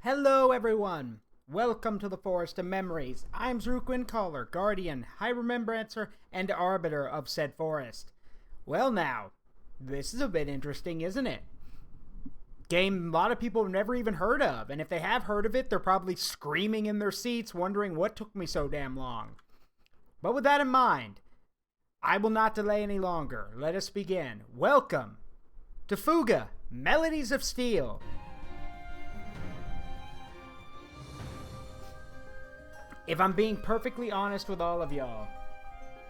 Hello everyone! Welcome to the Forest of Memories. I'm Zaruk Caller, Guardian, High Remembrancer, and Arbiter of said forest. Well now, this is a bit interesting, isn't it? Game a lot of people have never even heard of, and if they have heard of it, they're probably screaming in their seats, wondering what took me so damn long. But with that in mind, I will not delay any longer. Let us begin. Welcome to Fuga Melodies of Steel. If I'm being perfectly honest with all of y'all,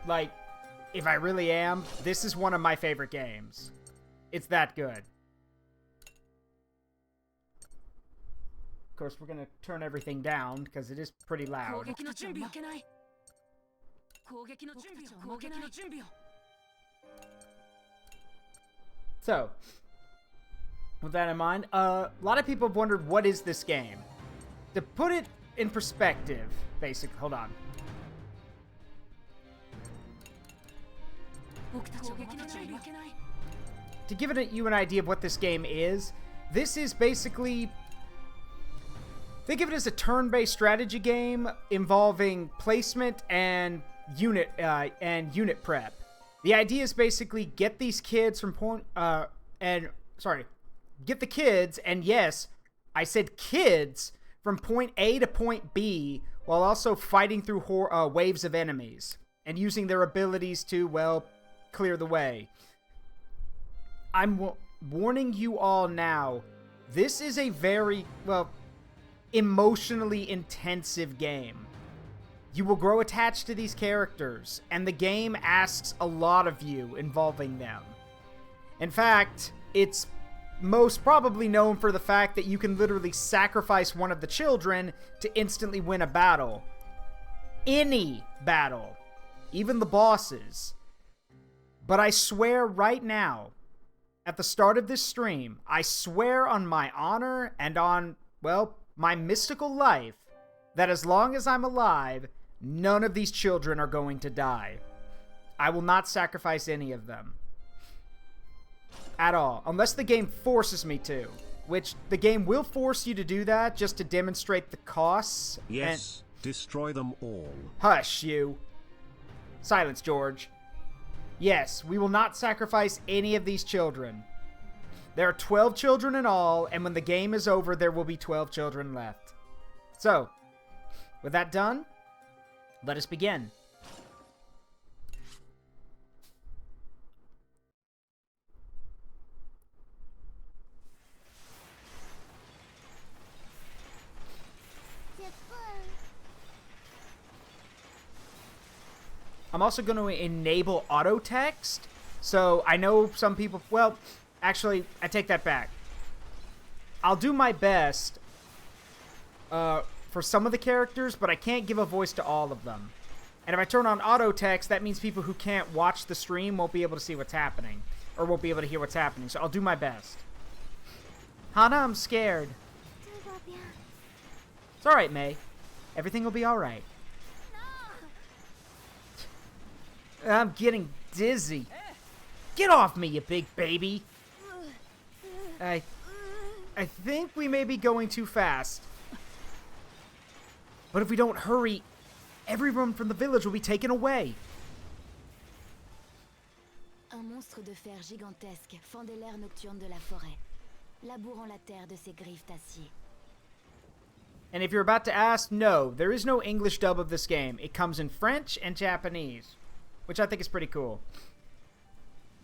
like, if I really am, this is one of my favorite games. It's that good. Of course, we're gonna turn everything down, because it is pretty loud. So, with that in mind, a lot of people have wondered, what is this game? To put it in perspective, basically, hold on. To give you an idea of what this game is, this is basically, think of it as a turn-based strategy game involving placement and unit prep. The idea is basically get these kids from get the kids, and yes, I said kids, from point A to point B, while also fighting through waves of enemies, and using their abilities to, well, clear the way. I'm warning you all now, this is a very, well, emotionally intensive game. You will grow attached to these characters, and the game asks a lot of you involving them. In fact, it's most probably known for the fact that you can literally sacrifice one of the children to instantly win a battle. Any battle. Even the bosses. But I swear right now, at the start of this stream, I swear on my honor and on, well, my mystical life, that as long as I'm alive, none of these children are going to die. I will not sacrifice any of them. At all. Unless the game forces me to. Which, the game will force you to do that just to demonstrate the costs. Yes, destroy them all. Hush, you. Silence, George. Yes, we will not sacrifice any of these children. There are 12 children in all, and when the game is over, there will be 12 children left. So, with that done, let us begin. I'm also going to enable auto text. So I know some people, well, actually, I take that back. I'll do my best for some of the characters, but I can't give a voice to all of them. And if I turn on auto text, that means people who can't watch the stream won't be able to see what's happening, or won't be able to hear what's happening. So I'll do my best. Hana, I'm scared. It's alright, May. Everything will be alright. I'm getting dizzy. Get off me, you big baby. I think we may be going too fast. But if we don't hurry, everyone from the village will be taken away. Un monstre de fer gigantesque fendait l'air nocturne de la forêt, labourant la terre de ses griffes d'acier. And if you're about to ask, no, there is no English dub of this game. It comes in French and Japanese, which I think is pretty cool.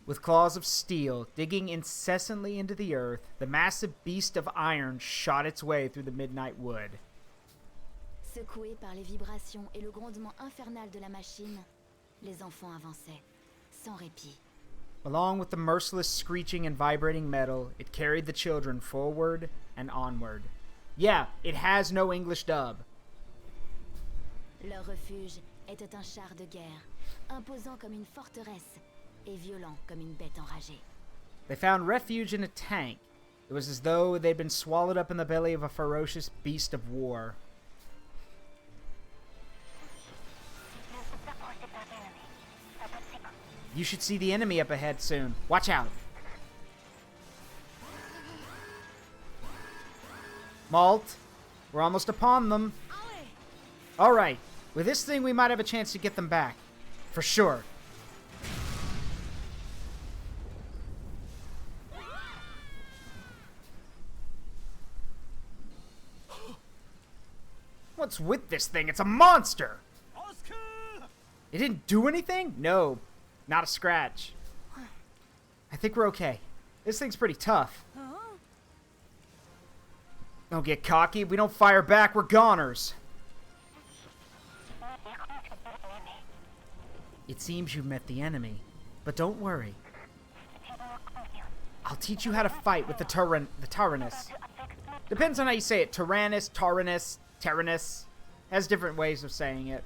With claws of steel digging incessantly into the earth, the massive beast of iron shot its way through the midnight wood. Secoués par les vibrations et le grondement infernal de la machine, les enfants avançaient, sans répit. Along with the merciless screeching and vibrating metal, it carried the children forward and onward. Yeah, it has no English dub. Leur refuge était un char de guerre, imposant comme une forteresse et violent comme une bête enragée. They found refuge in a tank. It was as though they'd been swallowed up in the belly of a ferocious beast of war. You should see the enemy up ahead soon. Watch out. Malt, We're almost upon them. Alright. With this thing, we might have a chance to get them back. For sure. What's with this thing? It's a monster! It didn't do anything? No. Not a scratch. I think we're okay. This thing's pretty tough. Don't get cocky. If we don't fire back, we're goners. It seems you've met the enemy. But don't worry. I'll teach you how to fight with the Tyrannus. Depends on how you say it. Tyrannus, Tyrannus. Has different ways of saying it.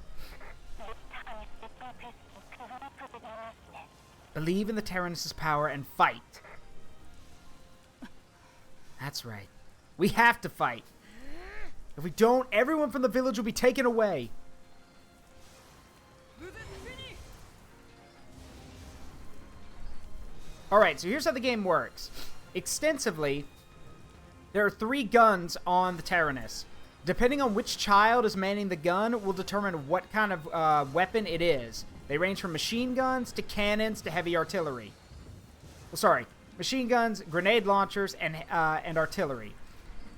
Believe in the Tyrannus' power and fight. That's right. We have to fight. If we don't, everyone from the village will be taken away. Alright, so here's how the game works. Extensively, there are 3 guns on the Tyrannus. Depending on which child is manning the gun will determine what kind of weapon it is. They range from machine guns to cannons to heavy artillery. Well, sorry, machine guns, grenade launchers, and artillery.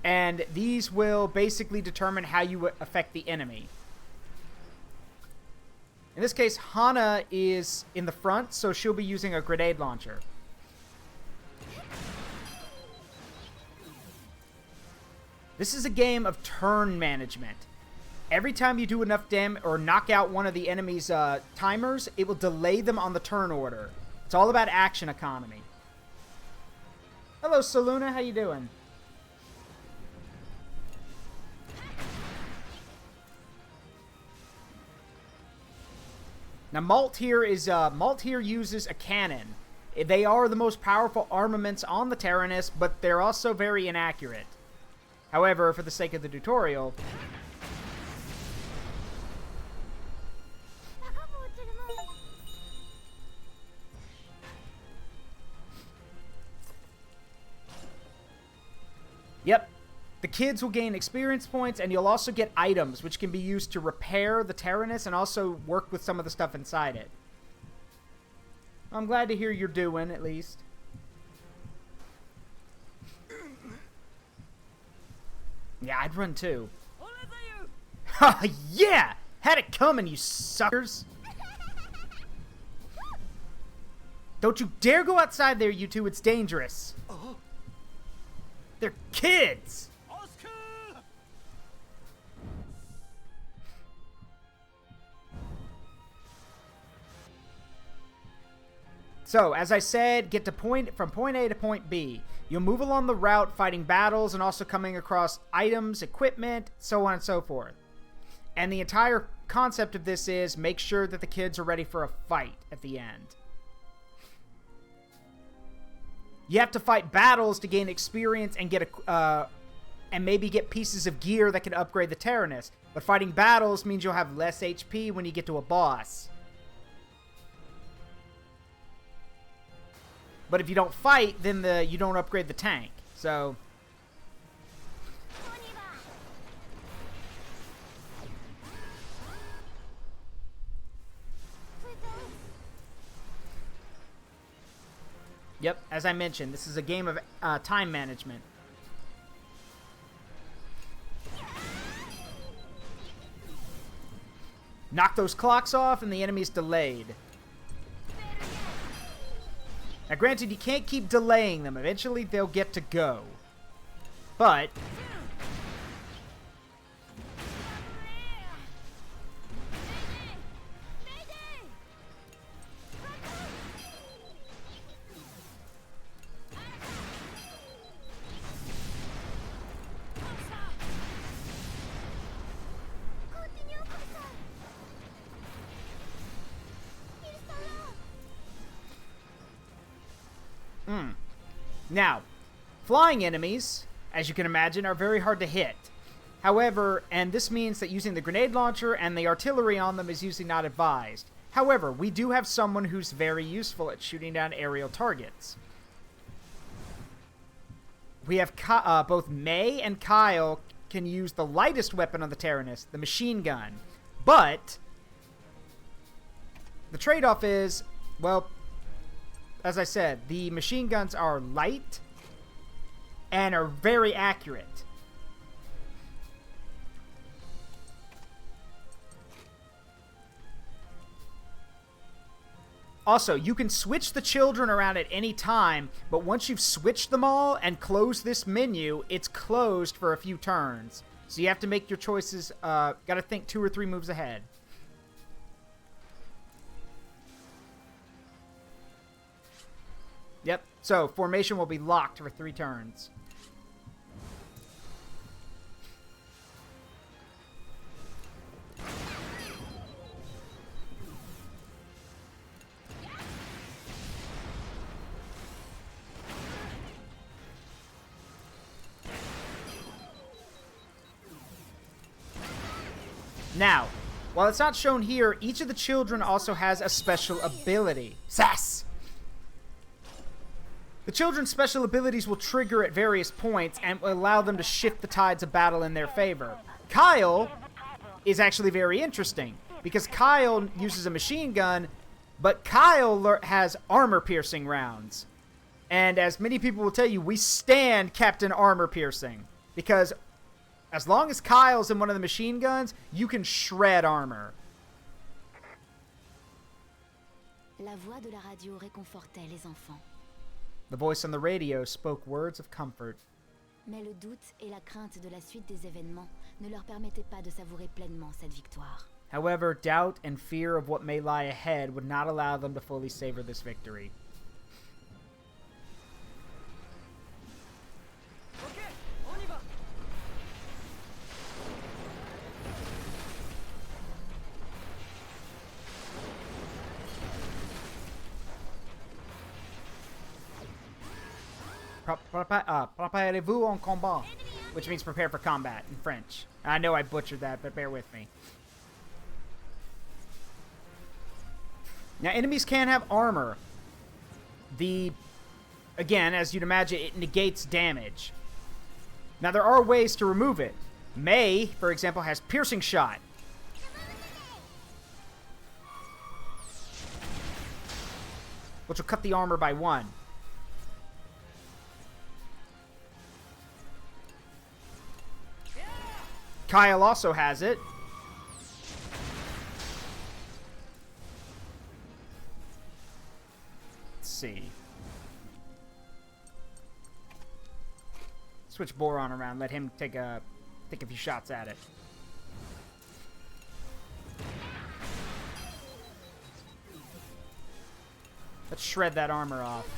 And these will basically determine how you affect the enemy. In this case, Hana is in the front, so she'll be using a grenade launcher. This is a game of turn management. Every time you do enough damage or knock out one of the enemy's timers, it will delay them on the turn order. It's all about action economy. Hello, Saluna. How you doing? Now, Malt here uses a cannon. They are the most powerful armaments on the Tyrannus, but they're also very inaccurate. However, for the sake of the tutorial, yep, the kids will gain experience points, and you'll also get items, which can be used to repair the Tyrannus and also work with some of the stuff inside it. I'm glad to hear you're doing, at least. Yeah, I'd run too. Ha, yeah! Had it coming, you suckers! Don't you dare go outside there, you two. It's dangerous. They're kids! So, as I said, get to from point A to point B. You'll move along the route fighting battles and also coming across items, equipment, so on and so forth. And the entire concept of this is make sure that the kids are ready for a fight at the end. You have to fight battles to gain experience and get and maybe get pieces of gear that can upgrade the Tyrannus. But fighting battles means you'll have less HP when you get to a boss. But if you don't fight, then you don't upgrade the tank. So yep, as I mentioned, this is a game of time management. Knock those clocks off and the enemy's delayed. Now, granted, you can't keep delaying them. Eventually, they'll get to go. But now, flying enemies, as you can imagine, are very hard to hit. However, and this means that using the grenade launcher and the artillery on them is usually not advised. However, we do have someone who's very useful at shooting down aerial targets. We have both May and Kyle can use the lightest weapon on the Terranist, the machine gun. But the trade-off is, well, as I said, the machine guns are light and are very accurate. Also, you can switch the children around at any time, but once you've switched them all and closed this menu, it's closed for a few turns. So you have to make your choices, gotta think 2 or 3 moves ahead. Yep, so formation will be locked for 3 turns. Now, while it's not shown here, each of the children also has a special ability. Sass! The children's special abilities will trigger at various points and will allow them to shift the tides of battle in their favor. Kyle is actually very interesting, because Kyle uses a machine gun, but Kyle has armor-piercing rounds. And as many people will tell you, we stand Captain Armor-Piercing, because as long as Kyle's in one of the machine guns, you can shred armor. La voix de la radio réconfortait les enfants. The voice on the radio spoke words of comfort. Mais le doute et la crainte de la suite des événements ne leur permettaient pas de savourer pleinement cette victoire. However, doubt and fear of what may lie ahead would not allow them to fully savor this victory. Préparez-vous en combat, which means prepare for combat in French. I know I butchered that, but bear with me. Now, enemies can have armor. Again, as you'd imagine, it negates damage. Now, there are ways to remove it. May, for example, has piercing shot. Which will cut the armor by 1. Kyle also has it. Let's see. Switch Boron around. Let him take a few shots at it. Let's shred that armor off.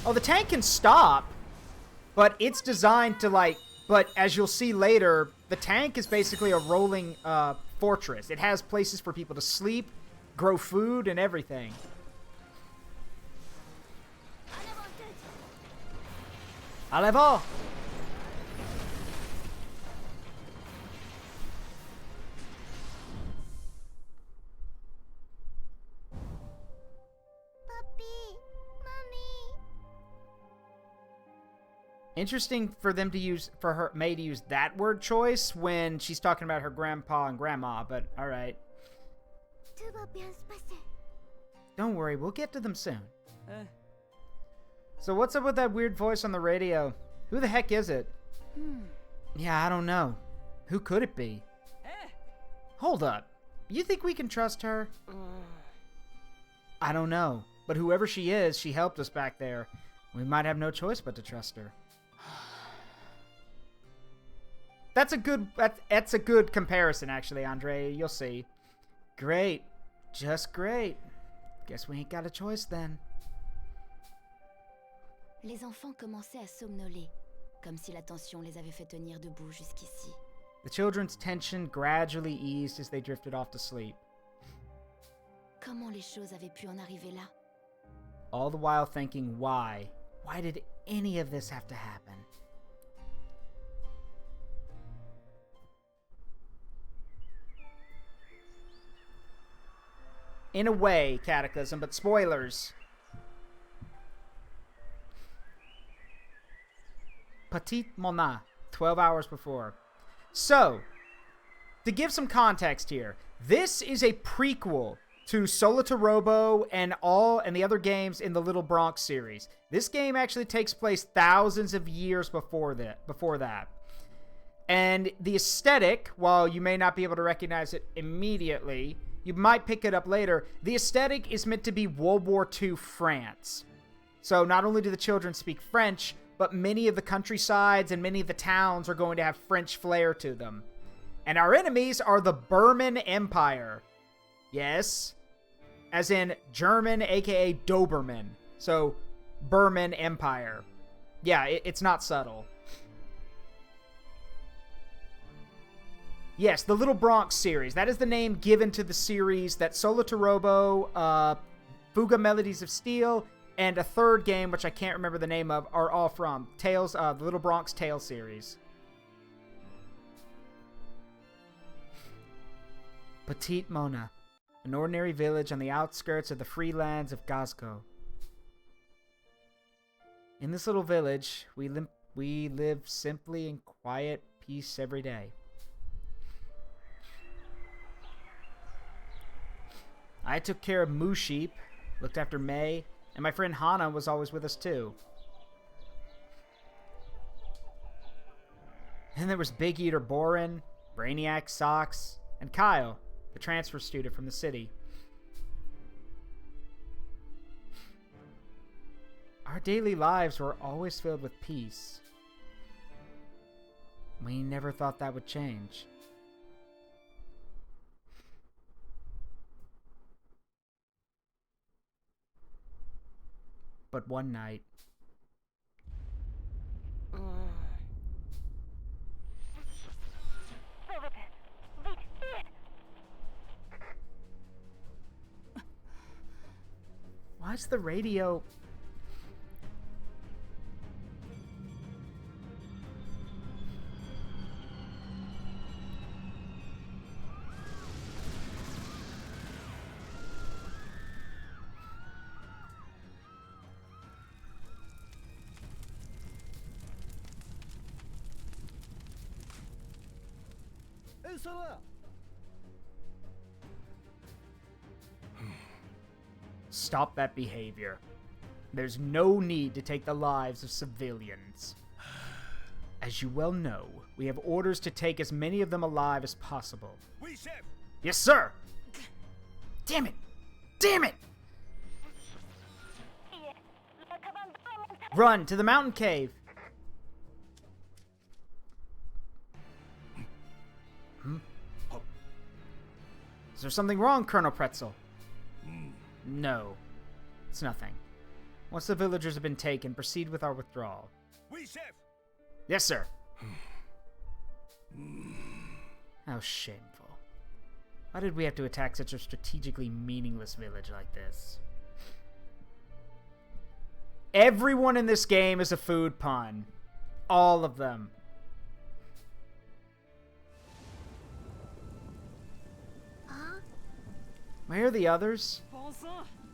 Oh, the tank can stop, but it's designed to, like... But as you'll see later, the tank is basically a rolling fortress. It has places for people to sleep, grow food, and everything. Allez-vous! Interesting for them to use, for her, May to use that word choice when she's talking about her grandpa and grandma, but alright. Don't worry, we'll get to them soon. So what's up with that weird voice on the radio? Who the heck is it? Yeah, I don't know. Who could it be? Hold up. You think we can trust her? I don't know. But whoever she is, she helped us back there. We might have no choice but to trust her. That's a good comparison, actually, Andre. You'll see. Great. Just great. Guess we ain't got a choice then. Les enfants commençaient à somnoler, comme si la tension les avait fait tenir debout jusqu'ici. The children's tension gradually eased as they drifted off to sleep. Comment les choses avaient pu en arriver là? All the while thinking, why? Why did any of this have to happen? In a way, Cataclysm, but spoilers. Petit Mona, 12 hours before. So, to give some context here, this is a prequel to Solitarobo and the other games in the Little Bronx series. This game actually takes place thousands of years before that. And the aesthetic, while you may not be able to recognize it immediately, you might pick it up later. The aesthetic is meant to be World War II France. So not only do the children speak French, but many of the countrysides and many of the towns are going to have French flair to them. And our enemies are the Burman Empire. Yes, as in German, aka Doberman. So, Burman Empire. Yeah, it's not subtle. Yes, the Little Bronx series. That is the name given to the series that Solitarobo, Fuga Melodies of Steel, and a third game, which I can't remember the name of, are all from. Tales, the Little Bronx Tale series. Petit Mona, an ordinary village on the outskirts of the free lands of Gazgo. In this little village, we live simply in quiet peace every day. I took care of Moo Sheep, looked after May, and my friend Hana was always with us too. And there was Big Eater Borin, Brainiac Socks, and Kyle, the transfer student from the city. Our daily lives were always filled with peace. We never thought that would change. But one night... Why's the radio... Stop that behavior. There's no need to take the lives of civilians. As you well know, we have orders to take as many of them alive as possible. Oui, chef. Yes, sir! Damn it! Damn it! Run to the mountain cave! Is there something wrong, Colonel Pretzel? No. It's nothing. Once the villagers have been taken, proceed with our withdrawal. Oui, chef. Yes, sir. How shameful. Why did we have to attack such a strategically meaningless village like this? Everyone in this game is a food pun. All of them. Where are the others?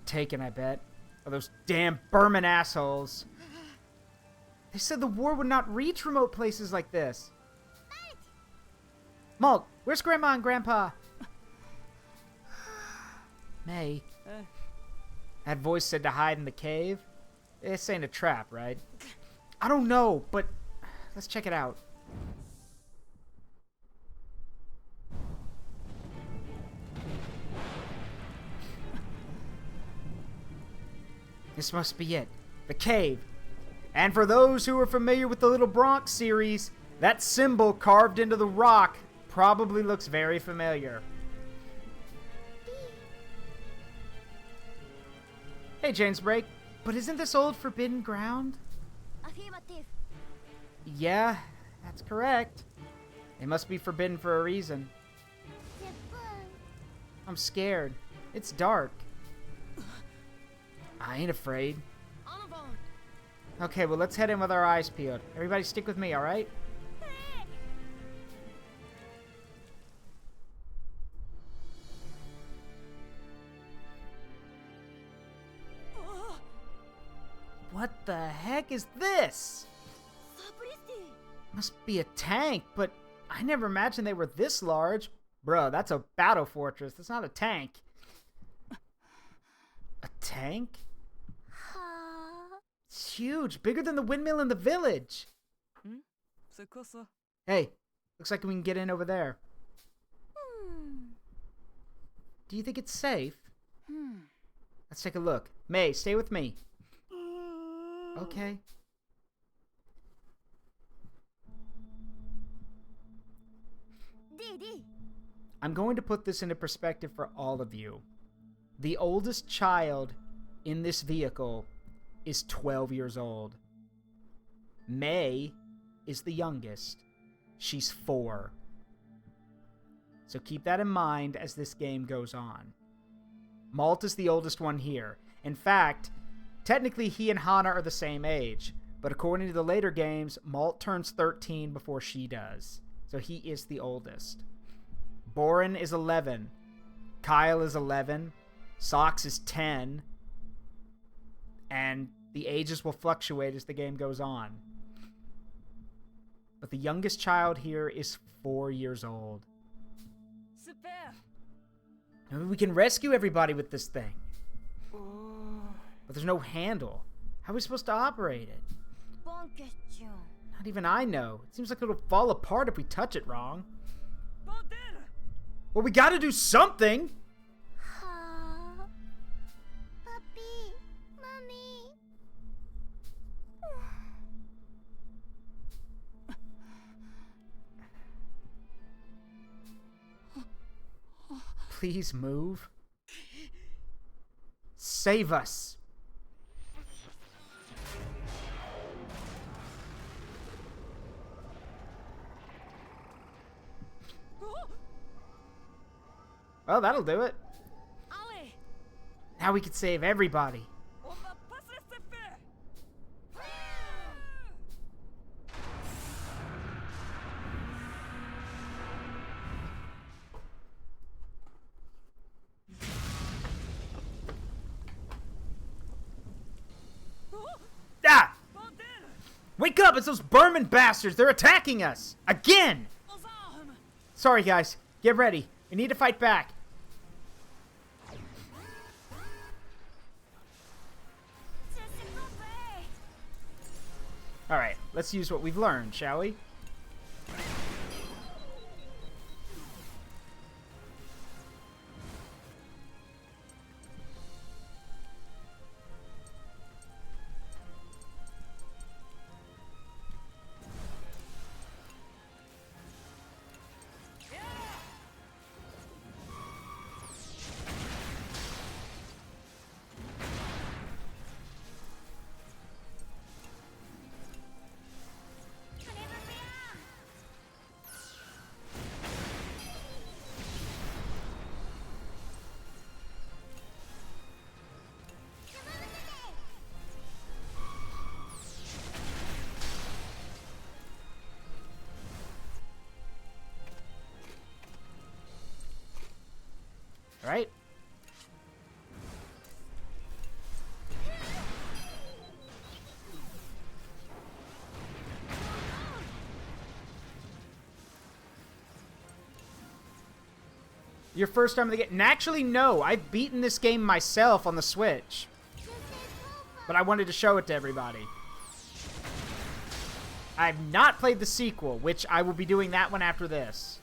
Taken, I bet. Or those damn Burman assholes. They said the war would not reach remote places like this. Malt, where's Grandma and Grandpa? May. That voice said to hide in the cave. This ain't a trap, right? I don't know, but let's check it out. This must be it. The cave. And for those who are familiar with the Little Bronx series, that symbol carved into the rock probably looks very familiar. Hey, James Break. But isn't this old forbidden ground? Affirmative. Yeah, that's correct. It must be forbidden for a reason. I'm scared. It's dark. I ain't afraid. Okay, well, let's head in with our eyes peeled. Everybody stick with me, alright? What the heck is this? Must be a tank, but I never imagined they were this large. Bro, that's a battle fortress. That's not a tank. A tank? It's huge. Bigger than the windmill in the village. Hey, looks like we can get in over there. Do you think it's safe? Let's take a look. May, stay with me. Okay. I'm going to put this into perspective for all of you. The oldest child in this vehicle is 12 years old. May is the youngest. She's 4. So keep that in mind as this game goes on. Malt is the oldest one here. In fact, technically he and Hana are the same age, but according to the later games, Malt turns 13 before she does. So he is the oldest. Boren is 11. Kyle is 11. Sox is 10. And the ages will fluctuate as the game goes on. But the youngest child here is 4 years old. Maybe we can rescue everybody with this thing. But there's no handle. How are we supposed to operate it? Not even I know. It seems like it'll fall apart if we touch it wrong. Well, we gotta do something! Papi, Mommy. Please move. Save us. Well, that'll do it. Now we can save everybody. Ah! Wake up! It's those Burman bastards! They're attacking us! Again! Sorry, guys. Get ready. We need to fight back. Alright, let's use what we've learned, shall we? Right? Your first time of the game? Naturally, no. I've beaten this game myself on the Switch. But I wanted to show it to everybody. I've not played the sequel, which I will be doing that one after this.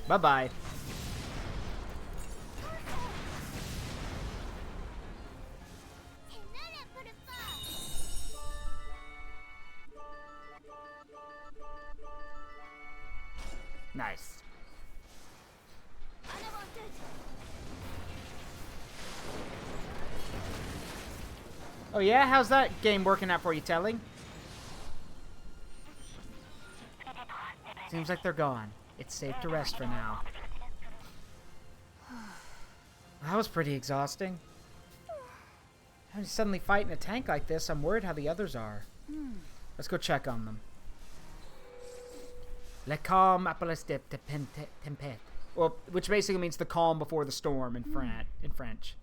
Bye-bye. Nice. Oh yeah? How's that game working out for you, Telling? Seems like they're gone. It's safe to rest for now. That was pretty exhausting. I'm suddenly fighting a tank like this. I'm worried how the others are. Let's go check on them. Le calme après la tempête. Well, which basically means the calm before the storm in French.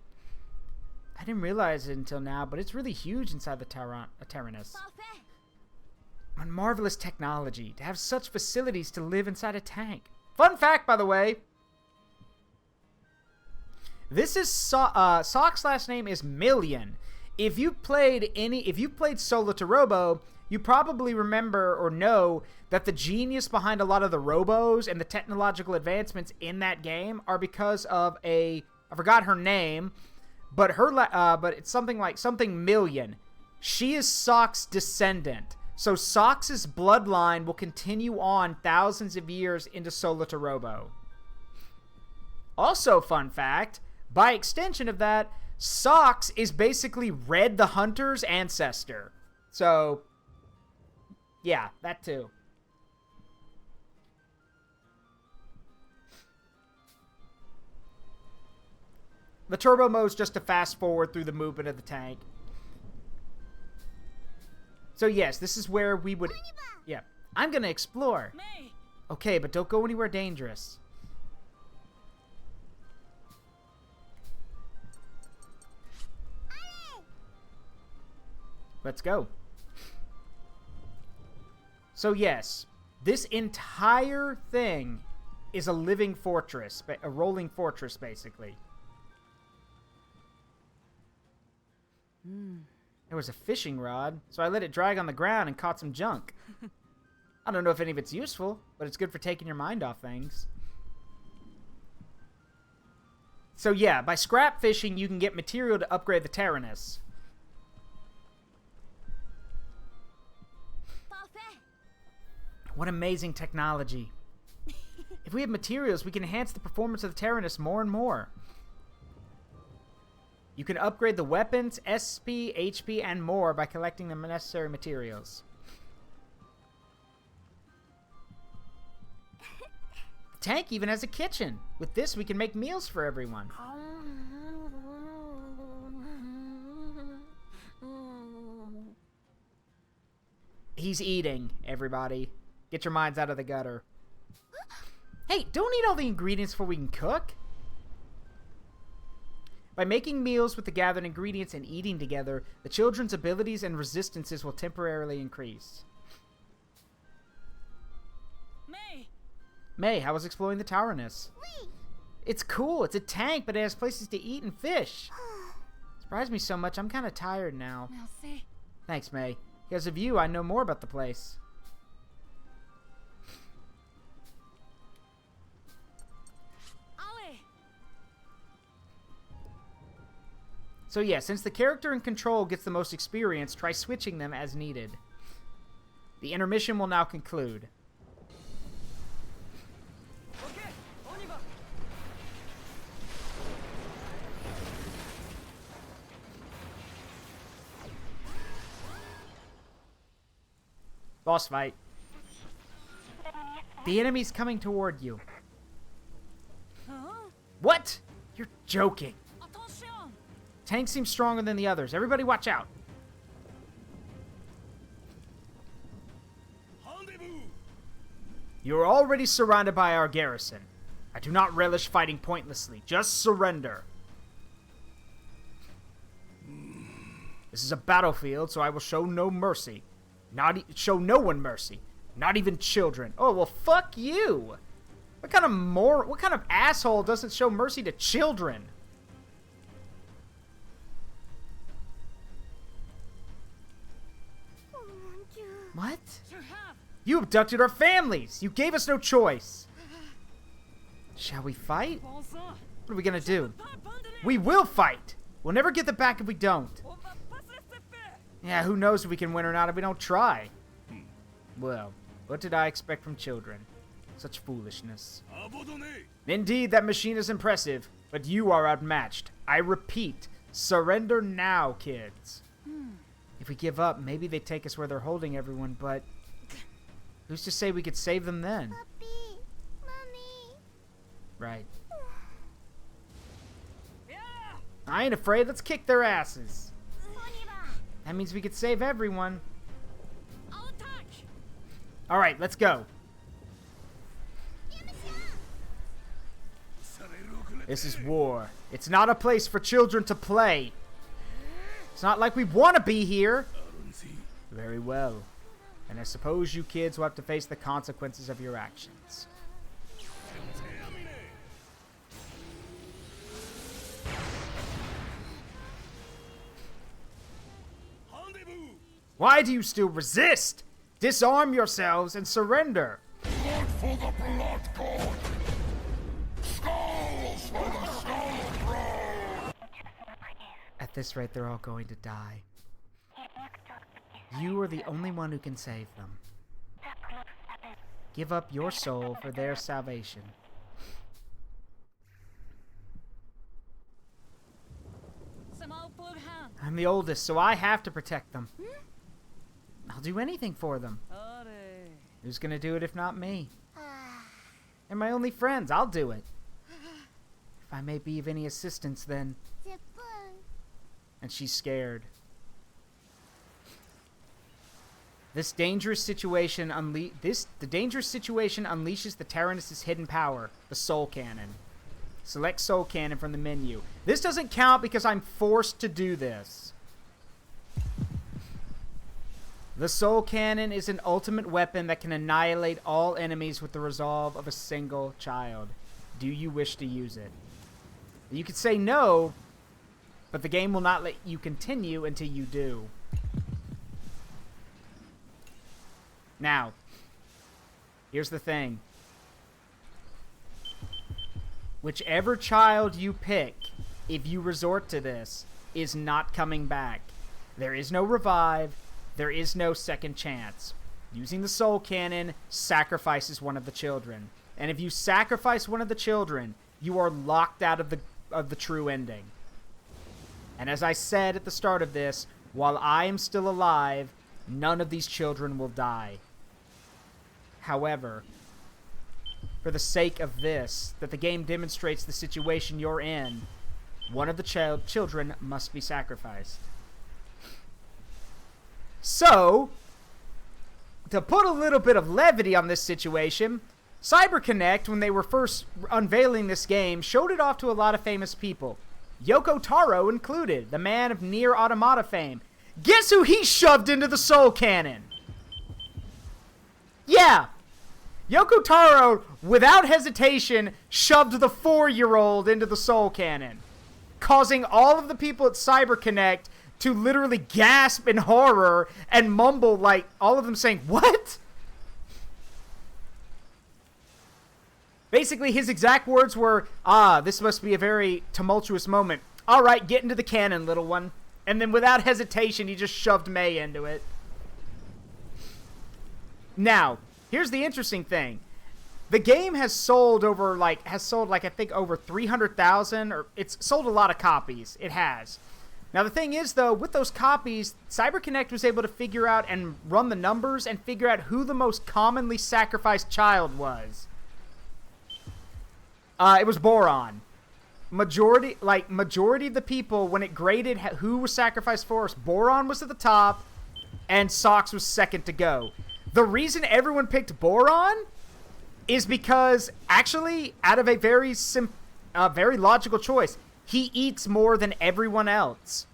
I didn't realize it until now, but it's really huge inside the Tyrannus. On marvelous technology to have such facilities to live inside a tank. Fun fact, by the way. This is Sock's last name is Million. If you played Solo to Robo, you probably remember or know that the genius behind a lot of the robos and the technological advancements in that game are because of I forgot her name, but but it's something Million. She is Sock's descendant. So Sock's bloodline will continue on thousands of years into Solo to Robo. Also, fun fact, by extension of that, Sox is basically Red the Hunter's ancestor. So, yeah, that too. The turbo mode's just to fast forward through the movement of the tank. So yes, this is where we would... Yeah, I'm gonna explore. Okay, but don't go anywhere dangerous. Let's go. So yes, this entire thing is a living fortress, a rolling fortress, basically. There was a fishing rod, so I let it drag on the ground and caught some junk. I don't know if any of it's useful, but it's good for taking your mind off things. So yeah, by scrap fishing, you can get material to upgrade the Tyrannus. What amazing technology. If we have materials, we can enhance the performance of the Tyrannus more and more. You can upgrade the weapons, SP, HP, and more by collecting the necessary materials. The tank even has a kitchen. With this, we can make meals for everyone. He's eating, everybody. Get your minds out of the gutter. Hey, don't eat all the ingredients before we can cook. By making meals with the gathered ingredients and eating together, the children's abilities and resistances will temporarily increase. May, how was exploring the Tyrannus? It's cool. It's a tank, but it has places to eat and fish. Surprised me so much, I'm kind of tired now. Merci. Thanks, May. Because of you, I know more about the place. So yeah, since the character in control gets the most experience, try switching them as needed. The intermission will now conclude. Boss fight. The enemy's coming toward you. What? You're joking. Tank seems stronger than the others. Everybody watch out. You are already surrounded by our garrison. I do not relish fighting pointlessly. Just surrender. This is a battlefield, so I will show no mercy. Show no one mercy. Not even children. Oh, well, fuck you. What kind of asshole doesn't show mercy to children? What? You abducted our families! You gave us no choice! Shall we fight? What are we gonna do? We will fight! We'll never get them back if we don't. Yeah, who knows if we can win or not if we don't try. Well, what did I expect from children? Such foolishness. Indeed, that machine is impressive, but you are outmatched. I repeat, surrender now, kids. If we give up, maybe they take us where they're holding everyone, but who's to say we could save them then? Puppy, Mommy. Right. I ain't afraid. Let's kick their asses. That means we could save everyone. Alright, let's go. This is war. It's not a place for children to play. It's not like we want to be here. Very well. And I suppose you kids will have to face the consequences of your actions. Why do you still resist? Disarm yourselves and surrender. Blood for the blood god! Skulls for the skull crown! At this rate, they're all going to die. You are the only one who can save them. Give up your soul for their salvation. I'm the oldest, so I have to protect them. I'll do anything for them. Who's gonna do it if not me? They're my only friends. I'll do it. If I may be of any assistance, then. And she's scared. The dangerous situation unleashes the Tyrannus's hidden power, the Soul Cannon. Select Soul Cannon from the menu. This doesn't count because I'm forced to do this. The Soul Cannon is an ultimate weapon that can annihilate all enemies with the resolve of a single child. Do you wish to use it? You could say no, but the game will not let you continue until you do. Now, here's the thing. Whichever child you pick, if you resort to this, is not coming back. There is no revive. There is no second chance. Using the Soul Cannon sacrifices one of the children. And if you sacrifice one of the children, you are locked out of the true ending. And as I said at the start of this, while I am still alive, none of these children will die. However, for the sake of this, that the game demonstrates the situation you're in, one of the children must be sacrificed. So, to put a little bit of levity on this situation, CyberConnect, when they were first unveiling this game, showed it off to a lot of famous people. Yoko Taro included, the man of Nier Automata fame. Guess who he shoved into the Soul Cannon? Yeah! Yoko Taro, without hesitation, shoved the 4-year-old into the Soul Cannon, causing all of the people at CyberConnect to literally gasp in horror and mumble, like, all of them saying, "What?" Basically, his exact words were, this must be a very tumultuous moment. All right, get into the cannon, little one. And then without hesitation, he just shoved May into it. Now, here's the interesting thing. The game has sold I think over 300,000, or it's sold a lot of copies. It has. Now, the thing is, though, with those copies, CyberConnect was able to figure out and run the numbers and figure out who the most commonly sacrificed child was. It was Boron. Majority of the people, when it graded who was sacrificed first, Boron was at the top, and Sox was second to go. The reason everyone picked Boron is because, actually, out of a very logical choice, he eats more than everyone else.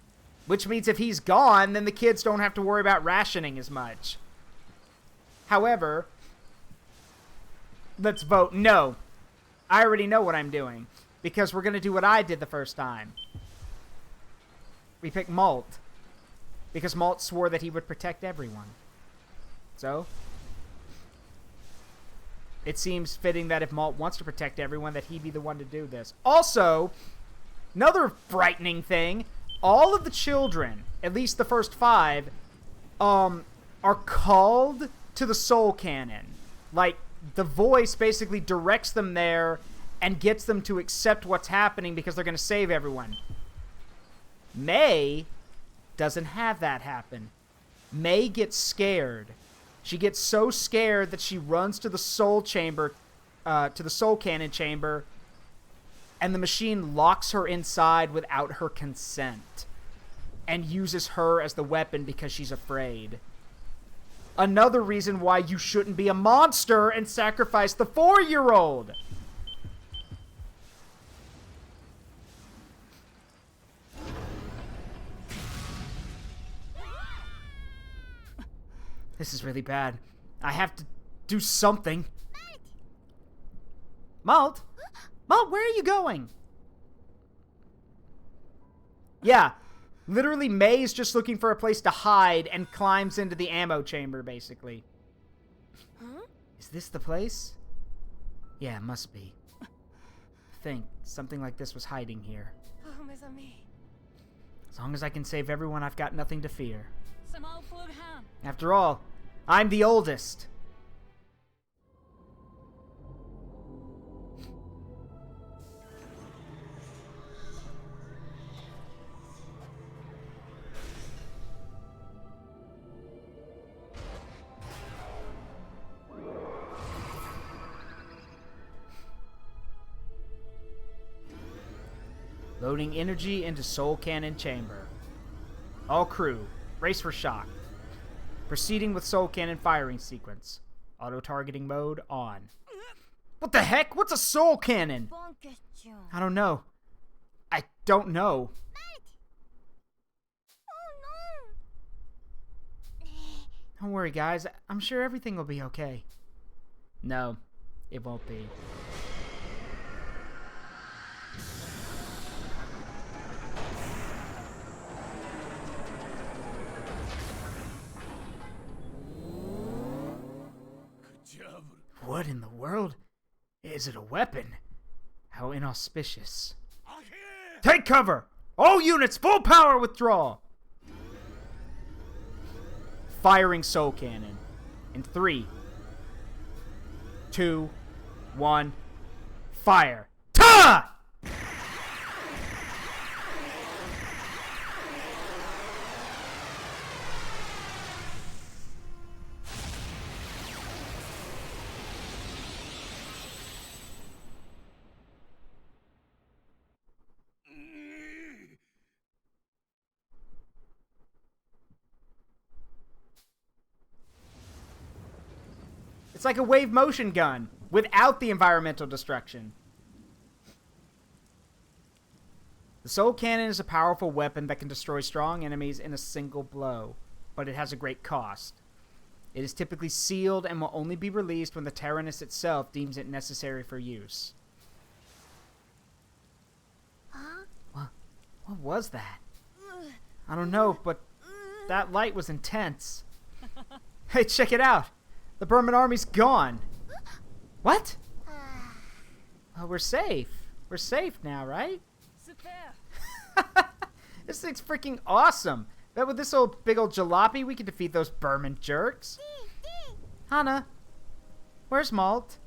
Which means if he's gone, then the kids don't have to worry about rationing as much. However, let's vote no. I already know what I'm doing, because we're going to do what I did the first time. We picked Malt, because Malt swore that he would protect everyone. So, it seems fitting that if Malt wants to protect everyone, that he be the one to do this. Also, another frightening thing, all of the children, at least the first 5, are called to the Soul Cannon. Like, the voice basically directs them there and gets them to accept what's happening because they're going to save everyone. May doesn't have that happen. May gets scared. She gets so scared that she runs to the Soul Chamber, to the Soul Cannon chamber, and the machine locks her inside without her consent and uses her as the weapon because she's afraid. Another reason why you shouldn't be a monster and sacrifice the 4-year-old. This is really bad. I have to do something. Malt? Malt, where are you going? Yeah, literally May is just looking for a place to hide and climbs into the ammo chamber, basically. Huh? Is this the place? Yeah, it must be. I think something like this was hiding here. Oh, mes amis. As long as I can save everyone, I've got nothing to fear. Some old Fuga. After all, I'm the oldest. Loading energy into Soul Cannon Chamber. All crew, brace for shock. Proceeding with Soul Cannon firing sequence. Auto-targeting mode on. What the heck? What's a Soul Cannon? Bonne question. I don't know. I don't know. Oh no! Don't worry, guys. I'm sure everything will be okay. No, it won't be. What in the world? Is it a weapon? How inauspicious. Take cover! All units, full power withdrawal! Firing Soul Cannon. In 3, 2, 1, fire. Ta! It's like a wave motion gun without the environmental destruction. The Soul Cannon is a powerful weapon that can destroy strong enemies in a single blow, but it has a great cost. It is typically sealed and will only be released when the Tyrannus itself deems it necessary for use. Huh? What was that? I don't know, but that light was intense. Hey, check it out! The Burman army's gone. What? Well, we're safe. We're safe now, right? Super. This thing's freaking awesome. Bet with this old big old jalopy, we can defeat those Burman jerks. Hannah, where's Malt?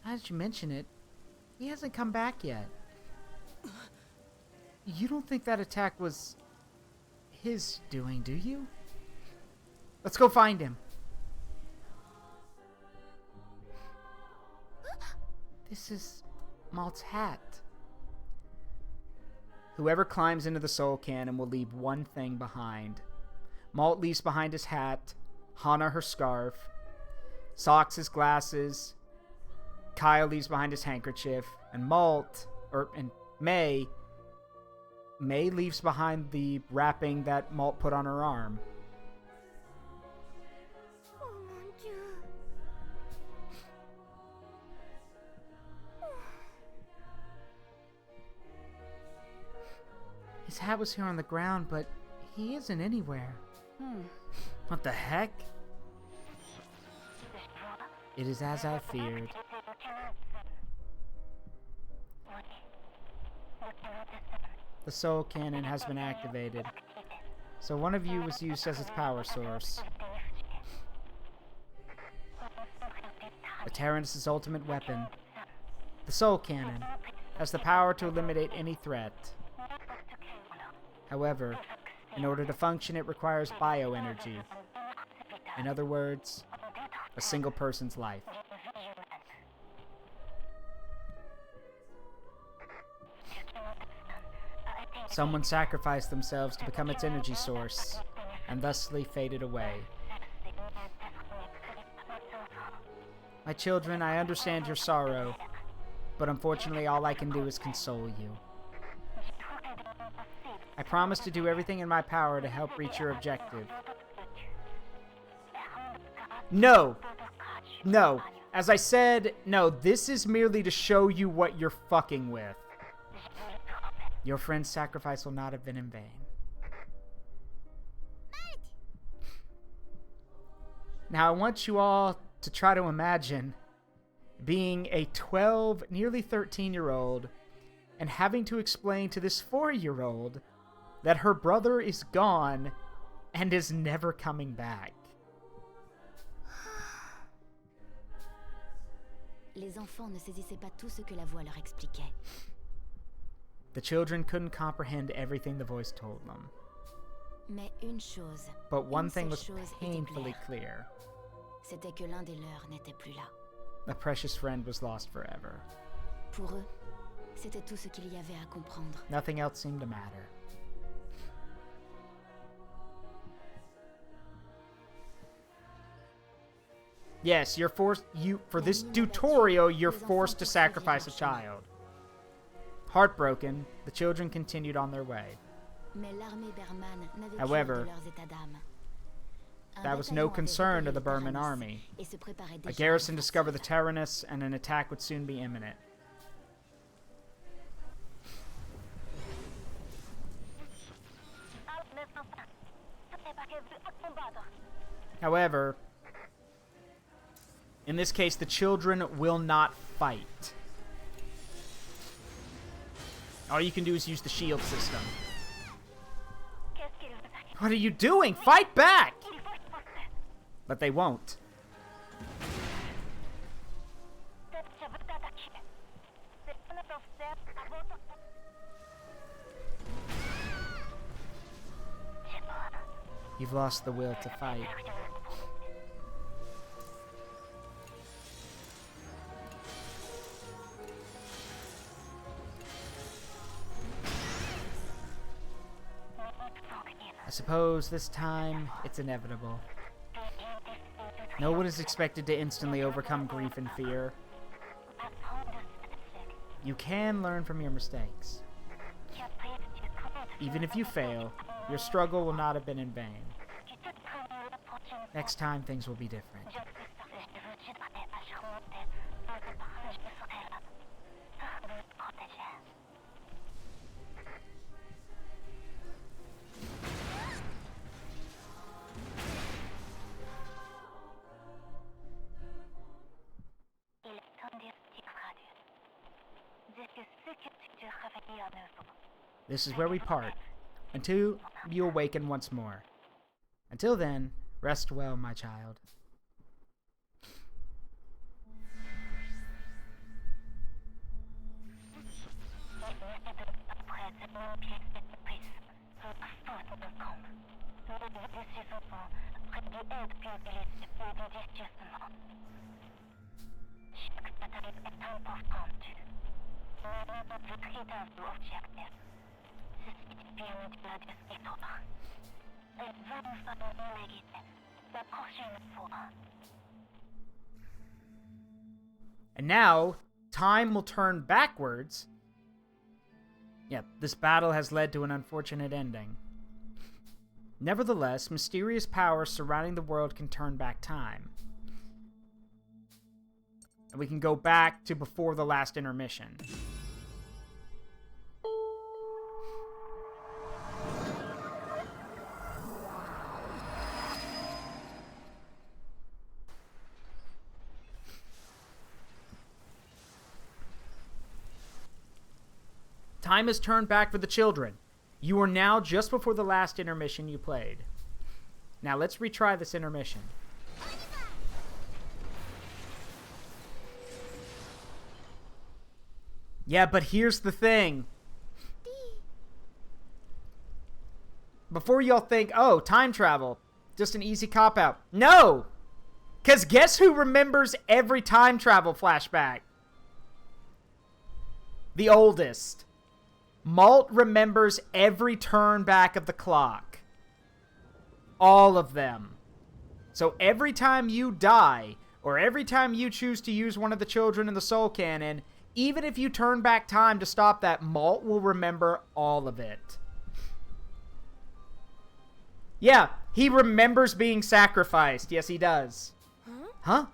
Now that you mention it, he hasn't come back yet. You don't think that attack was his doing, do you? Let's go find him. This is Malt's hat. Whoever climbs into the Soul Cannon will leave one thing behind. Malt leaves behind his hat, Hana her scarf, Socks his glasses, Kyle leaves behind his handkerchief, and May leaves behind the wrapping that Malt put on her arm. Oh mon Dieu. His hat was here on the ground, but he isn't anywhere. What the heck? It is as I feared. The Soul Cannon has been activated, so one of you was used as its power source. The Tyrannus' ultimate weapon, the Soul Cannon, has the power to eliminate any threat. However, in order to function, it requires bioenergy. In other words, a single person's life. Someone sacrificed themselves to become its energy source, and thusly faded away. My children, I understand your sorrow, but unfortunately all I can do is console you. I promise to do everything in my power to help reach your objective. No. No. As I said, no, this is merely to show you what you're fucking with. Your friend's sacrifice will not have been in vain. Now, I want you all to try to imagine being a 12, nearly 13-year-old and having to explain to this 4-year-old that her brother is gone and is never coming back. Les enfants ne saisissaient pas tout ce que la voix leur expliquait. The children couldn't comprehend everything the voice told them. Mais une chose, But one une thing seule was chose était painfully claire. clear. C'était que l'un des leurs n'était plus là. A precious friend was lost forever. Pour eux, c'était tout ce qu'il y avait à comprendre. Nothing else seemed to matter. Yes, you're forced. For this tutorial, you're forced to sacrifice a child. Heartbroken, the children continued on their way. Mais l'armée Berman n'avait However, plus de leurs états d'âme. Un that was bataillon no avait concern to repéré the les Burman Taranis army. et se préparait A déjà garrison à discovered the l'offensive. Taranis, and an attack would soon be imminent. However, in this case, the children will not fight. All you can do is use the shield system. What are you doing? Fight back! But they won't. You've lost the will to fight. I suppose this time it's inevitable. No one is expected to instantly overcome grief and fear. You can learn from your mistakes. Even if you fail, your struggle will not have been in vain. Next time, things will be different. This is where we part, until you awaken once more. Until then, rest well, my child. And now, time will turn backwards. Yep, this battle has led to an unfortunate ending. Nevertheless, mysterious powers surrounding the world can turn back time. And we can go back to before the last intermission. Time has turned back for the children. You are now just before the last intermission you played. Now let's retry this intermission. Yeah, but here's the thing. Before y'all think, oh, time travel, just an easy cop-out. No! Because guess who remembers every time travel flashback? The oldest. Malt remembers every turn back of the clock. All of them. So every time you die, or every time you choose to use one of the children in the soul cannon, even if you turn back time to stop that, Malt will remember all of it. Yeah, he remembers being sacrificed. Yes, he does. Huh?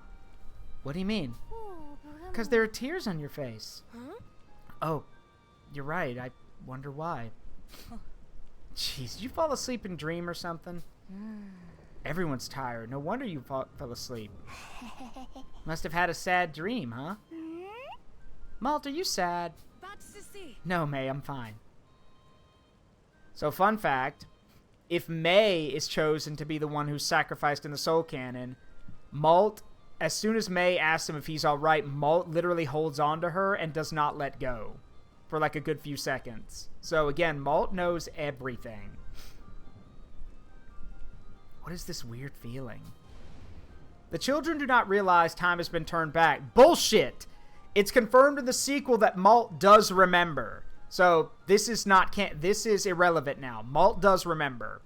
What do you mean? 오, Because there are tears on your face. Huh? Oh, you're right. I wonder why. Jeez, did you fall asleep and dream or something? Everyone's tired. No wonder you fell asleep. Must have had a sad dream, huh? Malt, are you sad? That's to see. No, May, I'm fine. So, fun fact, if May is chosen to be the one who's sacrificed in the Soul Cannon, Malt, as soon as May asks him if he's alright, Malt literally holds on to her and does not let go for like a good few seconds. So, again, Malt knows everything. What is this weird feeling? The children do not realize time has been turned back. Bullshit! It's confirmed in the sequel that Malt does remember. So, this is irrelevant now. Malt does remember.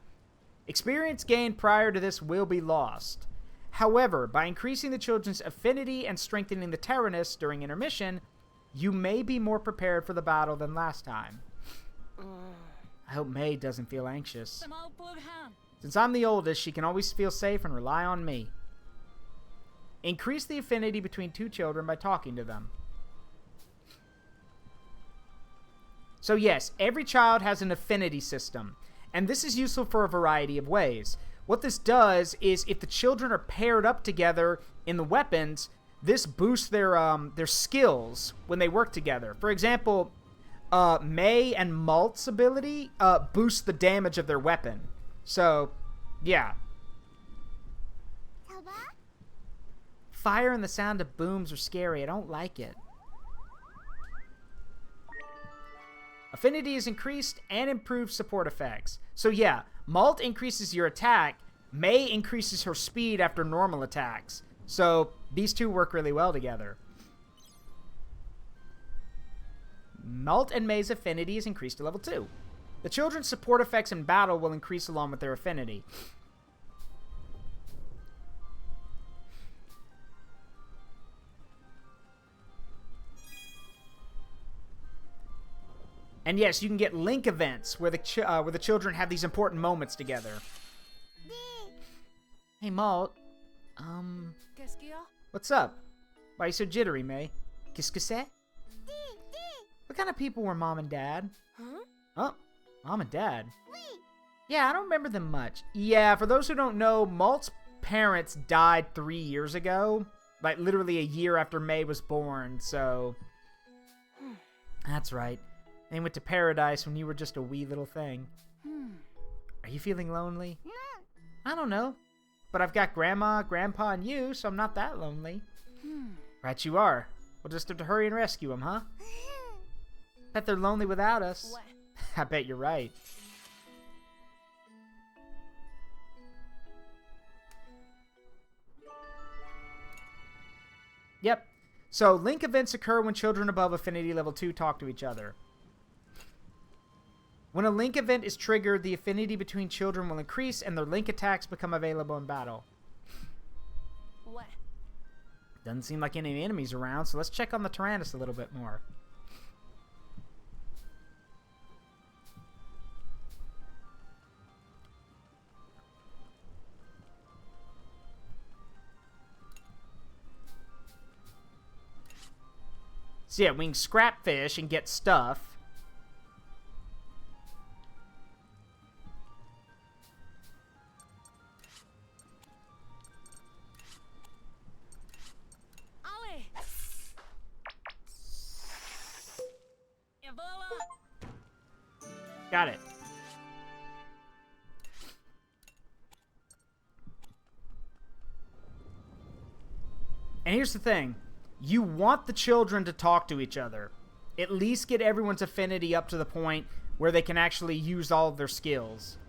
Experience gained prior to this will be lost. However, by increasing the children's affinity and strengthening the Tyrannus during intermission, you may be more prepared for the battle than last time. I hope May doesn't feel anxious. Some old plug hand. Since I'm the oldest, she can always feel safe and rely on me. Increase the affinity between two children by talking to them. So yes, every child has an affinity system, and this is useful for a variety of ways. What this does is if the children are paired up together in the weapons, this boosts their skills when they work together. For example, May and Malt's ability boosts the damage of their weapon. So, yeah. 잡아? Fire and the sound of booms are scary. I don't like it. Affinity is increased and improves support effects. So yeah, Malt increases your attack. May increases her speed after normal attacks. So these two work really well together. Malt and May's affinity is increased to level 2. The children's support effects in battle will increase along with their affinity. And yes, you can get link events where the children have these important moments together. Hey, Malt. Qu'est-ce qu'il y a? What's up? Why are you so jittery, May? Qu'est-ce que c'est? What kind of people were Mom and Dad? Huh? Oh, Mom and Dad. Yeah, I don't remember them much. Yeah, for those who don't know, Malt's parents died 3 years ago. Like, literally a year after May was born, so... That's right. They went to paradise when you were just a wee little thing. Are you feeling lonely? I don't know. But I've got Grandma, Grandpa, and you, so I'm not that lonely. Right you are. We'll just have to hurry and rescue them, huh? Bet they're lonely without us. What? I bet you're right. Yep. So, link events occur when children above affinity level 2 talk to each other. When a link event is triggered, the affinity between children will increase and their link attacks become available in battle. What? Doesn't seem like any enemies around, so let's check on the Tyrannus a little bit more. So yeah, we can scrap fish and get stuff. Allez! Et voilà! Got it. And here's the thing. You want the children to talk to each other. At least get everyone's affinity up to the point where they can actually use all of their skills.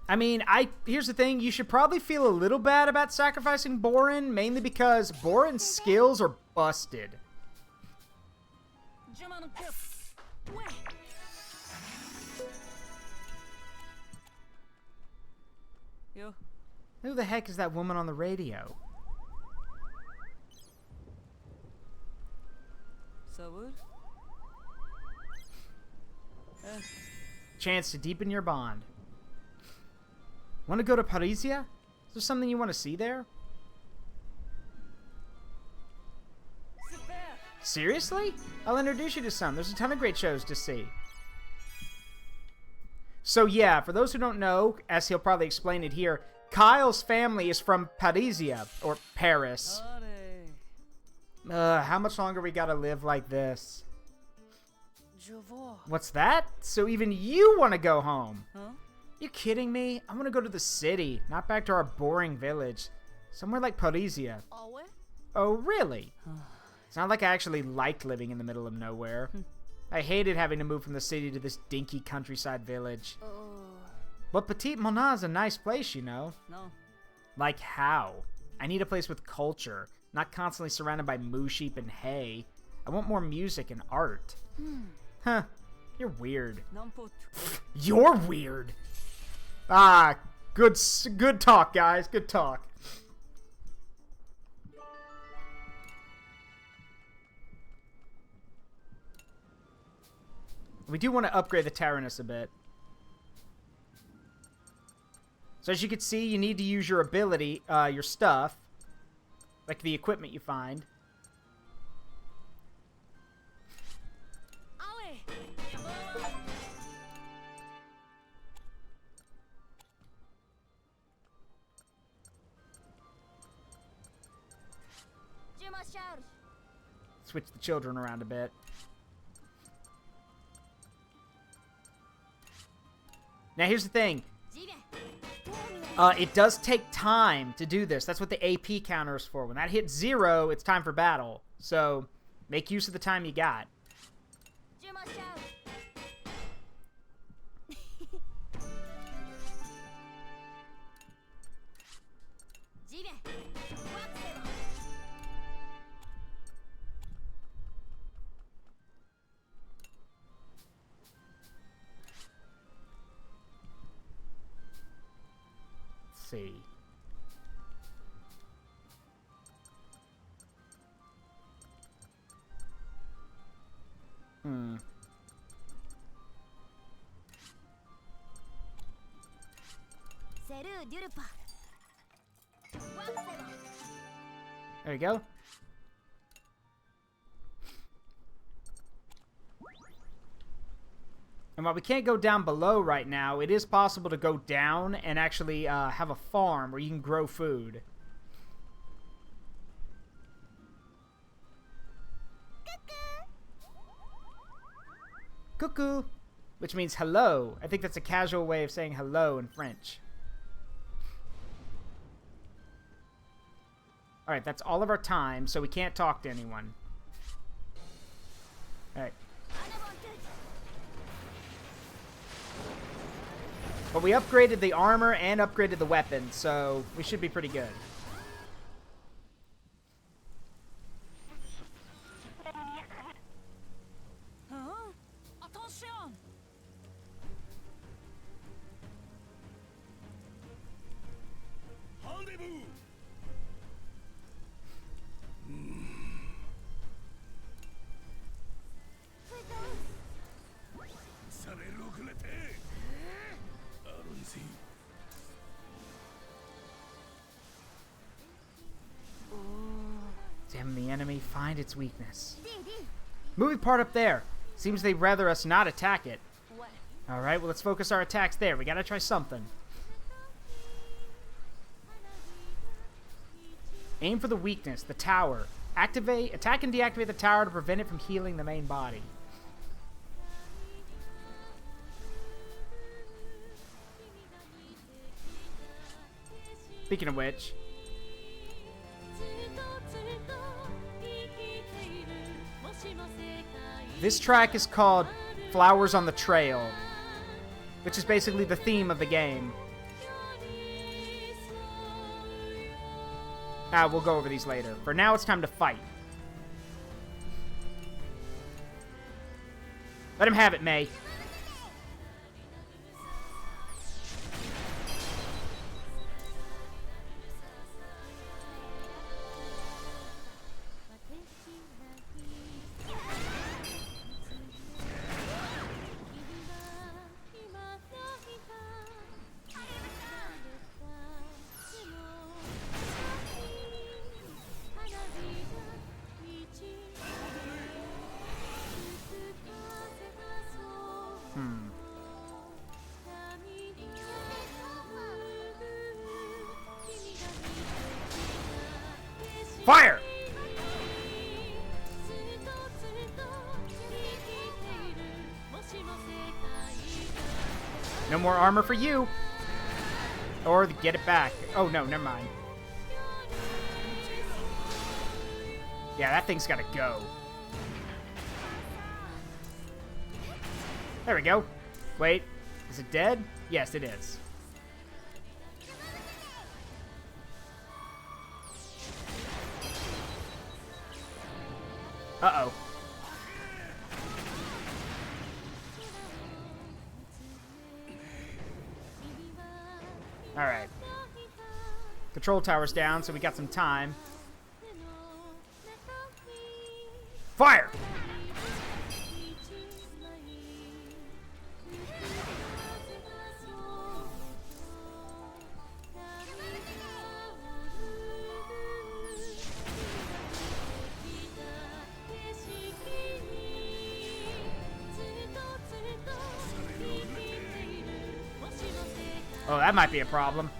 I mean, here's the thing. You should probably feel a little bad about sacrificing Borin, mainly because Borin's skills are busted. Je m'en occupe. Ouais. Yo. Who the heck is that woman on the radio? Ça would? chance to deepen your bond. Want to go to Parisia? Is there something you want to see there? Super. Seriously? I'll introduce you to some. There's a ton of great shows to see. So yeah, for those who don't know, as he'll probably explain it here, Kyle's family is from Parisia, or Paris. How much longer we gotta live like this? Je vois. What's that? So even you want to go home? Huh? You kidding me? I want to go to the city, not back to our boring village. Somewhere like Parisia. Ah ouais? Oh, really? It's not like I actually liked living in the middle of nowhere. I hated having to move from the city to this dinky countryside village. But Petite Monat's a nice place, you know. No. Like how? I need a place with culture, not constantly surrounded by moo sheep and hay. I want more music and art. Huh. You're weird. N'importe. You're weird. Ah, good talk, guys. Good talk. We do want to upgrade the Tyrannus a bit. So as you can see, you need to use your ability, your stuff, like the equipment you find. Allez. Je m'en charge. Switch the children around a bit. Now here's the thing. J'y vais. It does take time to do this. That's what the AP counter is for. When that hits 0, it's time for battle. So make use of the time you got. Je m'en charge. J'y vais. Vois que c'est bon. Let's see. C'est le du repas. Vois que c'est bon. There you go. And while we can't go down below right now, it is possible to go down and actually have a farm where you can grow food. Cuckoo! Which means hello. I think that's a casual way of saying hello in French. Alright, that's all of our time, so we can't talk to anyone. Alright. But we upgraded the armor and upgraded the weapon, so we should be pretty good. Huh? Attention! Rendezvous! Savez-vous que l'été? Allons-y. Damn the enemy, find its weakness. Moving part up there. Seems they'd rather us not attack it. Ouais. Alright, well let's focus our attacks there. We gotta try something. Aim for the weakness, the tower. Attack and deactivate the tower to prevent it from healing the main body. Speaking of which, this track is called Flowers on the Trail, which is basically the theme of the game. We'll go over these later. For now, it's time to fight. Let him have it, May. Fire! No more armor for you. Or get it back. Oh, no, never mind. Yeah, that thing's gotta go. There we go. Wait, is it dead? Yes, it is. Uh-oh. Alright. Control tower's down, so we got some time. Fire! Oh, that might be a problem.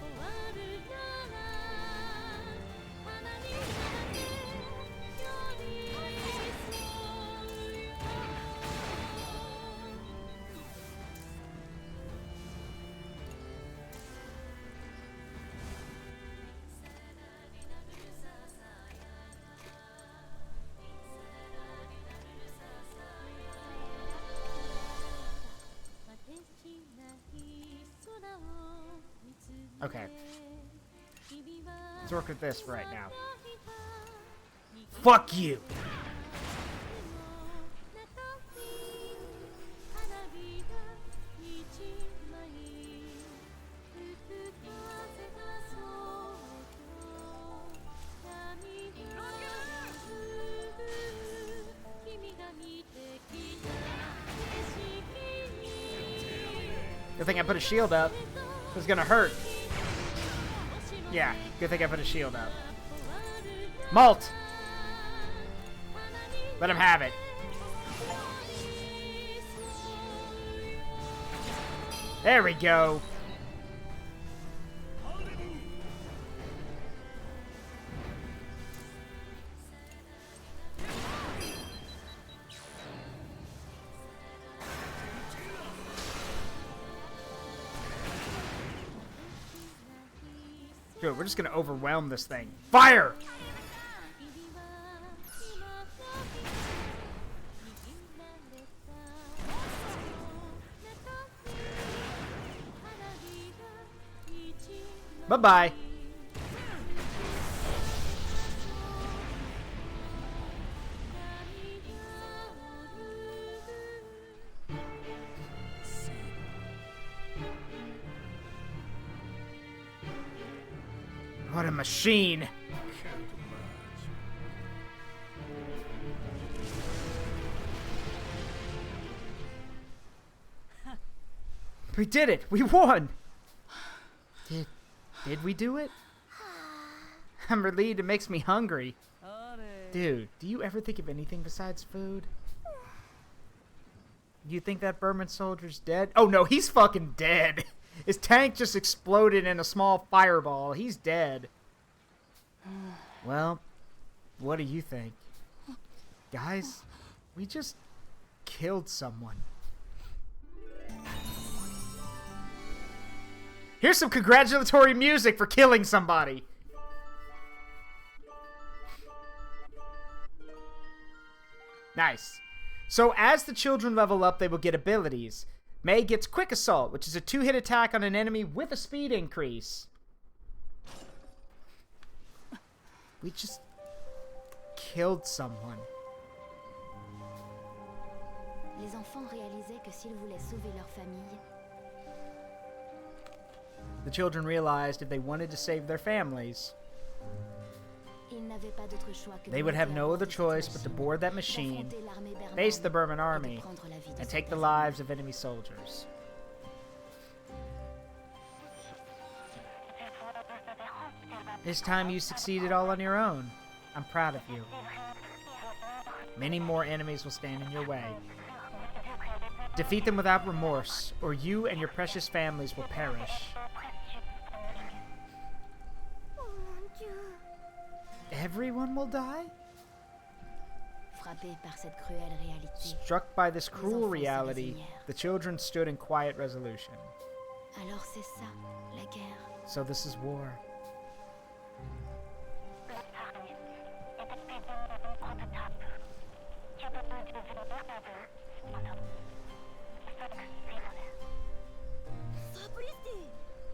Okay. Let's work with this for right now. Fuck you! Good thing I put a shield up. It was gonna hurt. Yeah, good thing I put a shield up. Malt! Let him have it. There we go. Good, we're just gonna overwhelm this thing. Fire! Bye-bye. What a machine. We did it! We won! Did we do it? I'm relieved. It makes me hungry. Dude, do you ever think of anything besides food? Do you think that Burman soldier's dead? Oh no, he's fucking dead! His tank just exploded in a small fireball. He's dead. Well, what do you think? Guys, we just killed someone. Here's some congratulatory music for killing somebody. Nice. So as the children level up, they will get abilities. May gets Quick Assault, which is a 2-hit attack on an enemy with a speed increase. We just killed someone. Les enfants réalisaient que s'ils voulaient sauver leur famille, The children realized if they wanted to save their families, ils n'avaient pas d'autre choix que they de would have monter à no bord other de cette choice but to machine, board that machine, d'affronter l'armée Bermane face the Burman et de army, prendre la vie de and son take the père. lives of enemy soldiers. This time you succeeded all on your own. I'm proud of you. Many more enemies will stand in your way. Defeat them without remorse, or you and your precious families will perish. Oh mon Dieu. Everyone will die? Frappés par cette cruelle réalité, Struck by this cruel enfants se reality, résignèrent. the children stood in quiet resolution. alors c'est ça, la guerre. So this is war.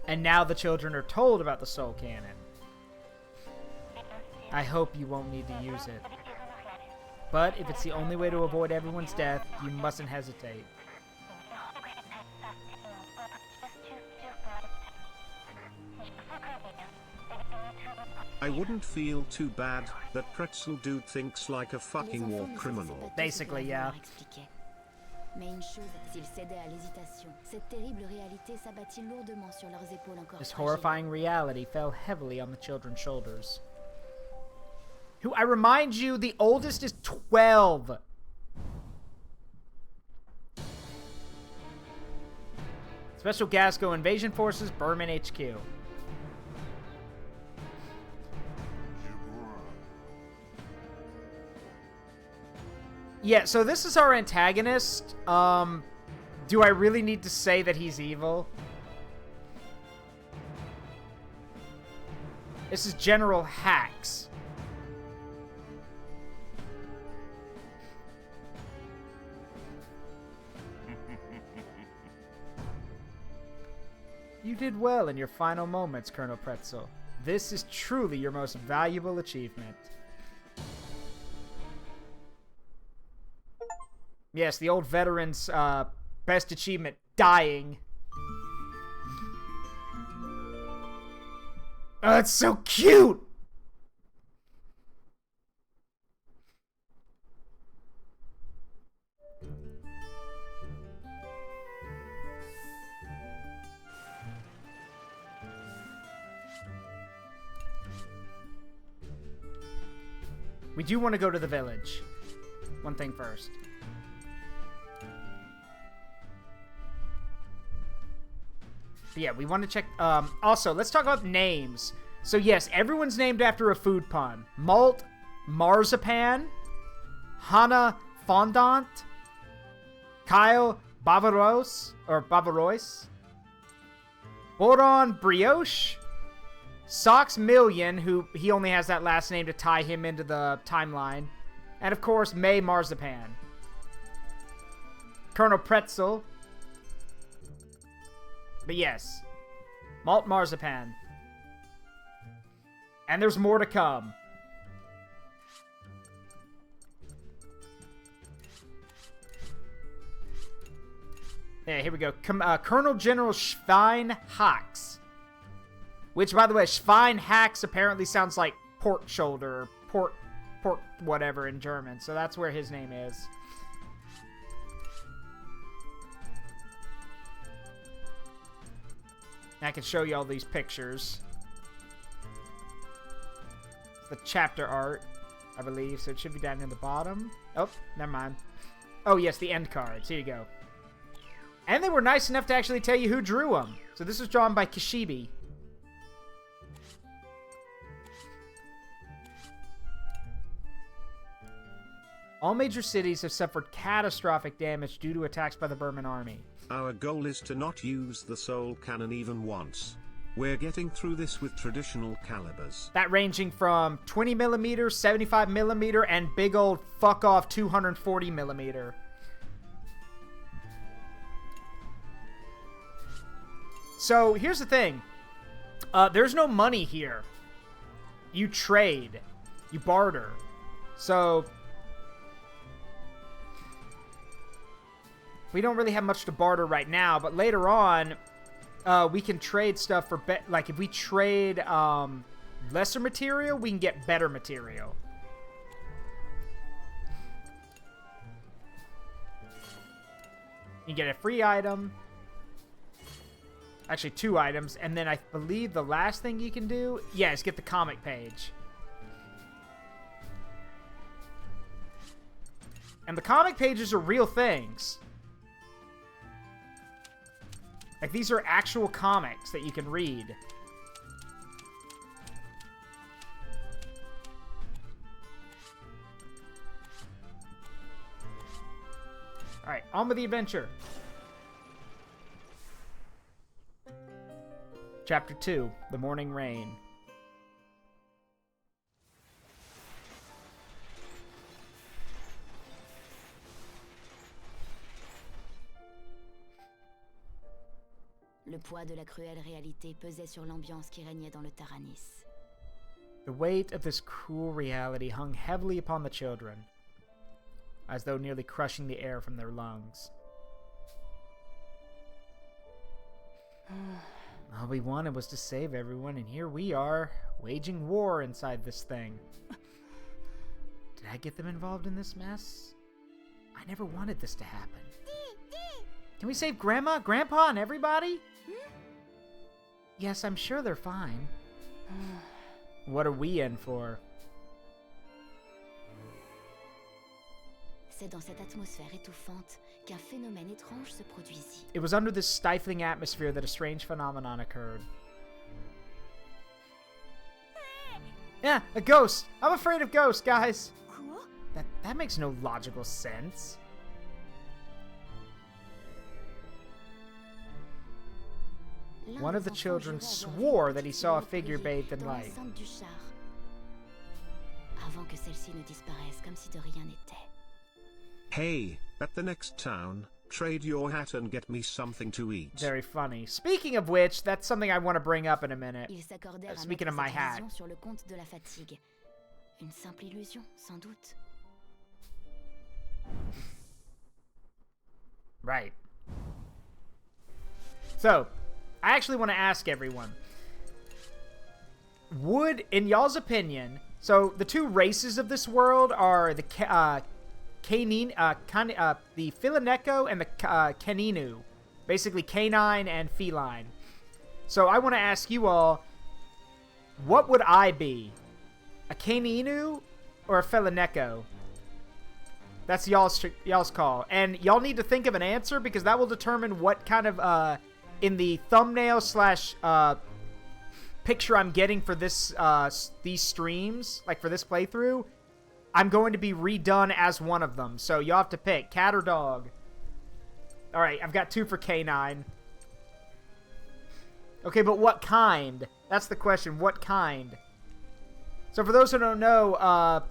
And now the children are told about the soul cannon. I hope you won't need to use it. But if it's the only way to avoid everyone's death, you mustn't hesitate. I wouldn't feel too bad that Pretzel Dude thinks like a fucking war criminal. Basically, yeah. Mais une chose, s'ils cédaient à l'hésitation, cette terrible réalité s'abattit lourdement sur leurs épaules encore This fragiles. horrifying reality fell heavily on the children's shoulders. Who, I remind you, the oldest is 12. Special Gasco Invasion Forces, Berman HQ. Yeah, so this is our antagonist. Do I really need to say that he's evil? This is General Hax. You did well in your final moments, Colonel Pretzel. This is truly your most valuable achievement. Yes, the old veteran's best achievement, dying. Oh, it's so cute! We do want to go to the village. One thing first. But yeah, we want to check... also, let's talk about names. So yes, everyone's named after a food pun. Malt, Marzipan, Hannah, Fondant, Kyle, Bavaros, Boron, Brioche, Sox Million, who he only has that last name to tie him into the timeline, and of course, May Marzipan. Colonel Pretzel. But yes, Malt Marzipan. And there's more to come. Yeah, here we go. Colonel General Schwein Hax. Which, by the way, Schwein Hax apparently sounds like pork shoulder, pork whatever in German. So that's where his name is. I can show you all these pictures. The chapter art, I believe. So it should be down in the bottom. Oh, never mind. Oh, yes, the end cards. Here you go. And they were nice enough to actually tell you who drew them. So this was drawn by Kishibe. All major cities have suffered catastrophic damage due to attacks by the Burman army. Our goal is to not use the soul cannon even once. We're getting through this with traditional calibers. That ranging from 20mm, 75mm, and big old fuck off 240mm. So here's the thing. There's no money here. You trade. You barter. So we don't really have much to barter right now, but later on, we can trade stuff for, like, if we trade lesser material, we can get better material. You get a free item. Actually, 2 items, and then I believe the last thing you can do, yeah, is get the comic page. And the comic pages are real things. Like, these are actual comics that you can read. Alright, on with the adventure. Chapter 2, The Morning Rain. Le poids de la cruelle réalité pesait sur l'ambiance qui régnait dans le Taranis. The weight of this cruel reality hung heavily upon the children, as though nearly crushing the air from their lungs. All we wanted was to save everyone, and here we are, waging war inside this thing. Did I get them involved in this mess? I never wanted this to happen. Can we save Grandma, Grandpa, and everybody? Yes, I'm sure they're fine. What are we in for? C'est dans cette atmosphère étouffante qu'un phénomène étrange se produisit. It was under this stifling atmosphere that a strange phenomenon occurred. Yeah, a ghost! I'm afraid of ghosts, guys! That makes no logical sense. One of the children swore that he saw a figure bathed in light. Avant que celle-ci ne disparaisse comme si de rien n'était. Hey, at the next town, trade your hat and get me something to eat. Very funny. Speaking of which, that's something I want to bring up in a minute. Ils s'accordèrent à Speaking mettre of my cette hat. vision sur le compte de la fatigue. Une simple illusion, sans doute. Right. So, I actually want to ask everyone. Would, in y'all's opinion, so the two races of this world are the the Philoneco and the Caninu. Basically canine and feline. So I want to ask you all, what would I be? A Caninu or a Philoneco? That's y'all's call. And y'all need to think of an answer because that will determine what kind of, in the thumbnail slash picture I'm getting for this these streams, like for this playthrough, I'm going to be redone as one of them. So you'll have to pick, cat or dog. Alright, I've got 2 for canine. Okay, but what kind? That's the question, what kind? So for those who don't know,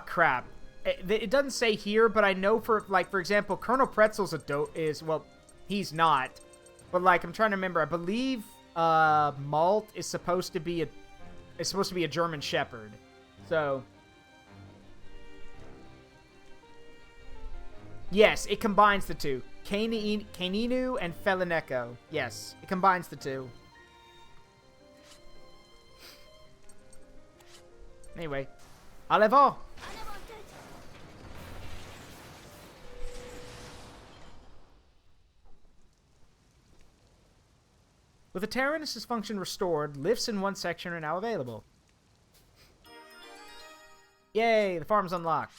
crap. It doesn't say here, but I know for, like, for example, Colonel Pretzel's well, he's not. But, like, I'm trying to remember, I believe, Malt is supposed to be a German Shepherd. So, yes, it combines the two. Caninu and Philoneco. Yes, it combines the two. Anyway, allez-vous! With the Taranis' function restored, lifts in one section are now available. Yay, the farm's unlocked.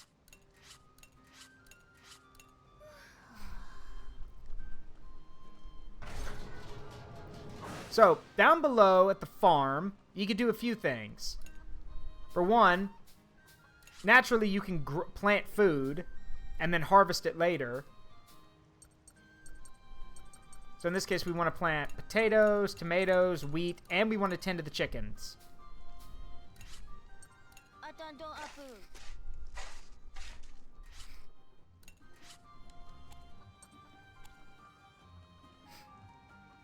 So, down below at the farm, you can do a few things. For one, naturally you can plant food and then harvest it later. So in this case, we want to plant potatoes, tomatoes, wheat, and we want to tend to the chickens. Attendons un peu.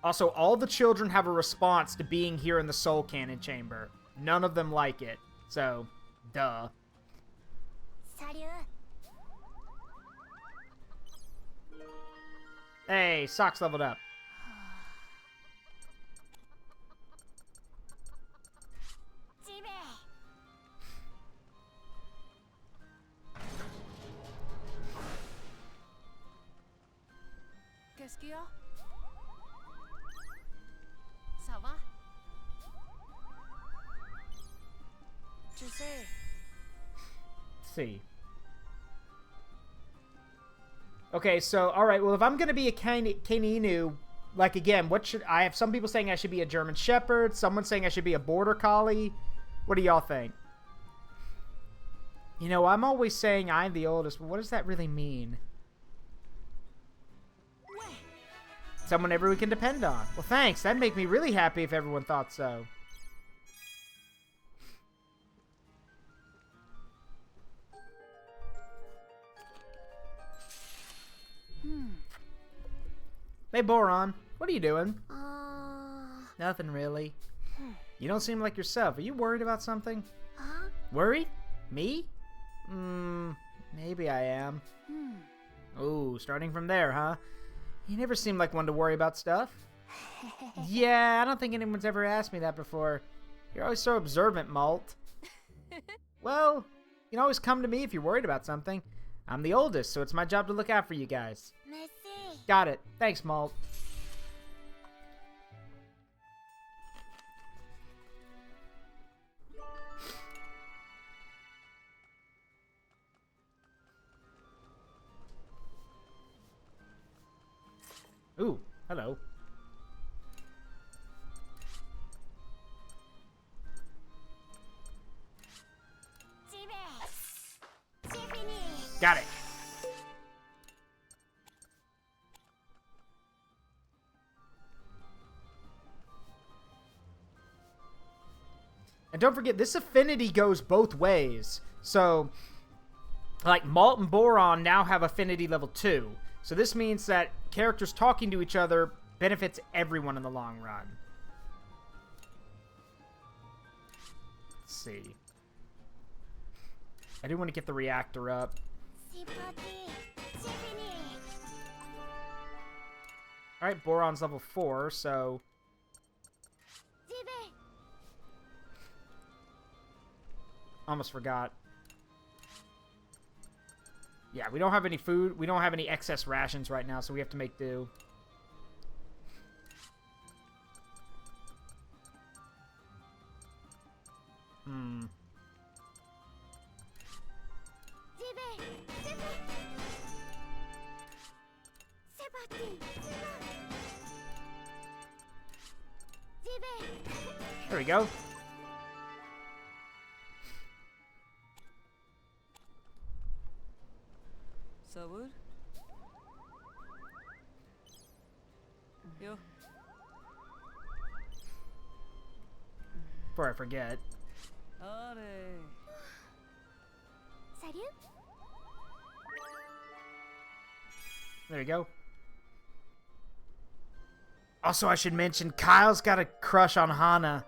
Also, all the children have a response to being here in the Soul Cannon Chamber. None of them like it. So, duh. Salut. Hey, Socks leveled up. J'y vais. Qu'est-ce qu'il y a? Ça va? Tu sais, Let's see. Okay, so, alright, well, if I'm gonna be a Caninu, like, again, what should I have? Some people saying I should be a German Shepherd, someone saying I should be a Border Collie. What do y'all think? You know, I'm always saying I'm the oldest, but what does that really mean? Someone everyone can depend on. Well, thanks. That'd make me really happy if everyone thought so. Hey, Boron. What are you doing? Nothing, really. You don't seem like yourself. Are you worried about something? Huh? Worried? Me? Maybe I am. Ooh, starting from there, huh? You never seem like one to worry about stuff. Yeah, I don't think anyone's ever asked me that before. You're always so observant, Malt. Well, you can always come to me if you're worried about something. I'm the oldest, so it's my job to look out for you guys. Merci. Got it. Thanks, Malt. Ooh, hello. Got it. And don't forget, this affinity goes both ways. So, like, Malt and Boron now have affinity level 2. So this means that characters talking to each other benefits everyone in the long run. Let's see. I do want to get the reactor up. Alright, Boron's level 4, so... Almost forgot. Yeah, we don't have any food. We don't have any excess rations right now, so we have to make do. There we go. Zaruk? Yo. Before I forget. Are. Salut. There you go. Also, I should mention, Kyle's got a crush on Hana.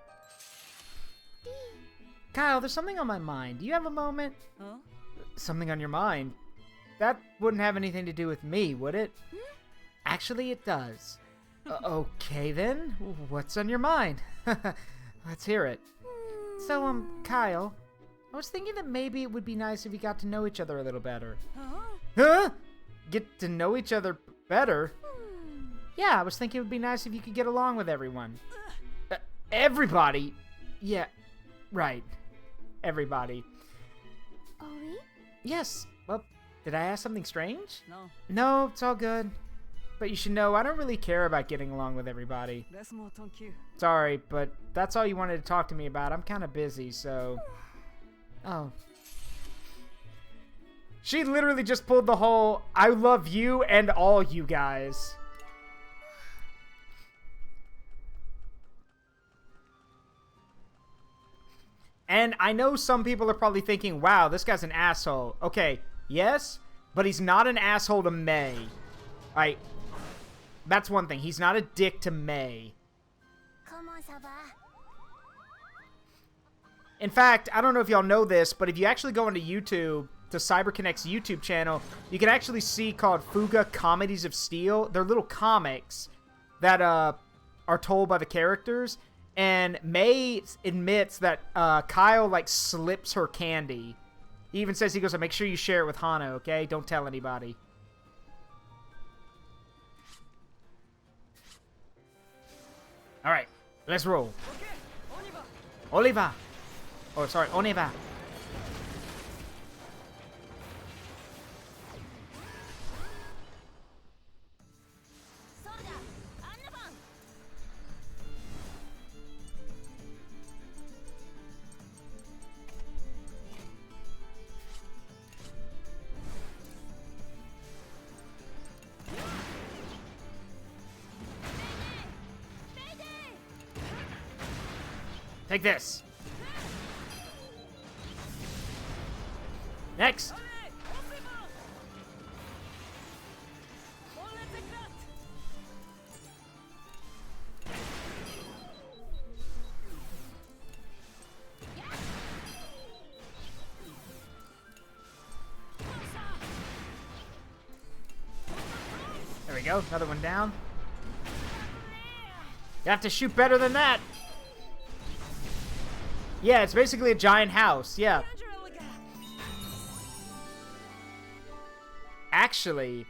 Kyle, there's something on my mind. Do you have a moment? Huh? Something on your mind? That wouldn't have anything to do with me, would it? Actually, it does. Okay, then. What's on your mind? Let's hear it. So, Kyle, I was thinking that maybe it would be nice if we got to know each other a little better. Huh? Get to know each other better? Yeah, I was thinking it would be nice if you could get along with everyone. Everybody? Yeah, right. Everybody. Oh, oui? Yes. Well, did I ask something strange? No. No, it's all good. But you should know, I don't really care about getting along with everybody. Laisse-moi tranquille. Sorry, but that's all you wanted to talk to me about. I'm kind of busy, so... Oh. She literally just pulled the whole, I love you and all you guys. And I know some people are probably thinking, wow, this guy's an asshole. Okay, yes, but he's not an asshole to May. Alright, that's one thing. He's not a dick to May. Comment ça va? In fact, I don't know if y'all know this, but if you actually go into YouTube, to CyberConnect's YouTube channel, you can actually see called Fuga Melodies of Steel. They're little comics that are told by the characters. And May admits that Kyle, like, slips her candy. He even says, he goes, make sure you share it with Hana, okay? Don't tell anybody. Alright, let's roll. Oliva. Oh, sorry, Oniva. Take this. Next. There we go. Another one down. You have to shoot better than that. Yeah, it's basically a giant house. Yeah. Actually,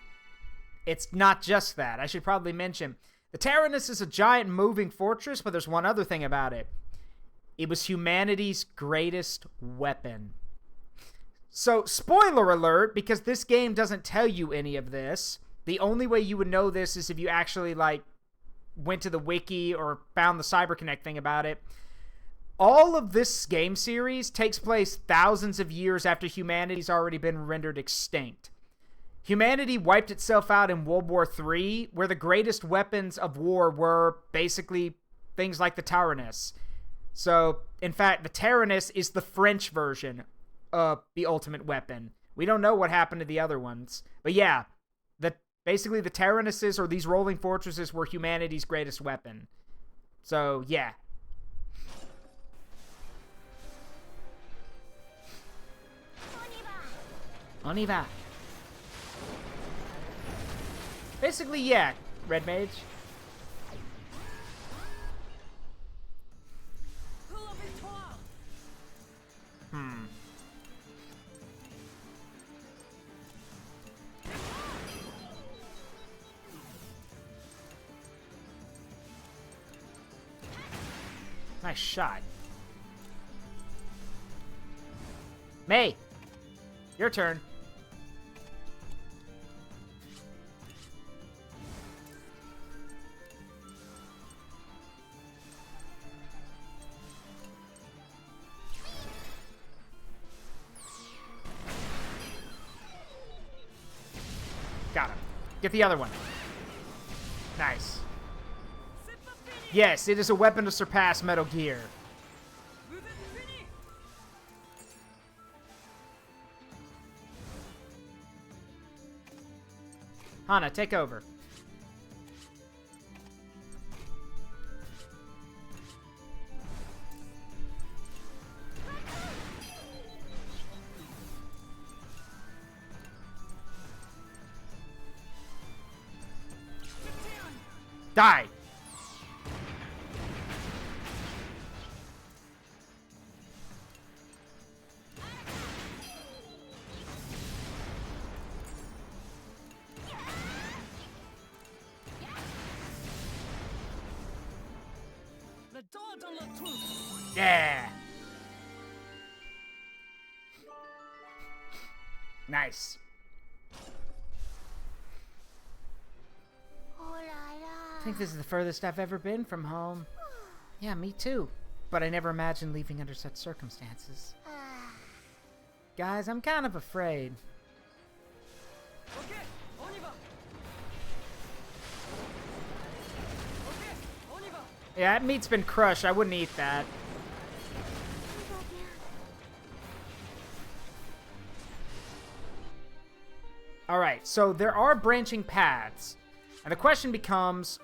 it's not just that. I should probably mention, the Tyrannus is a giant moving fortress, but there's one other thing about it. It was humanity's greatest weapon. So, spoiler alert, because this game doesn't tell you any of this. The only way you would know this is if you actually, like, went to the wiki or found the CyberConnect thing about it. All of this game series takes place thousands of years after humanity's already been rendered extinct. Humanity wiped itself out in World War III, where the greatest weapons of war were basically things like the Tyrannus. So, in fact, the Tyrannus is the French version of the ultimate weapon. We don't know what happened to the other ones. But yeah, basically the Tyrannuses, or these rolling fortresses, were humanity's greatest weapon. So, yeah. On y va. Basically, yeah, Red Mage. Nice shot. May, your turn. Got him. Get the other one. Nice. Yes, it is a weapon to surpass Metal Gear. Hana, take over. Die! Yeah! Nice. I think this is the furthest I've ever been from home. Yeah, me too. But I never imagined leaving under such circumstances. Guys, I'm kind of afraid. Yeah, that meat's been crushed. I wouldn't eat that. Alright, so there are branching paths. And the question becomes,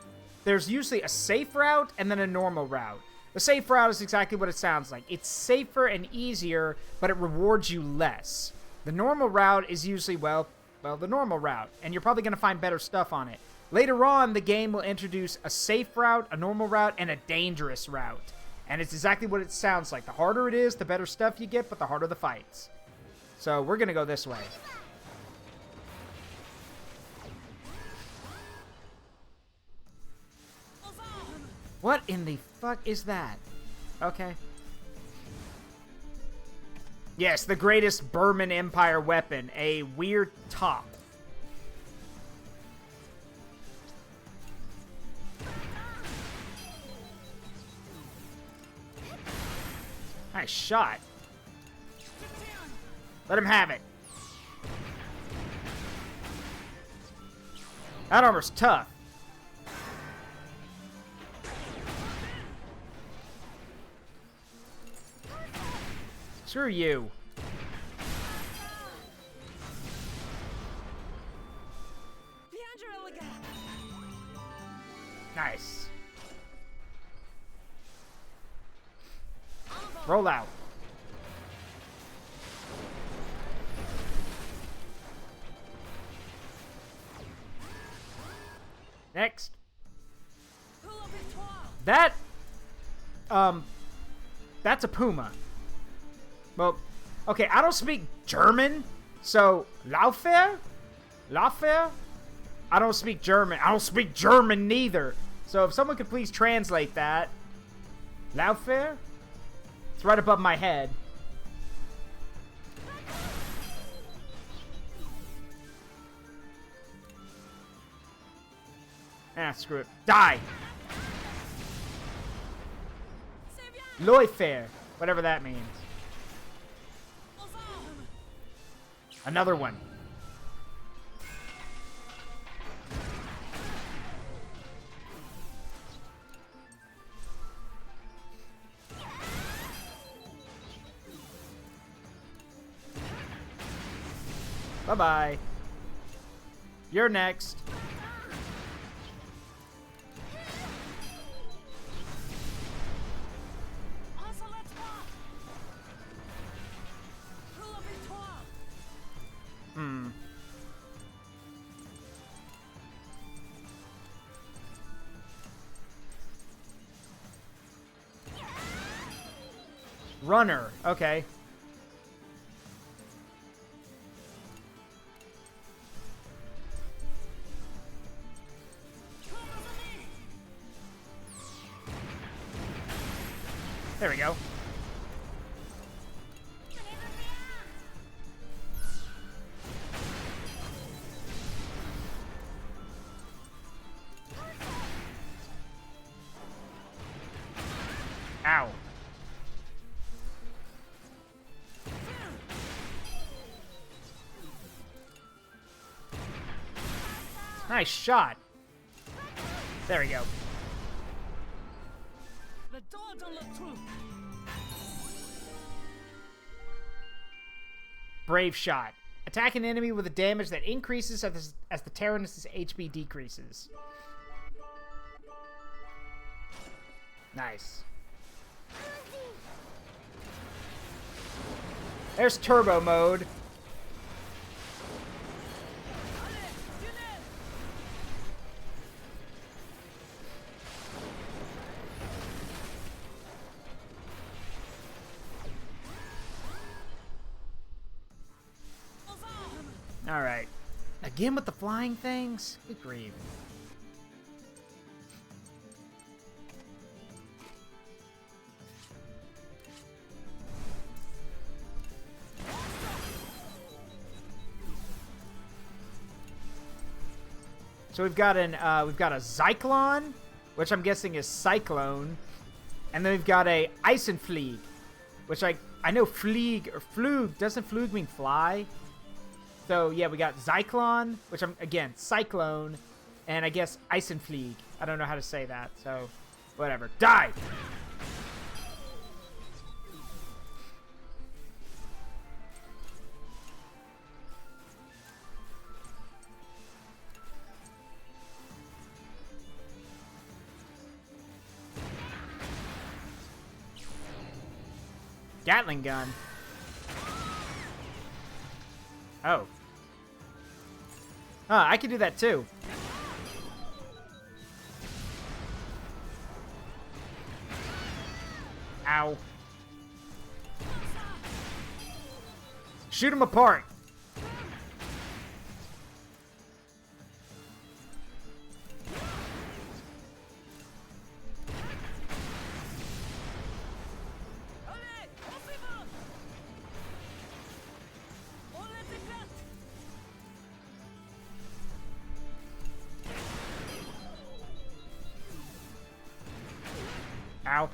there's usually a safe route and then a normal route. The safe route is exactly what it sounds like. It's safer and easier, but it rewards you less. The normal route is usually, well, the normal route. And you're probably going to find better stuff on it. Later on, the game will introduce a safe route, a normal route, and a dangerous route. And it's exactly what it sounds like. The harder it is, the better stuff you get, but the harder the fights. So we're going to go this way. What in the fuck is that? Okay. Yes, the greatest Burman Empire weapon. A weird top. Nice shot. Let him have it. That armor's tough. Screw you. Nice. Roll out. Next. That's a puma. Well, okay, I don't speak German, so Laufer? Laufer? I don't speak German. I don't speak German neither. So if someone could please translate that. Laufer? It's right above my head. Ah, screw it. Die! Loifair. Whatever that means. Another one. Bye-bye. You're next. Runner. Okay. There we go. Ow. Nice shot. There we go. The door don't look through. Brave shot. Attack an enemy with a damage that increases as the Tyrannus' HP decreases. Nice. There's turbo mode. Alright. Again with the flying things? Good grief. So we've got a Zyklon, which I'm guessing is Cyclone, and then we've got a Eisenflieg, which I know Flieg or Flug, doesn't Flug mean fly? So yeah, we got Zyklon, which I'm again Cyclone, and I guess Eisenflieg. I don't know how to say that, so whatever. Die. Gatling gun. Oh. Huh, I can do that too. Ow. Shoot him apart. Ow.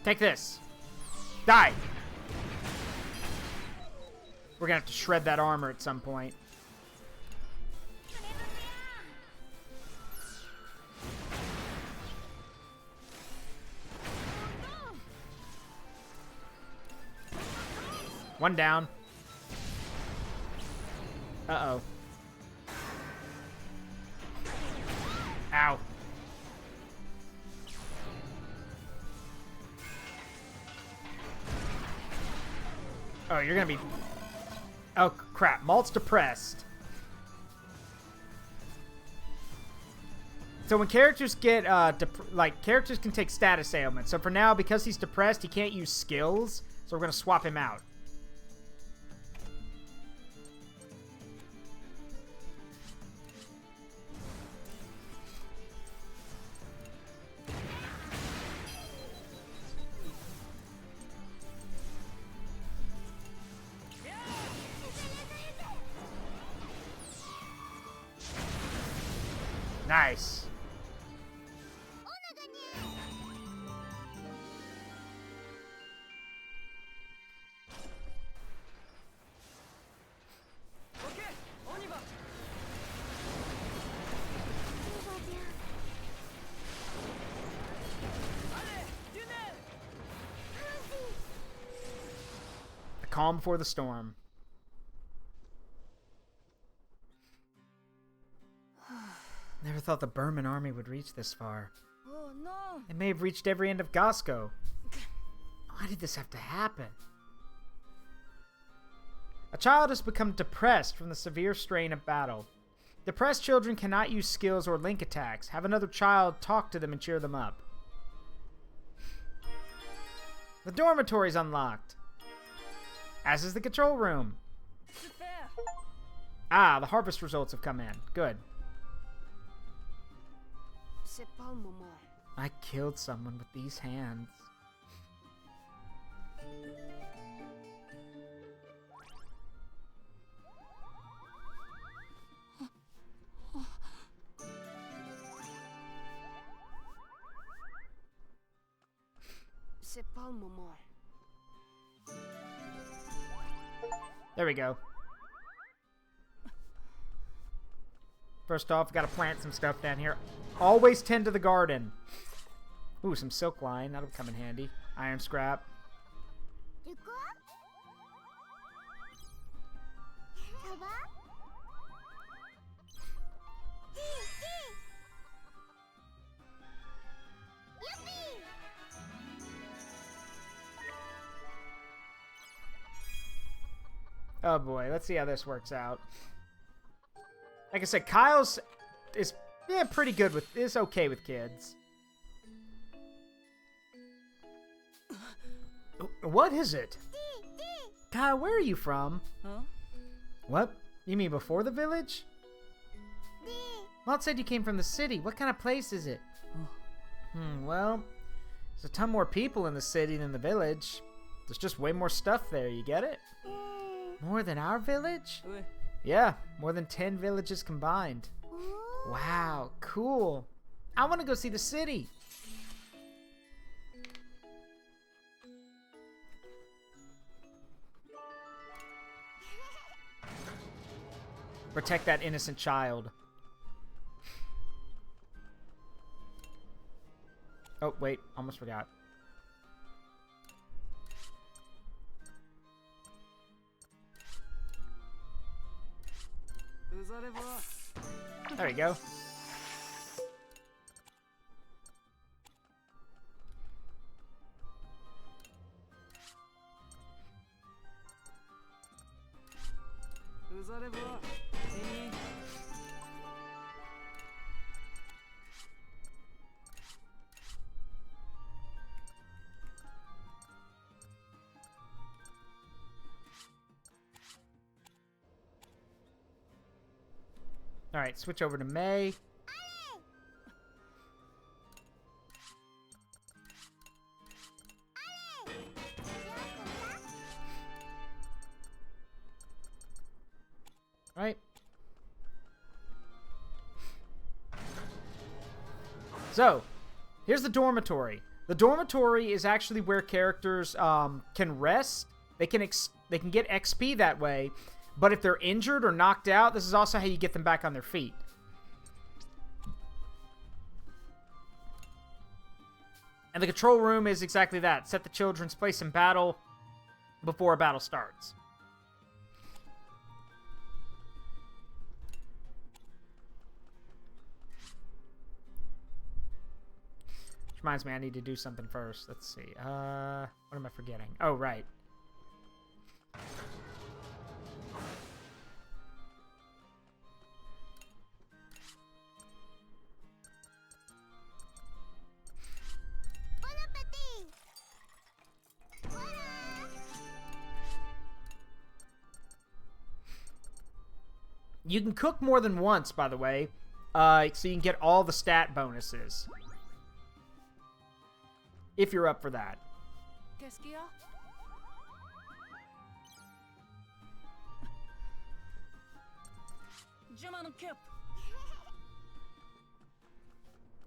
Take this. Die. We're gonna have to shred that armor at some point. One down. Uh-oh. Ow. Oh, you're gonna be... Oh, crap. Malt's depressed. So when characters get, characters can take status ailments. So for now, because he's depressed, he can't use skills. So we're gonna swap him out. Nice. The calm before the storm. Never thought the Burman army would reach this far. Oh no! It may have reached every end of Gosco. Why did this have to happen? A child has become depressed from the severe strain of battle. Depressed children cannot use skills or link attacks. Have another child talk to them and cheer them up. The dormitory's unlocked. As is the control room. Ah, the harvest results have come in. Good. I killed someone with these hands. There we go. First off, gotta plant some stuff down here. Always tend to the garden. Ooh, some silk line. That'll come in handy. Iron scrap. Oh boy, let's see how this works out. Like I said, Kyle's is pretty good with, is okay with kids. What is it? Kyle, where are you from? Huh? What? You mean before the village? Malt said you came from the city. What kind of place is it? Well, there's a ton more people in the city than the village. There's just way more stuff there, you get it? More than our village? Yeah, more than 10 villages combined. Wow, cool. I want to go see the city. Protect that innocent child. Oh, wait, almost forgot. There you go. Alright, switch over to May. Alright. So, here's the dormitory. The dormitory is actually where characters can rest. They can get XP that way. But if they're injured or knocked out, this is also how you get them back on their feet. And the control room is exactly that. Set the children's place in battle. before a battle starts. Which reminds me, I need to do something first. Let's see. What am I forgetting? Oh, right. Bon appétit! You can cook more than once, by the way, so you can get all the stat bonuses. If you're up for that. Qu'est-ce qu'il y a? Je m'en occupe.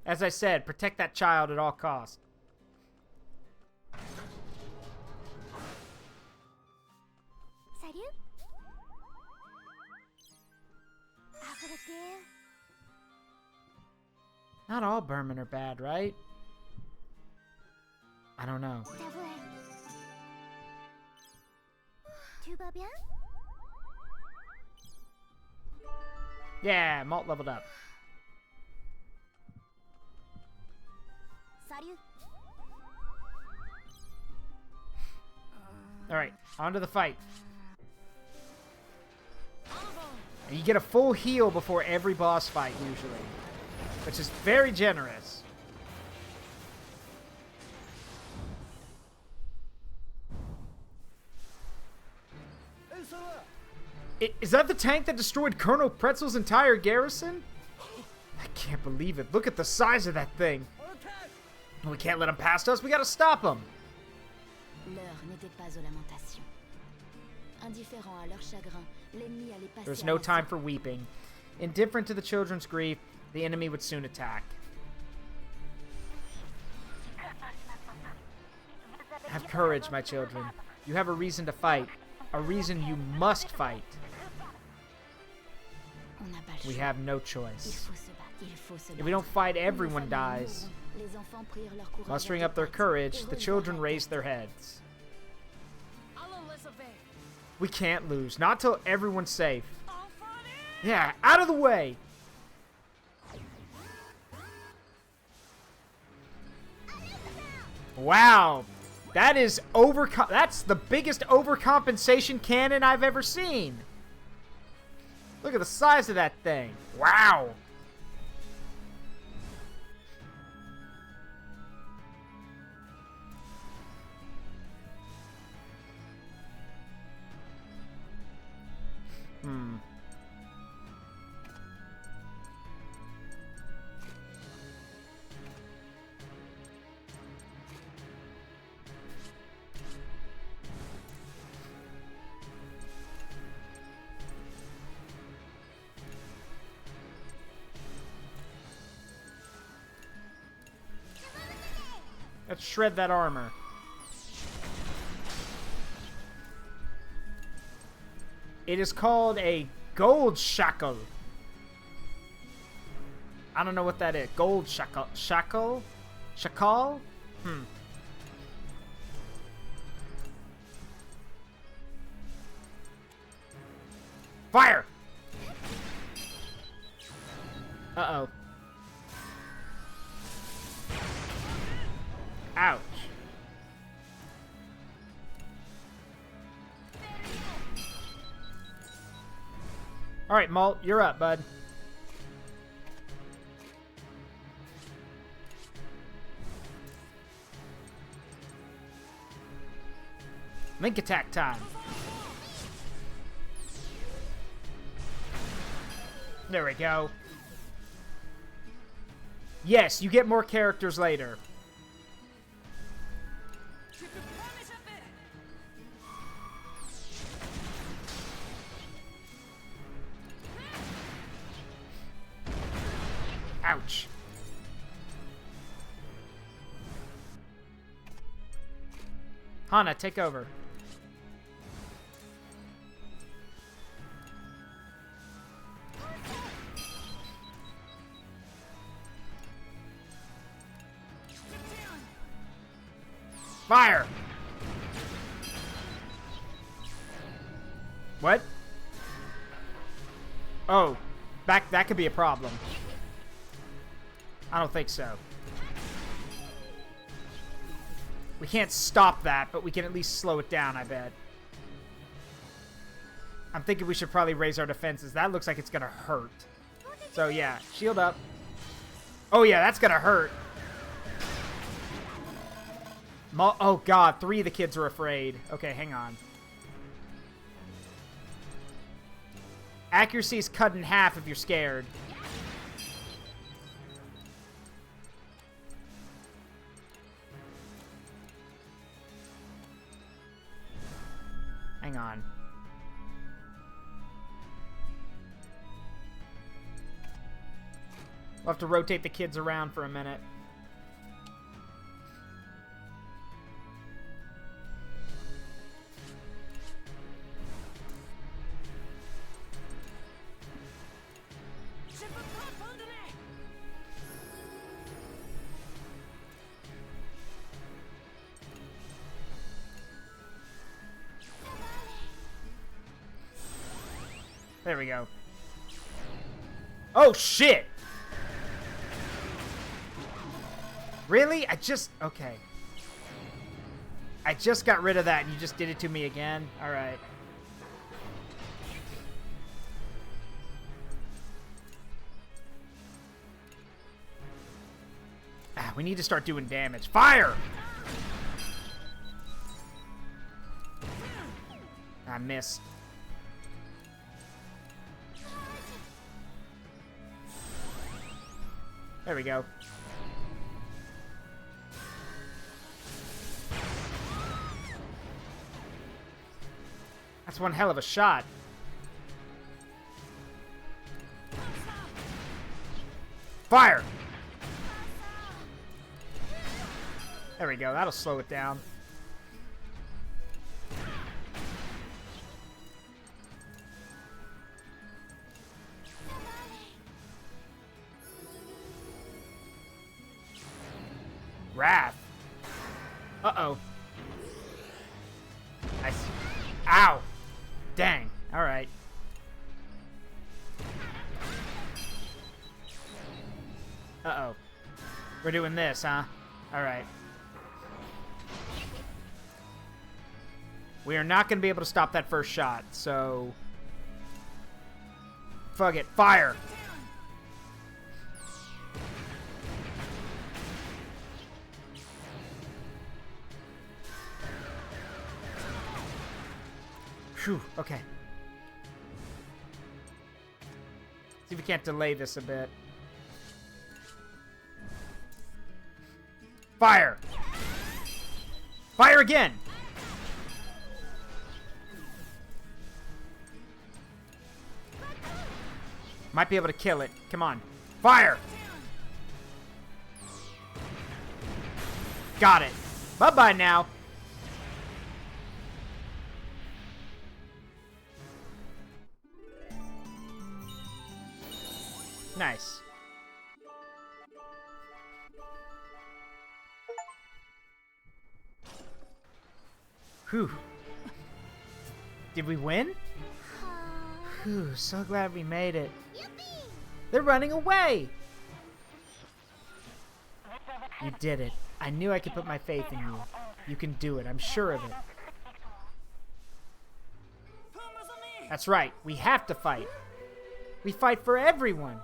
As I said, protect that child at all costs. Salut? Apéritif? Not all Burman are bad, right? I don't know. C'est vrai. Tu vas bien? Yeah, Malt leveled up. Salut? Alright, on to the fight. And you get a full heal before every boss fight, usually. Which is very generous. Is that the tank that destroyed Colonel Pretzel's entire garrison? I can't believe it. Look at the size of that thing. We can't let him past us. We gotta stop him. L'heure n'était pas aux lamentations. Indifférent à leur chagrin, l'ennemi allait passer. There's à no l'assaut. time for weeping. Indifferent to the children's grief, the enemy would soon attack. Have courage, my children. You have a reason to fight. A reason you must fight. On n'a pas le We choix. have no Il choice. faut se battre. Il faut se If battre. we don't fight, Les everyone familles dies. mourront. Les enfants prirent leur courage à Mustering deux up their pattes courage, et the relevèrent children la raise tête. their heads. Allons les sauver. We can't lose. Not till everyone's safe. Enfants! Yeah, out of the way! Wow. That is that's the biggest overcompensation cannon I've ever seen. Look at the size of that thing. Wow. Let's shred that armor. It is called a gold shackle. I don't know what that is. Gold shackle. Shackle? Shackle? Fire! Uh-oh. Ouch. Alright, Malt, you're up, bud. Link attack time. There we go. Yes, you get more characters later. Tu peux pas m'échapper. Ouch. Hana, take over. Fire! What? Oh, that could be a problem. I don't think so. We can't stop that, but we can at least slow it down, I bet. I'm thinking we should probably raise our defenses. That looks like it's gonna hurt. So yeah, shield up. Oh yeah, that's gonna hurt. Oh god, 3 of the kids are afraid. Okay, hang on. Accuracy is cut in half if you're scared. Hang on. We'll have to rotate the kids around for a minute. There we go. Oh, shit! Really? Okay. I just got rid of that and you just did it to me again? Alright. We need to start doing damage. Fire! I missed. There we go. That's one hell of a shot. Fire! There we go. That'll slow it down. Wrath. Uh-oh. I see. Ow. Dang. All right. Uh-oh. We're doing this, huh? All right. We are not going to be able to stop that first shot, so... Fuck it. Fire! Phew, okay. See if we can't delay this a bit. Fire! Fire again! Might be able to kill it. Come on. Fire! Got it. Bye-bye now. Nice. Whew. Did we win? Whew, so glad we made it. They're running away! You did it. I knew I could put my faith in you. You can do it. I'm sure of it. That's right. We have to fight. We fight for everyone.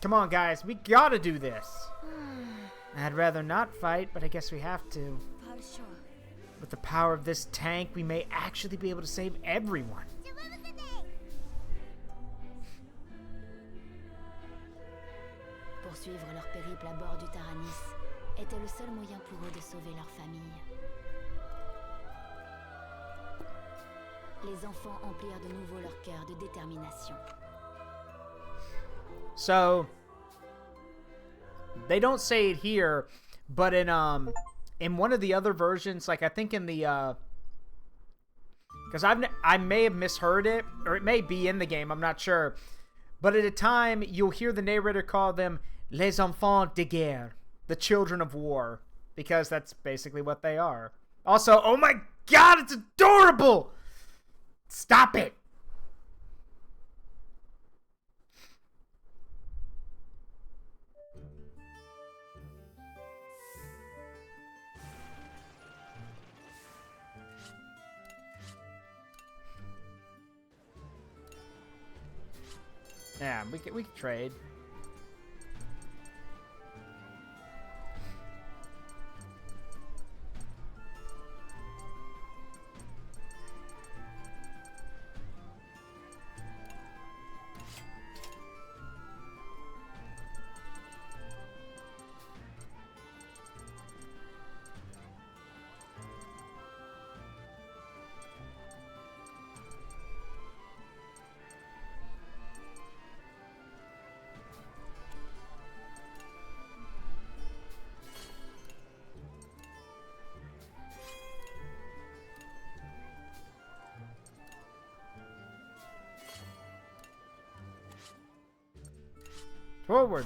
Come on, guys. We gotta do this. I'd rather not fight, but I guess we have to. With the power of this tank, we may actually be able to save everyone. Poursuivre leur périple à bord du Taranis était le seul moyen pour eux de sauver leur famille. Les enfants emplirent de nouveau leur cœur de détermination. So, they don't say it here, but in one of the other versions, like I think in the because I may have misheard it, or it may be in the game, I'm not sure. But at a time, you'll hear the narrator call them les enfants de guerre, the children of war, because that's basically what they are. Also, oh my god, it's adorable! Stop it! Yeah, we can trade. Forward.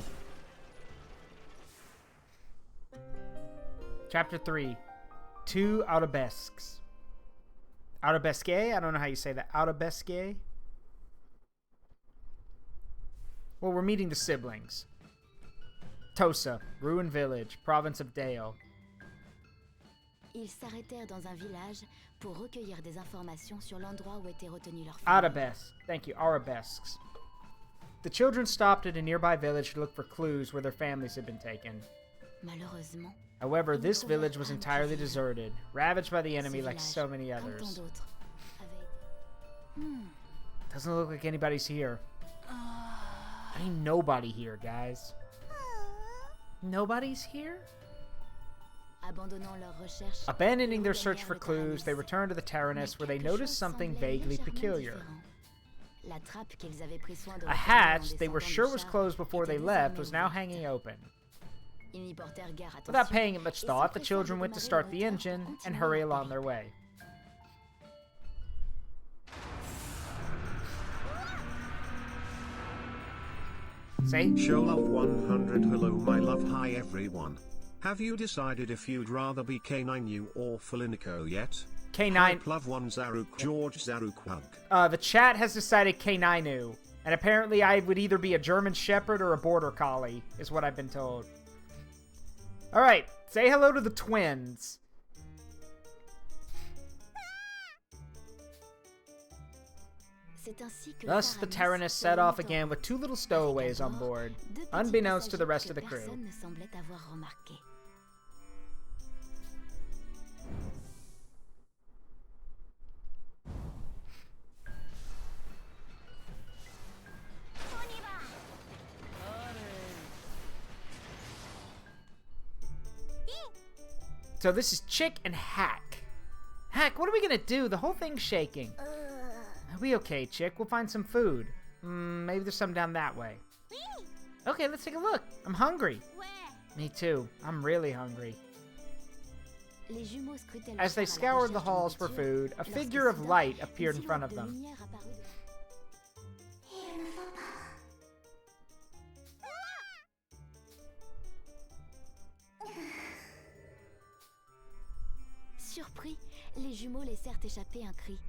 Chapter 3. 2 Arabesques. Arabesque? I don't know how you say that. Arabesque? Well, we're meeting the siblings. Tosa, ruined village, province of Dale. Ils s'arrêtèrent dans un village pour recueillir des informations sur l'endroit où étaient retenus leurs familles. Arabesques. Thank you. Arabesques. The children stopped at a nearby village to look for clues where their families had been taken. Malheureusement, However, this village was entirely deserted, ravaged by the enemy like so many others. Doesn't look like anybody's here. Ain't nobody here, guys. Nobody's here? Abandoning their search for clues, they returned to the Terranus where they noticed something vaguely peculiar. A hatch they were sure was closed before they left was now hanging open. Without paying it much thought, the children went to start the engine and hurry along their way. Say? Show love 100. Hello my love, hi everyone. Have you decided if you'd rather be K9U or Felinico yet? K9. Love 1 Zaruk George Zaruk hug. The chat has decided K9U, and apparently I would either be a German Shepherd or a Border Collie, is what I've been told. Alright, say hello to the twins. Thus, the Terranus set off again with 2 little stowaways on board, unbeknownst to the rest of the crew. So this is Chick and Hack. Hack, what are we gonna do? The whole thing's shaking. Are we okay, Chick? We'll find some food. Maybe there's some down that way. Okay, let's take a look. I'm hungry. Me too. I'm really hungry. As they scoured the halls for food, a figure of light appeared in front of them.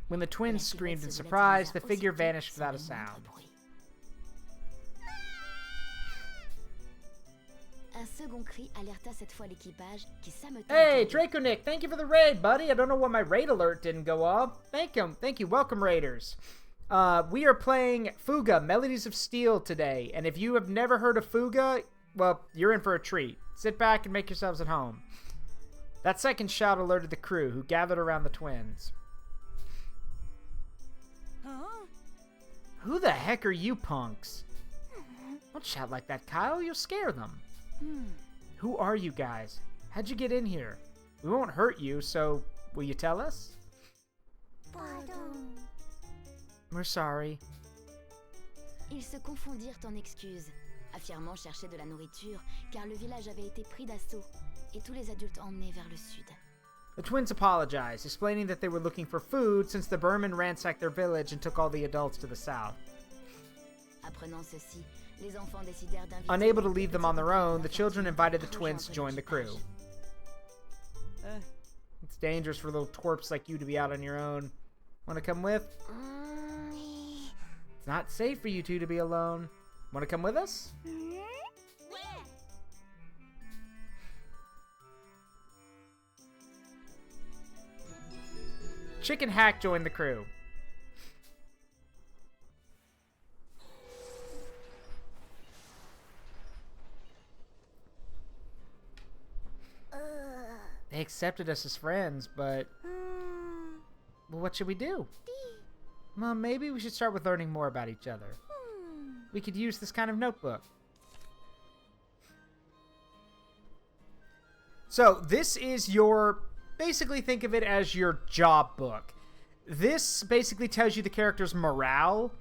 When the twins screamed in surprise, the figure vanished without a sound. Hey, Draconic, thank you for the raid, buddy. I don't know why my raid alert didn't go off. Thank you. Welcome, raiders. We are playing Fuga Melodies of Steel today, and if you have never heard of Fuga, well, you're in for a treat. Sit back and make yourselves at home. That second shout alerted the crew, who gathered around the twins. Who the heck are you punks? Don't shout like that, Kyle. You'll scare them. Who are you guys? How'd you get in here? We won't hurt you, so will you tell us? We're sorry. Ils se confondirent en excuses, affirmant chercher de la nourriture, car le village avait été pris d'assaut, et tous les adultes emmenés vers le sud. The twins apologized, explaining that they were looking for food since the Burman ransacked their village and took all the adults to the south. Apprenant ceci, les enfants décidèrent d'inviter. Unable to leave them on their own, the children invited the twins to join the crew. It's dangerous for little twerps like you to be out on your own. Want to come with? It's not safe for you two to be alone. Want to come with us? Chicken Hack joined the crew. They accepted us as friends, but... Well, what should we do? Well, maybe we should start with learning more about each other. We could use this kind of notebook. So, this is your... Basically, think of it as your job book. This basically tells you the character's morale,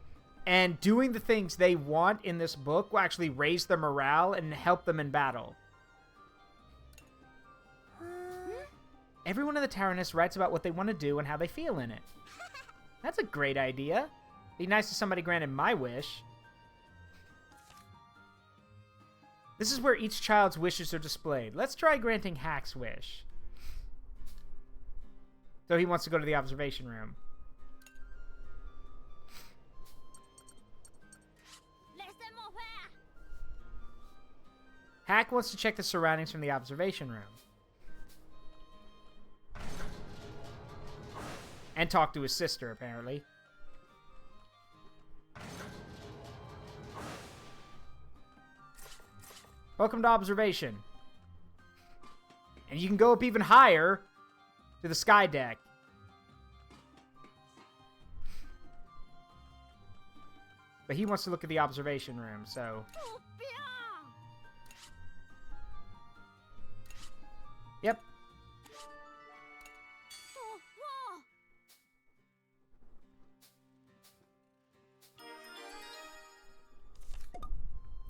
and doing the things they want in this book will actually raise their morale and help them in battle. Everyone in the Tyrannus writes about what they want to do and how they feel in it. That's a great idea. Be nice if somebody granted my wish. This is where each child's wishes are displayed. Let's try granting Hack's wish. So he wants to go to the observation room. Hack wants to check the surroundings from the observation room. And talk to his sister, apparently. Welcome to observation. And you can go up even higher to the sky deck. But he wants to look at the observation room, so... Yep.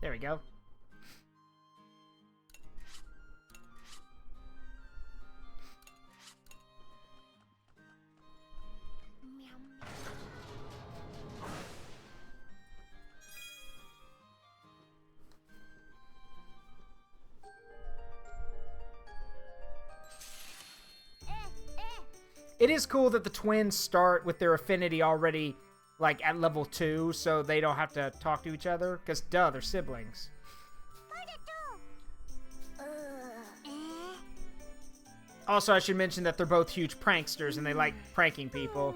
There we go. It is cool that the twins start with their affinity already, like, at level 2, so they don't have to talk to each other, because, duh, they're siblings. Also, I should mention that they're both huge pranksters, and they like pranking people.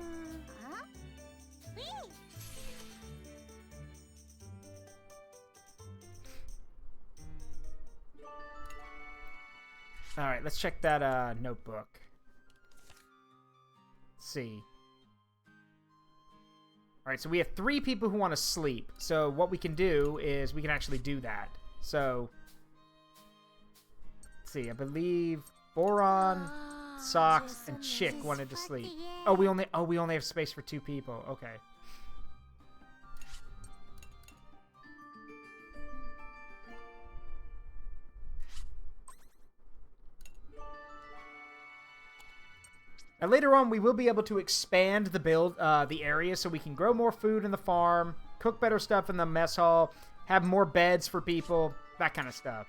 Alright, let's check that notebook. Let's see. Alright, so we have 3 people who want to sleep. So what we can do is we can actually do that. So, let's see, I believe Boron, Socks, and Chick wanted to sleep. Oh, we only have space for 2 people. Okay. Now, later on, we will be able to expand the area so we can grow more food in the farm, cook better stuff in the mess hall, have more beds for people, that kind of stuff.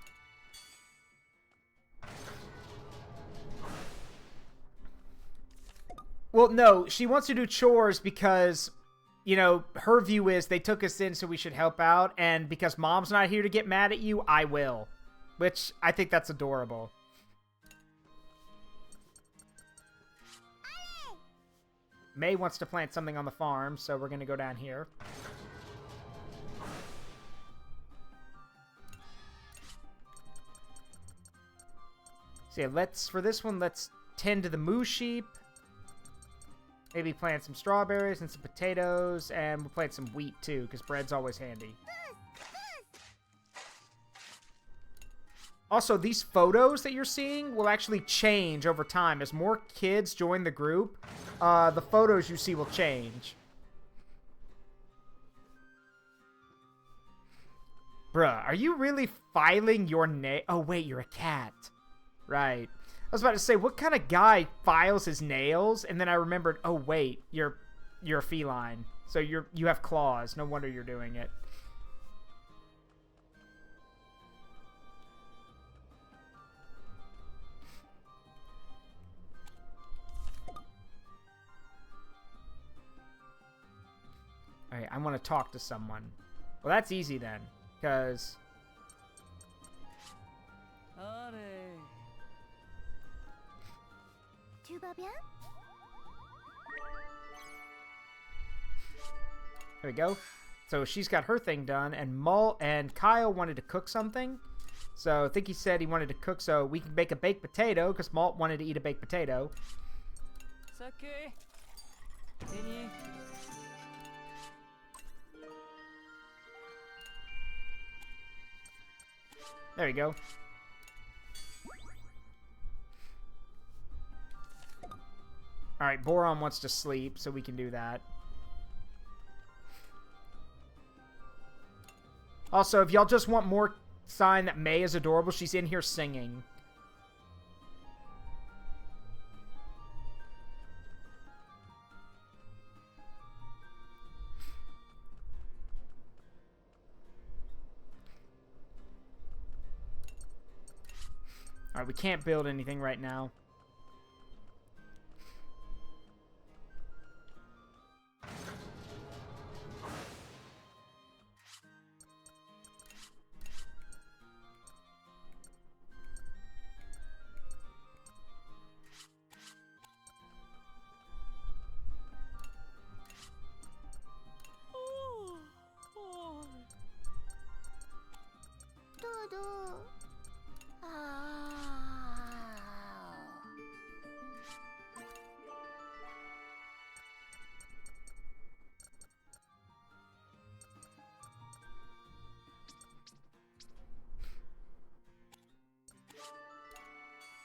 Well, no, she wants to do chores because, you know, her view is they took us in so we should help out, and because Mom's not here to get mad at you, I will. Which, I think that's adorable. May wants to plant something on the farm, so we're going to go down here. So yeah, for this one, let's tend to the moo sheep. Maybe plant some strawberries and some potatoes, and we'll plant some wheat too, because bread's always handy. Also, these photos that you're seeing will actually change over time. As more kids join the group, the photos you see will change. Bruh, are you really filing your nail? Oh, wait, you're a cat. Right. I was about to say, what kind of guy files his nails? And then I remembered, oh, wait, you're a feline. So you have claws. No wonder you're doing it. want to talk to someone. Well, that's easy then, because... Tu vas bien? There we go. So she's got her thing done, and Mull and Kyle wanted to cook something. So I think he said he wanted to cook, so we can make a baked potato, because Malt wanted to eat a baked potato. Sake. Continue. There we go. Alright, Boron wants to sleep, so we can do that. Also, if y'all just want more sign that May is adorable, she's in here singing. Alright, we can't build anything right now. Dudu.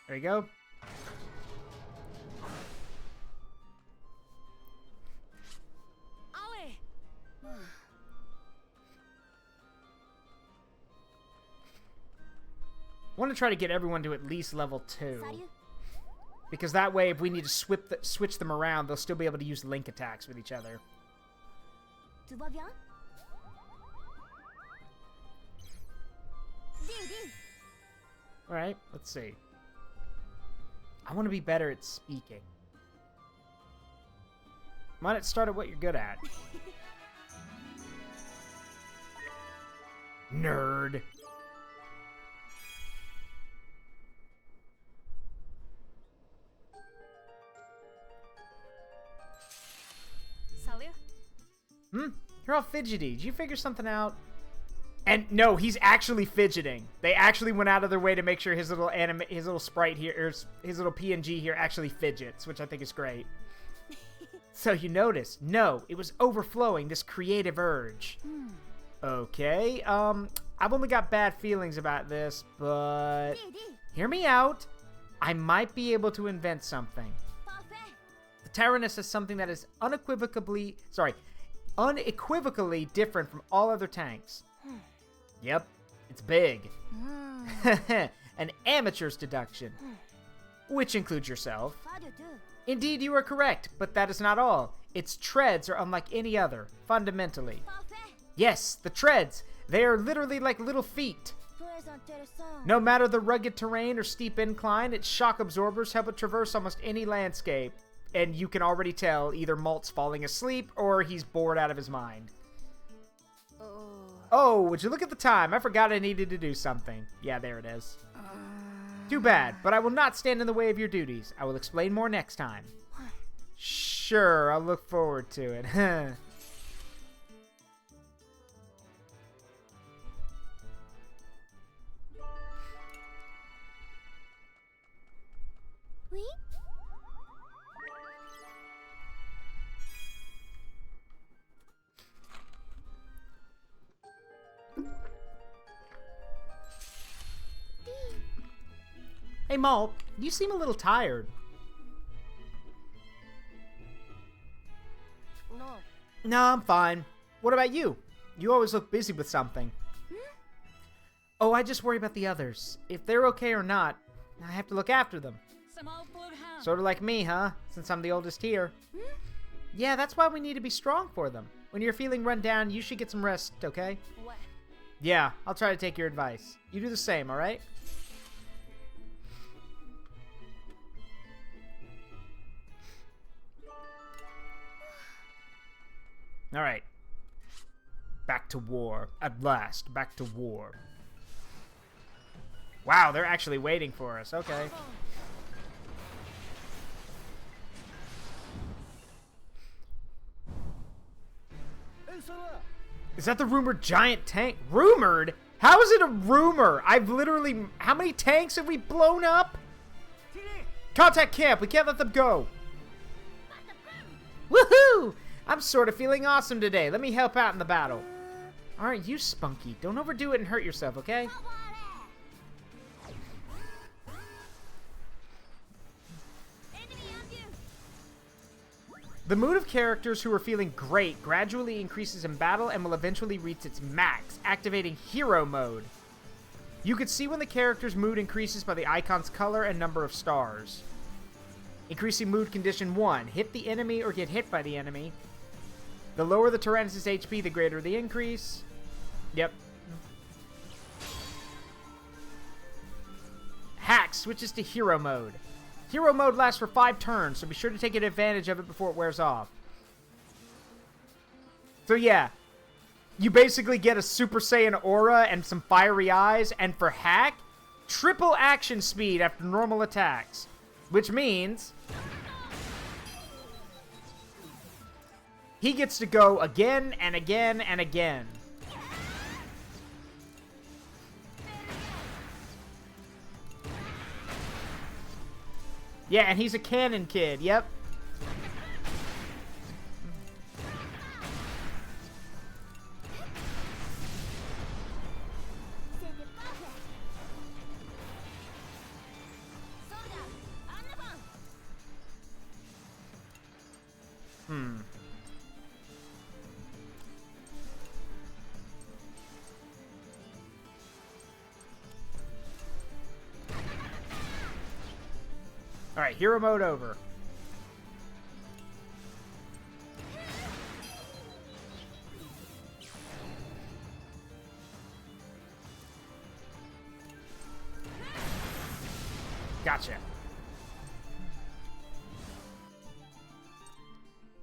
There you go. Ale. I want to try to get everyone to at least level 2. Salut. Because that way, if we need to switch them around, they'll still be able to use link attacks with each other. Tu vas bien? Ding ding. Alright, let's see. I want to be better at speaking. Why not start at what you're good at? Nerd. Salut. You're all fidgety. Did you figure something out? And no, he's actually fidgeting. They actually went out of their way to make sure his little sprite here, or his little PNG here actually fidgets, which I think is great. So you notice, no, it was overflowing, this creative urge. Okay, I've only got bad feelings about this, but Ding ding. hear me out. I might be able to invent something. Parfait. The Tyrannus is something that is unequivocally different from all other tanks. Yep, it's big. An amateur's deduction, which includes yourself. Pas du tout. Indeed, you are correct, but that is not all. Its treads are unlike any other, fundamentally. Parfait. Yes, the treads. They are literally like little feet. Très intéressant. No matter the rugged terrain or steep incline, its shock absorbers help it traverse almost any landscape. And you can already tell either Malt's falling asleep or he's bored out of his mind. Oh, would you look at the time? I forgot I needed to do something. Yeah, there it is. Too bad, but I will not stand in the way of your duties. I will explain more next time. Sure, I'll look forward to it. Oui? Hey, Malt, you seem a little tired. No. No, I'm fine. What about you? You always look busy with something. Oh, I just worry about the others. If they're okay or not, I have to look after them. Some old bloodhound. Sort of like me, huh? Since I'm the oldest here. Yeah, that's why we need to be strong for them. When you're feeling run down, you should get some rest, okay? What? Yeah, I'll try to take your advice. You do the same, alright? Alright. Back to war. At last, back to war. Wow, they're actually waiting for us. Okay. Is that the rumored giant tank? Rumored? How is it a rumor? I've literally... How many tanks have we blown up? Contact camp. We can't let them go. Woohoo! I'm sort of feeling awesome today. Let me help out in the battle. Alright, you spunky. Don't overdo it and hurt yourself, okay? The mood of characters who are feeling great gradually increases in battle and will eventually reach its max, activating hero mode. You can see when the character's mood increases by the icon's color and number of stars. Increasing mood condition 1. Hit the enemy or get hit by the enemy. The lower the Tyrannus' HP, the greater the increase. Yep. Hack switches to hero mode. Hero mode lasts for 5 turns, so be sure to take advantage of it before it wears off. So yeah, you basically get a Super Saiyan aura and some fiery eyes, and for Hack, triple action speed after normal attacks. Which means he gets to go again and again and again. Yeah, and he's a cannon kid, yep. Alright, hero mode over. Gotcha.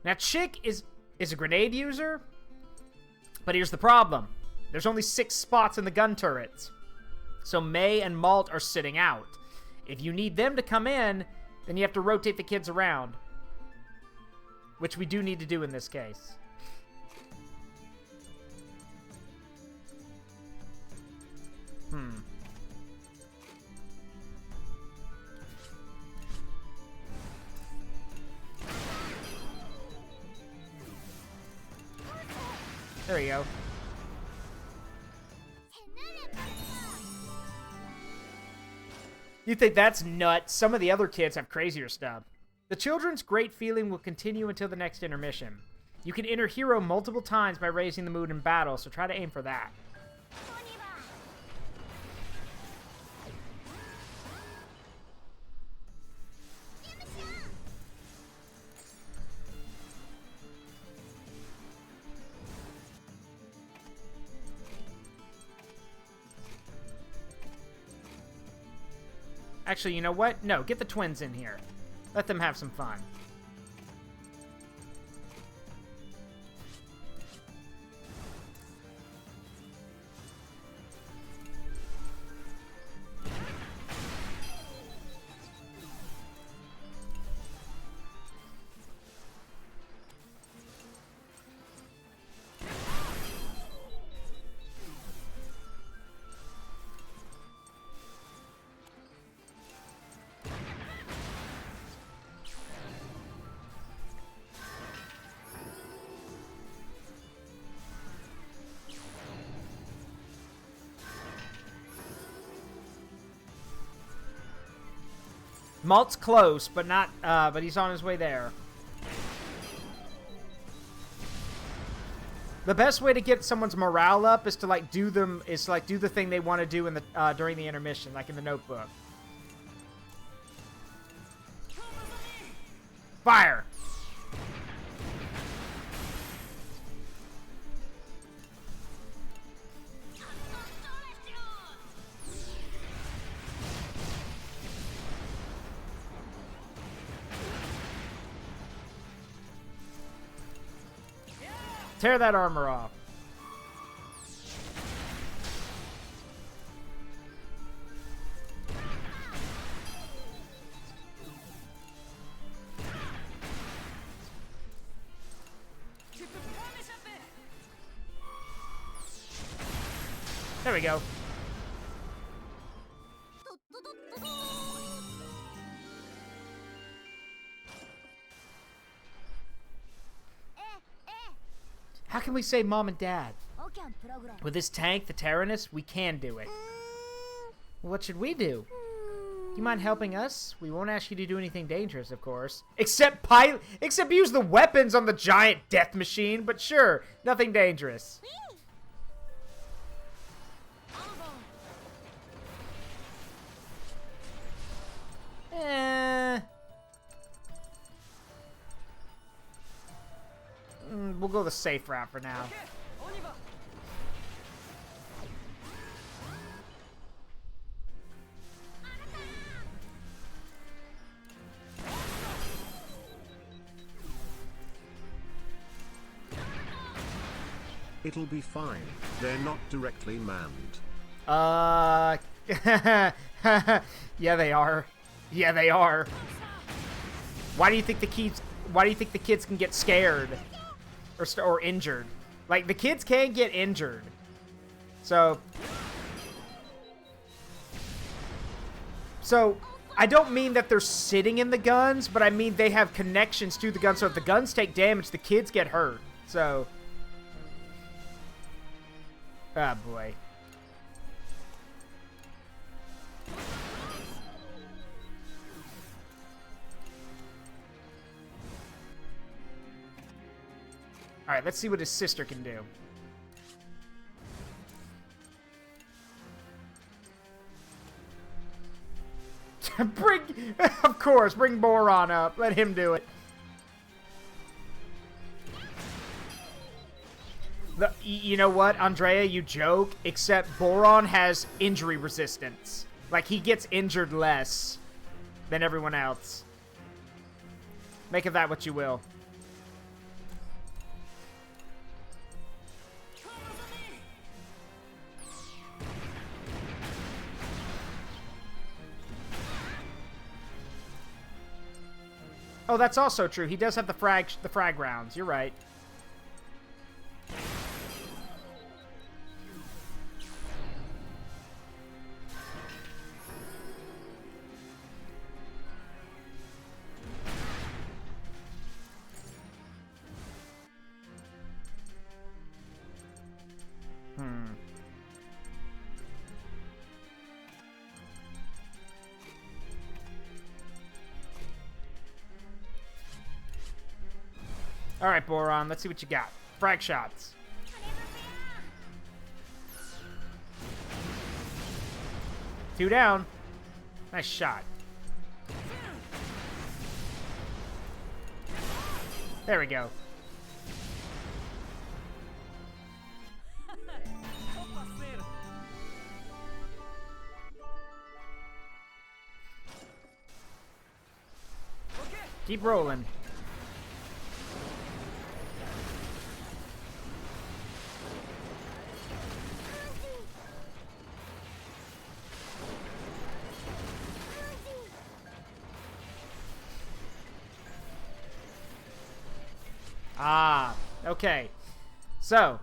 Now, Chick is a grenade user, but here's the problem. There's only 6 spots in the gun turrets, so May and Malt are sitting out. If you need them to come in, then you have to rotate the kids around, which we do need to do in this case. There we go. You think that's nuts? Some of the other kids have crazier stuff. The children's great feeling will continue until the next intermission. You can enter hero multiple times by raising the mood in battle, so try to aim for that. Actually, you know what? No, get the twins in here. Let them have some fun. Malt's close, but not. But he's on his way there. The best way to get someone's morale up is to do the thing they want to do in the during the intermission, like in the Notebook. Fire! Tear that armor off. There we go. How can we save Mom and Dad? With this tank, the Tyrannus, we can do it. What should we do? You mind helping us? We won't ask you to do anything dangerous, of course. Except use the weapons on the giant death machine, but sure, nothing dangerous. We'll go the safe route for now. It'll be fine. They're not directly manned. Yeah, they are. Yeah, they are. Why do you think the kids can get scared or injured? Like, the kids can get injured. So I don't mean that they're sitting in the guns, but I mean they have connections to the guns. So if the guns take damage, the kids get hurt. So, oh boy. All right, let's see what his sister can do. Of course, bring Boron up. Let him do it. You know what, Andrea, you joke, except Boron has injury resistance. Like, he gets injured less than everyone else. Make of that what you will. Oh, that's also true. He does have the frag rounds. You're right. All right, Boron, let's see what you got. Frag shots. Two down. Nice shot. There we go. Keep rolling. Ah, okay. So,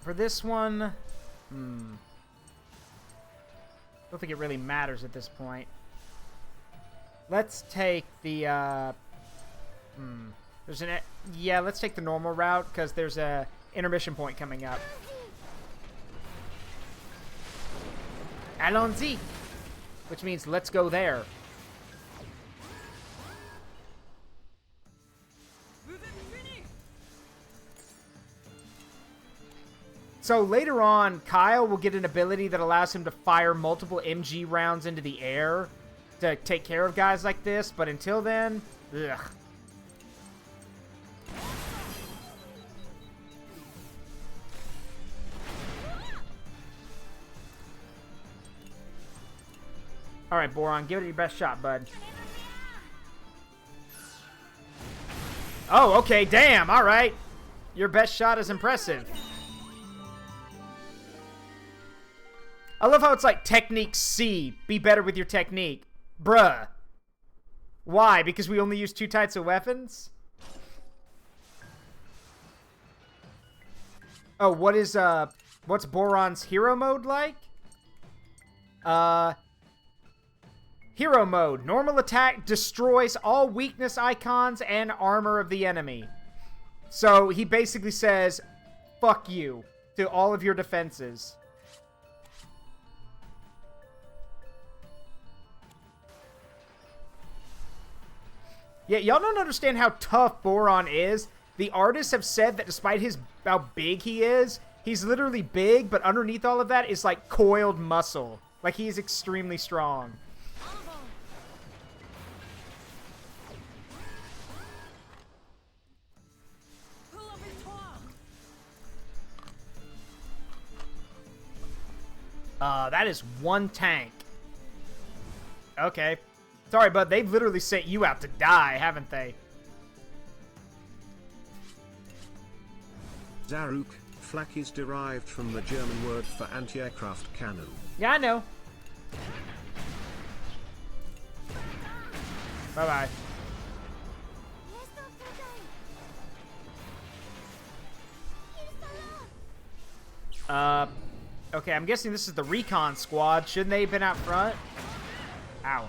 for this one, don't think it really matters at this point. Let's take the, let's take the normal route, because there's a intermission point coming up. Allons-y! Which means let's go there. So later on, Kyle will get an ability that allows him to fire multiple MG rounds into the air to take care of guys like this, but until then, ugh. All right, Boron, give it your best shot, bud. Oh, okay, damn, all right. Your best shot is impressive. I love how it's like technique C. Be better with your technique. Bruh. Why? Because we only use 2 types of weapons? Oh, what is What's Boron's hero mode like? Hero mode. Normal attack destroys all weakness icons and armor of the enemy. So he basically says, fuck you to all of your defenses. Yeah, y'all don't understand how tough Boron is. The artists have said that despite how big he is, he's literally big, but underneath all of that is like coiled muscle. Like he is extremely strong. That is one tank. Okay. Sorry, bud. They've literally sent you out to die, haven't they? Zaruk, flak is derived from the German word for anti-aircraft cannon. Yeah, I know. Bye-bye. Okay, I'm guessing this is the recon squad. Shouldn't they have been out front? Ow.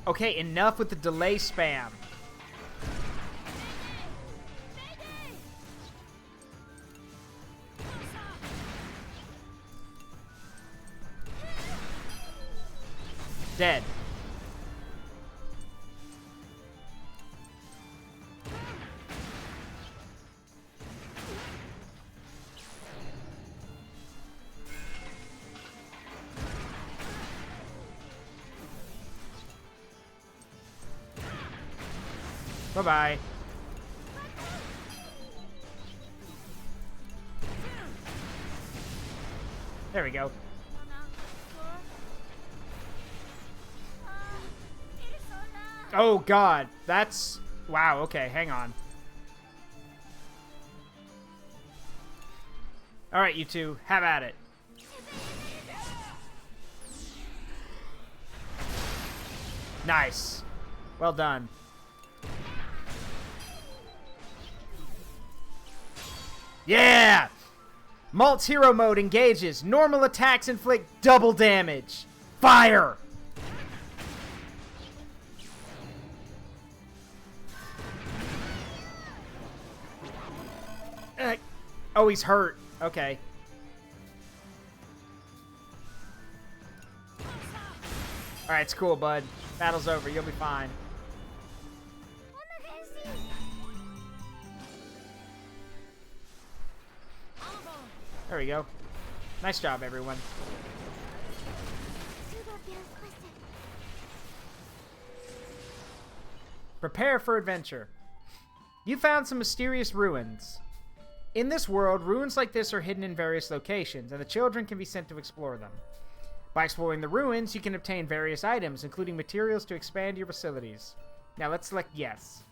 Okay, enough with the delay spam. Dead. Bye-bye. There we go. Oh, God. That's... Wow, okay, hang on. Alright, you two. Have at it. Nice. Well done. Yeah! Malt's hero mode engages. Normal attacks inflict double damage. Fire! Oh, he's hurt. Okay. Alright, it's cool, bud. Battle's over. You'll be fine. There we go. Nice job, everyone. Prepare for adventure. You found some mysterious ruins. In this world, ruins like this are hidden in various locations, and the children can be sent to explore them. By exploring the ruins, you can obtain various items, including materials to expand your facilities. Now let's select yes.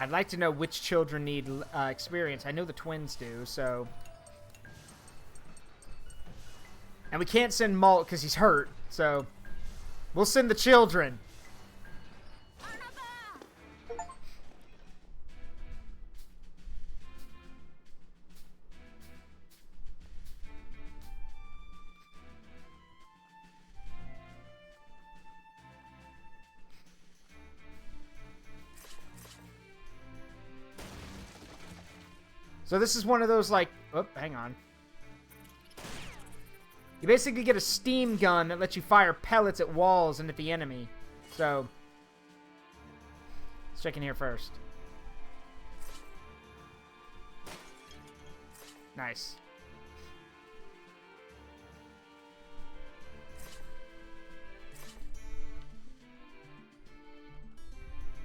I'd like to know which children need experience. I know the twins do, so... And we can't send Malt because he's hurt, so... We'll send the children. So this is one of those, like... Oh, hang on. You basically get a steam gun that lets you fire pellets at walls and at the enemy. So... Let's check in here first. Nice.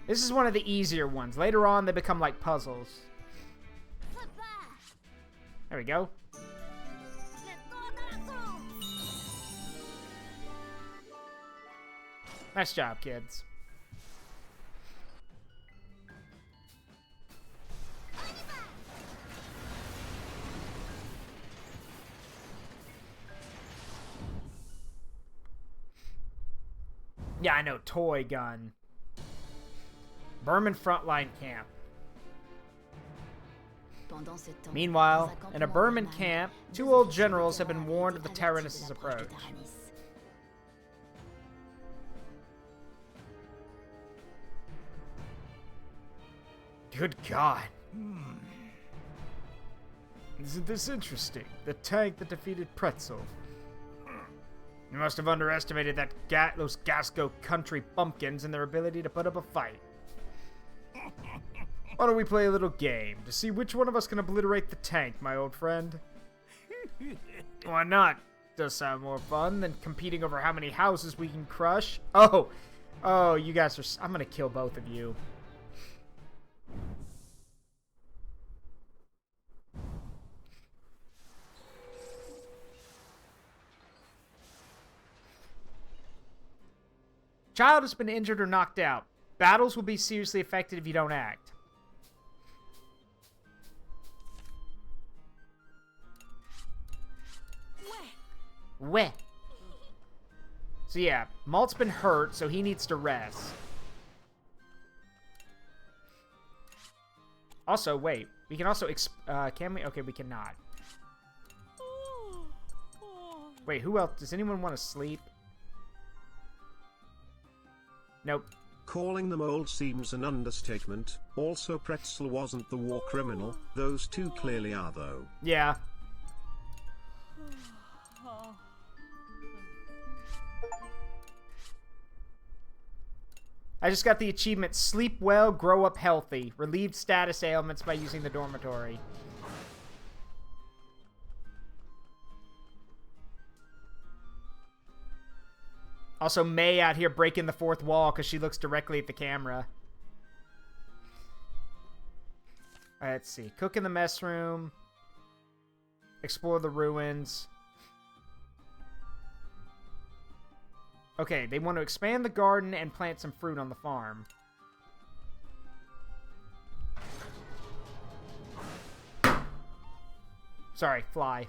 This is one of the easier ones. Later on, they become like puzzles. There we go. Nice job, kids. Yeah, I know. Toy gun. Burman frontline camp. Pendant ce temps, Meanwhile, dans un in a campement Burman normal, camp, deux 2 old officiers generals have vétérans been avaient warned été of the avertis de Tyrannus' l'approche de approach. Taranis. Good God. Isn't this interesting? The tank that defeated Pretzel. You must have underestimated those Gasco country bumpkins and their ability to put up a fight. Why don't we play a little game to see which one of us can obliterate the tank, my old friend? Why not? Does sound more fun than competing over how many houses we can crush. Oh, you guys are... I'm gonna kill both of you. Child has been injured or knocked out. Battles will be seriously affected if you don't act. Weh. So yeah, Malt's been hurt, so he needs to rest. Also, wait. We can also can we? Okay, we cannot. Wait, who else? Does anyone want to sleep? Nope. Calling them old seems an understatement. Also, Pretzel wasn't the war criminal. Those two clearly are, though. Yeah. I just got the achievement, Sleep Well, Grow Up Healthy. Relieved status ailments by using the dormitory. Also, May out here breaking the fourth wall because she looks directly at the camera. All right, let's see. Cook in the mess room. Explore the ruins. Okay, they want to expand the garden and plant some fruit on the farm. Sorry, fly.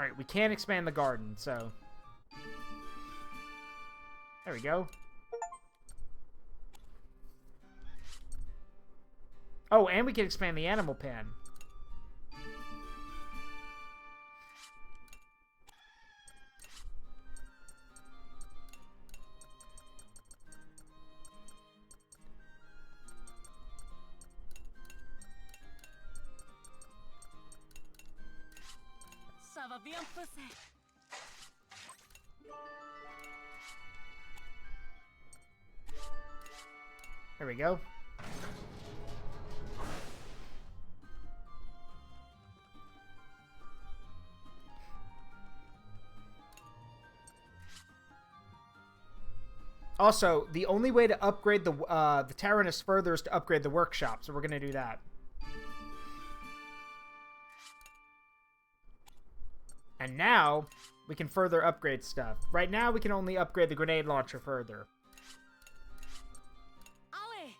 Alright, we can expand the garden, so... There we go. Oh, and we can expand the animal pen. Ça va bien passer. There we go. Also, the only way to upgrade the Tyrannus further is to upgrade the workshop, so we're going to do that. And now, we can further upgrade stuff. Right now, we can only upgrade the grenade launcher further. Allez.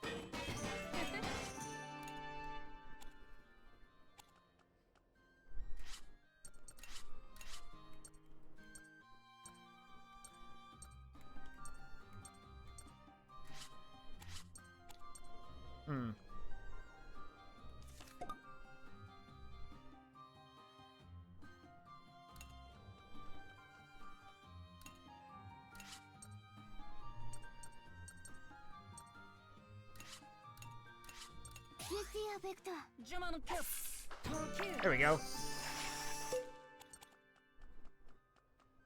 There we go.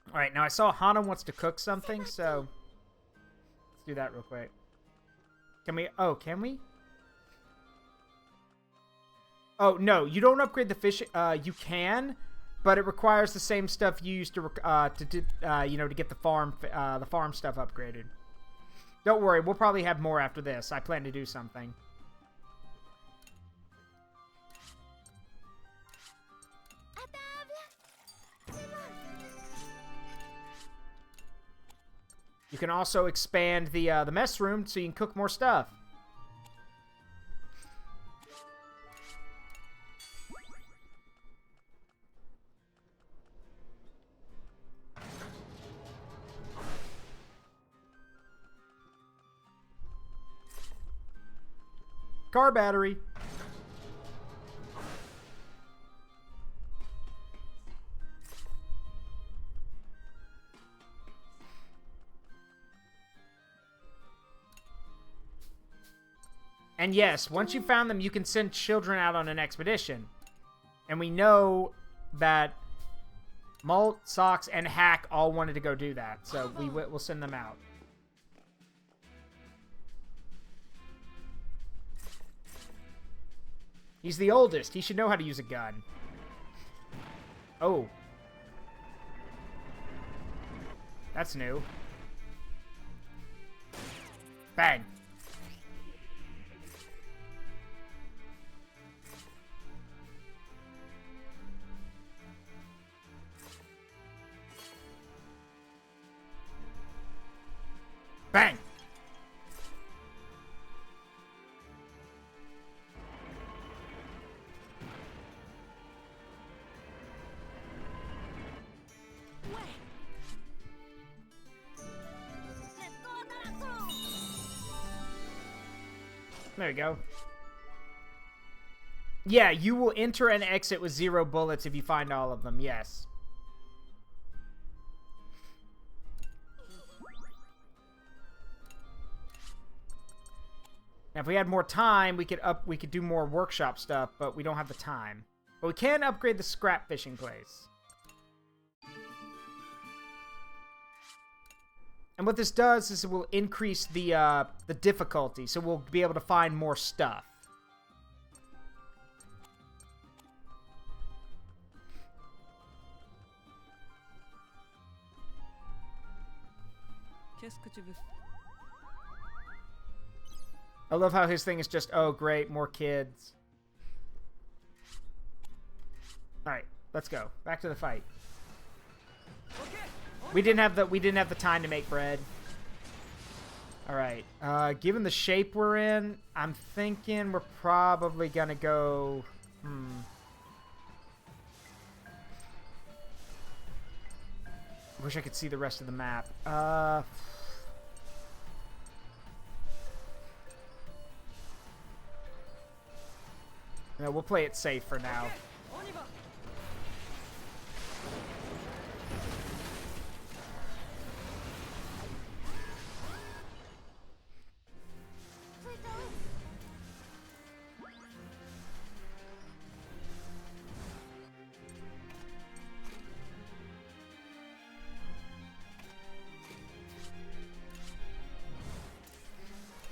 Alright, now I saw Hana wants to cook something, so... Let's do that real quick. Can we... Oh, can we? Oh, no, you don't upgrade the fish... you can, but it requires the same stuff you used to get the farm stuff upgraded. Don't worry, we'll probably have more after this. I plan to do something. You can also expand the mess room so you can cook more stuff. car battery. And yes, once you found them, you can send children out on an expedition. And we know that Malt, Socks, and Hack all wanted to go do that, so we'll send them out. He's the oldest. He should know how to use a gun. Oh. That's new. Bang. Bang! There we go. Yeah, you will enter and exit with 0 bullets if you find all of them, yes. Now, if we had more time, we could do more workshop stuff, but we don't have the time. But we can upgrade the scrap fishing place. And what this does is it will increase the difficulty, so we'll be able to find more stuff. Qu'est-ce que tu veux? I love how his thing is just, oh great, more kids. Alright, let's go. Back to the fight. We didn't have the time to make bread. Alright. Given the shape we're in, I'm thinking we're probably gonna go Wish I could see the rest of the map. No, we'll play it safe for now.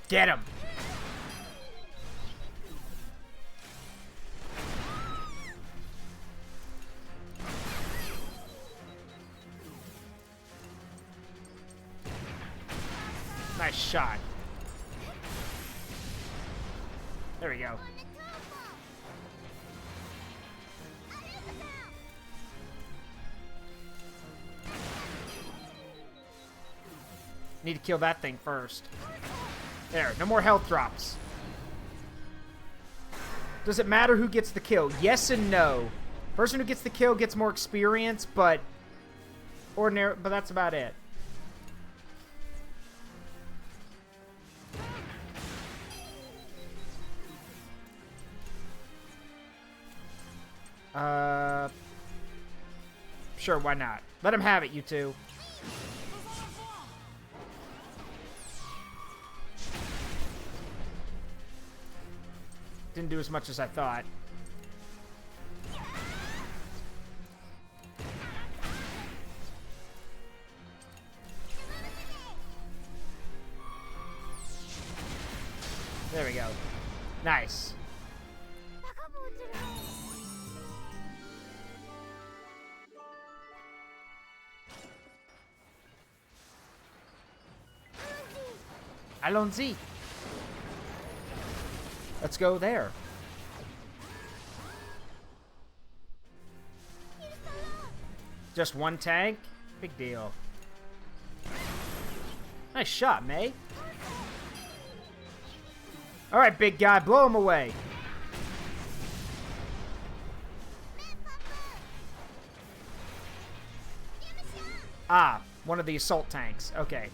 Get him! Nice shot. There we go. Need to kill that thing first. There, no more health drops. Does it matter who gets the kill? Yes and no. Person who gets the kill gets more experience, but that's about it. Sure, why not? Let him have it, you two. Didn't do as much as I thought. There we go. Nice. Allons-y. Let's go there. Just one tank? Big deal. Nice shot, May. Alright, big guy, blow him away. Ah, one of the assault tanks. Okay.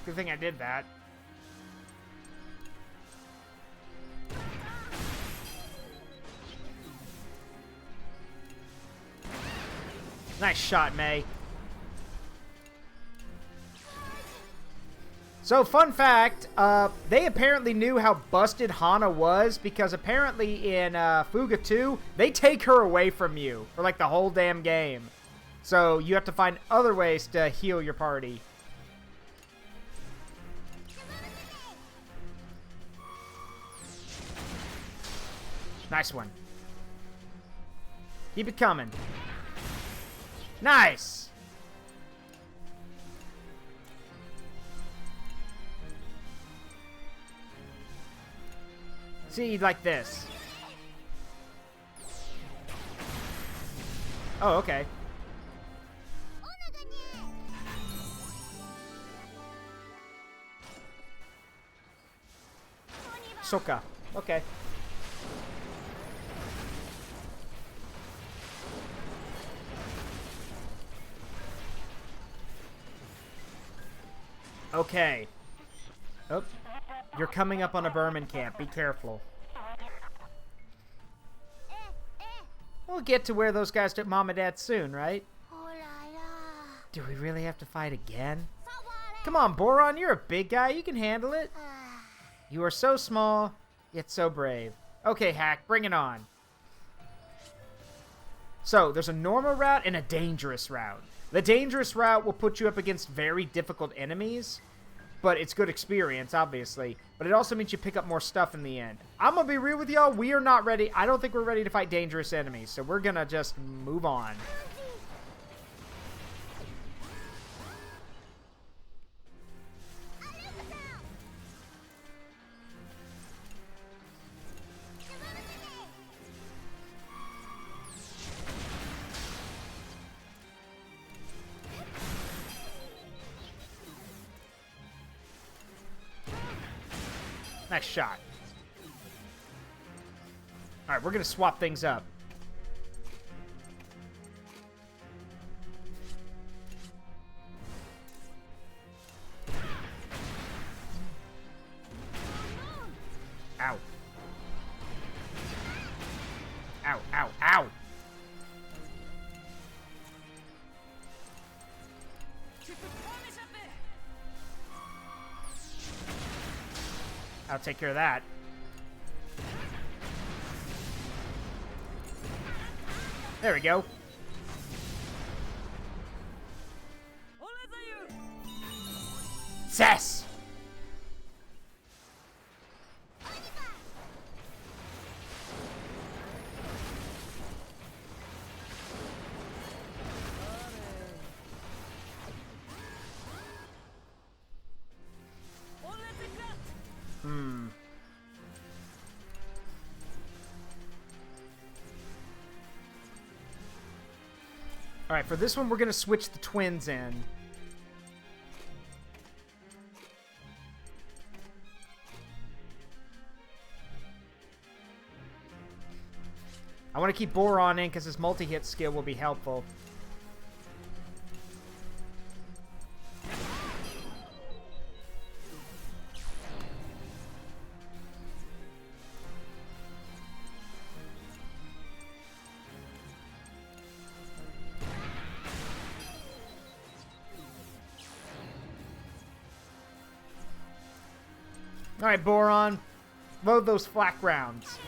Good thing I did that. Nice shot, May. So, fun fact, they apparently knew how busted Hana was because apparently in Fuga 2, they take her away from you for like the whole damn game. So, you have to find other ways to heal your party. Nice one. Keep it coming. Nice! See, like this. Oh, okay. Soka. Okay. Okay. Oh. You're coming up on a Burman camp. Be careful. We'll get to where those guys took Mom and Dad soon, right? Do we really have to fight again? Come on, Boron. You're a big guy. You can handle it. You are so small, yet so brave. Okay, Hack. Bring it on. So, there's a normal route and a dangerous route. The dangerous route will put you up against very difficult enemies, but it's good experience, obviously. But it also means you pick up more stuff in the end. I'm gonna be real with y'all, we are not ready. I don't think we're ready to fight dangerous enemies, so we're gonna just move on. Nice shot. Alright, we're gonna swap things up. Ow. Ow, ow, ow! I'll take care of that. There we go. Cess! Alright, for this one, we're going to switch the twins in. I want to keep Boron in because his multi-hit skill will be helpful. Alright, Boron. Load those flak rounds.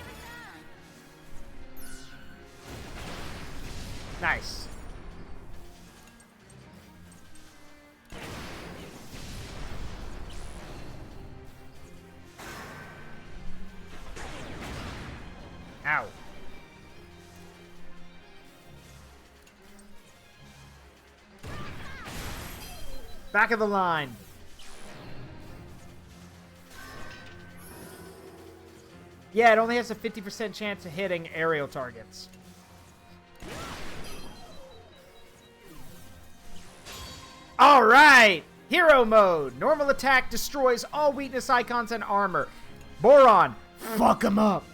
Nice. Ow. Back of the line. Yeah, it only has a 50% chance of hitting aerial targets. Alright! Hero mode. Normal attack destroys all weakness icons and armor. Boron, fuck him up.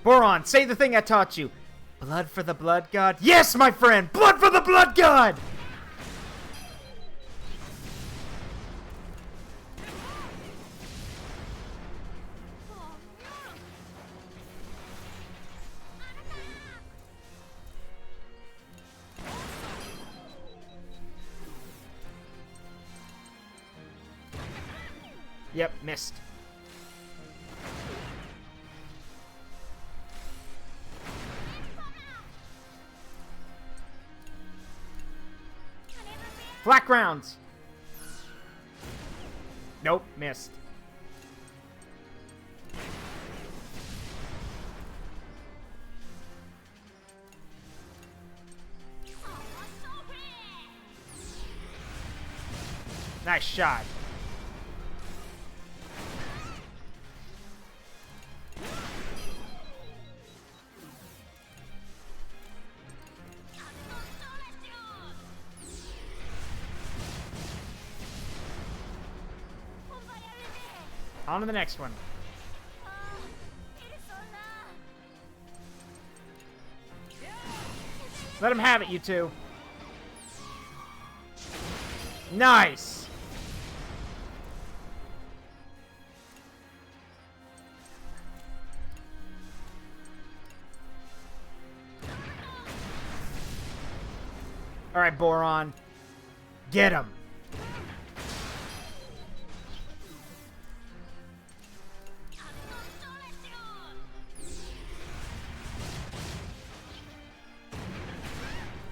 Boron, say the thing I taught you. Blood for the blood god? Yes, my friend! Blood for the blood god! Yep, missed. Flat grounds. Nope, missed. Nice shot. On to the next one. Let him have it, you two. Nice. All right, Boron. Get him.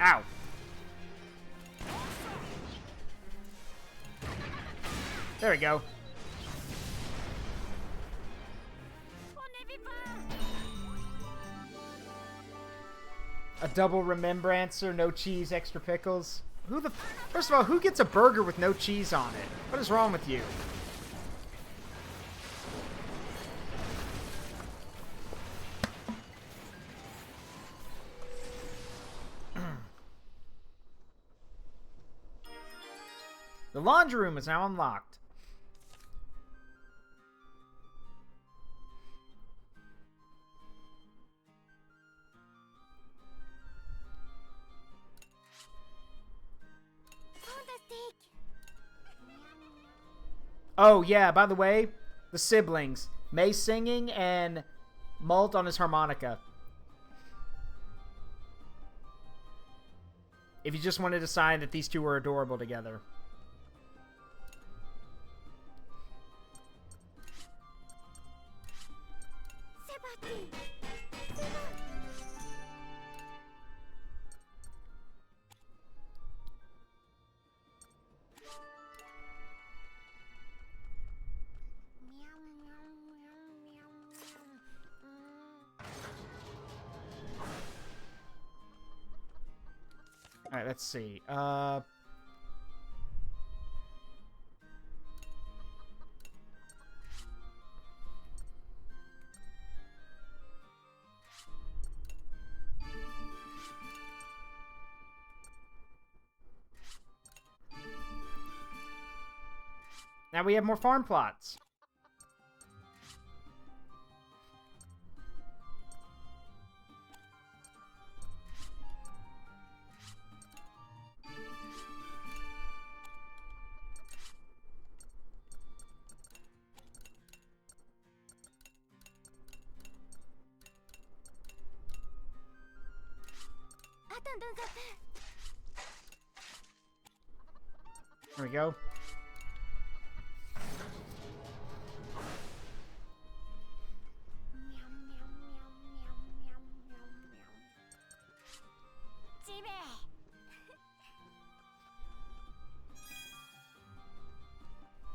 Ow. There we go. A double remembrancer, no cheese, extra pickles. First of all, who gets a burger with no cheese on it? What is wrong with you? The laundry room is now unlocked. Oh, yeah, by the way, the siblings. May singing and Malt on his harmonica. If you just wanted to sign that these two were adorable together. Alright, let's see. Now we have more farm plots. There we go.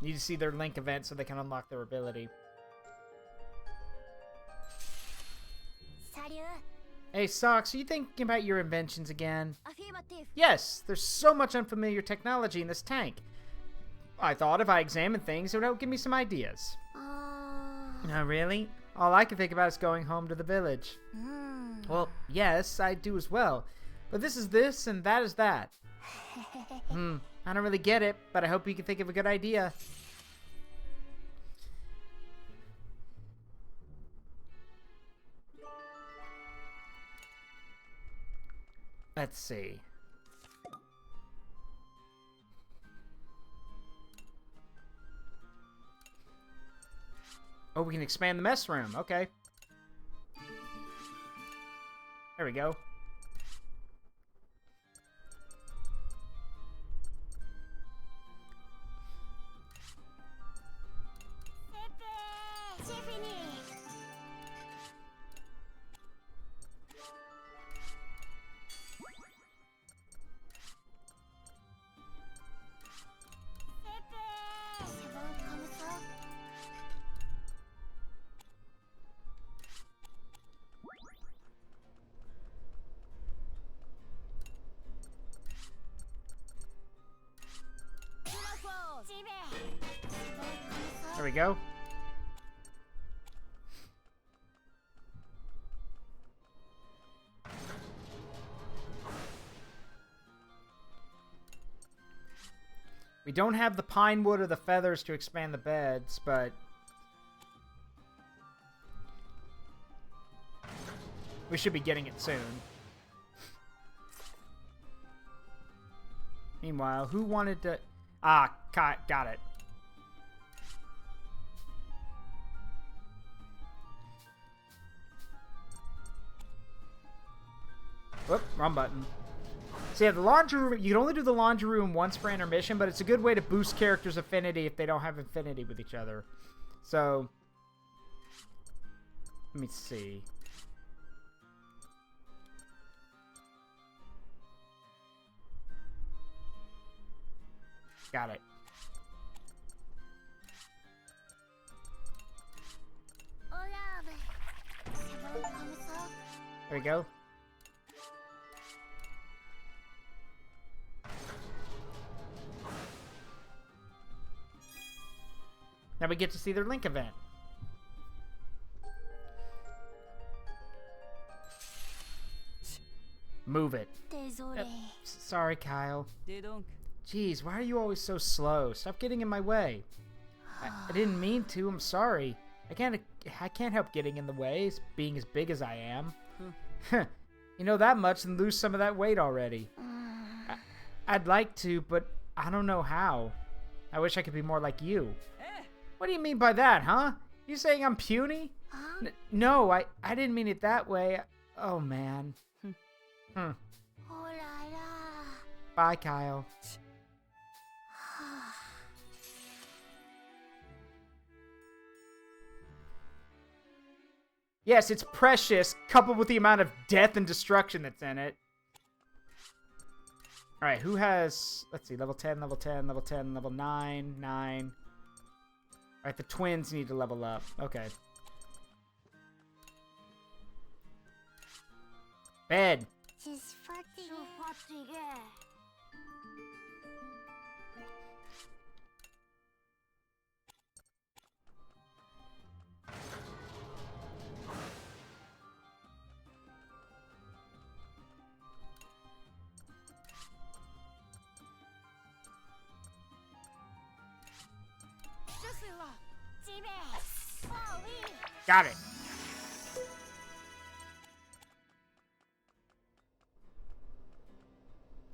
Need to see their link event so they can unlock their ability. Hey, Socks, are you thinking about your inventions again? Yes, there's so much unfamiliar technology in this tank. I thought if I examined things, it would help give me some ideas. No, really? All I can think about is going home to the village. Well, yes, I do as well. But this is this, and that is that. I don't really get it, but I hope you can think of a good idea. Let's see. Oh, we can expand the mess room. Okay. There we go. C'est fini. C'est bon comme ça. J'y vais. C'est bon comme ça. There we go. We don't have the pine wood or the feathers to expand the beds, but we should be getting it soon. Meanwhile, who wanted to... Ah, got it. Whoop, wrong button. So yeah, the laundry room, you can only do the laundry room once per intermission, but it's a good way to boost characters' affinity if they don't have affinity with each other. So, let me see. Got it. There we go. Now we get to see their Link event. Move it. Désolé. Sorry, Kyle. Dis donc. Jeez, why are you always so slow? Stop getting in my way. I didn't mean to. I'm sorry. I can't help getting in the way, being as big as I am. You know that much and lose some of that weight already. I'd like to, but I don't know how. I wish I could be more like you. What do you mean by that, huh? You saying I'm puny? No, I didn't mean it that way. Oh, man. Oh la la. Bye, Kyle. Yes, it's precious, coupled with the amount of death and destruction that's in it. Alright, who has... Let's see, level 10, level 10, level 10, level 9, 9... Alright, the twins need to level up. Okay. Bed. She's fatiguée. J'y vais. Oh oui. Got it.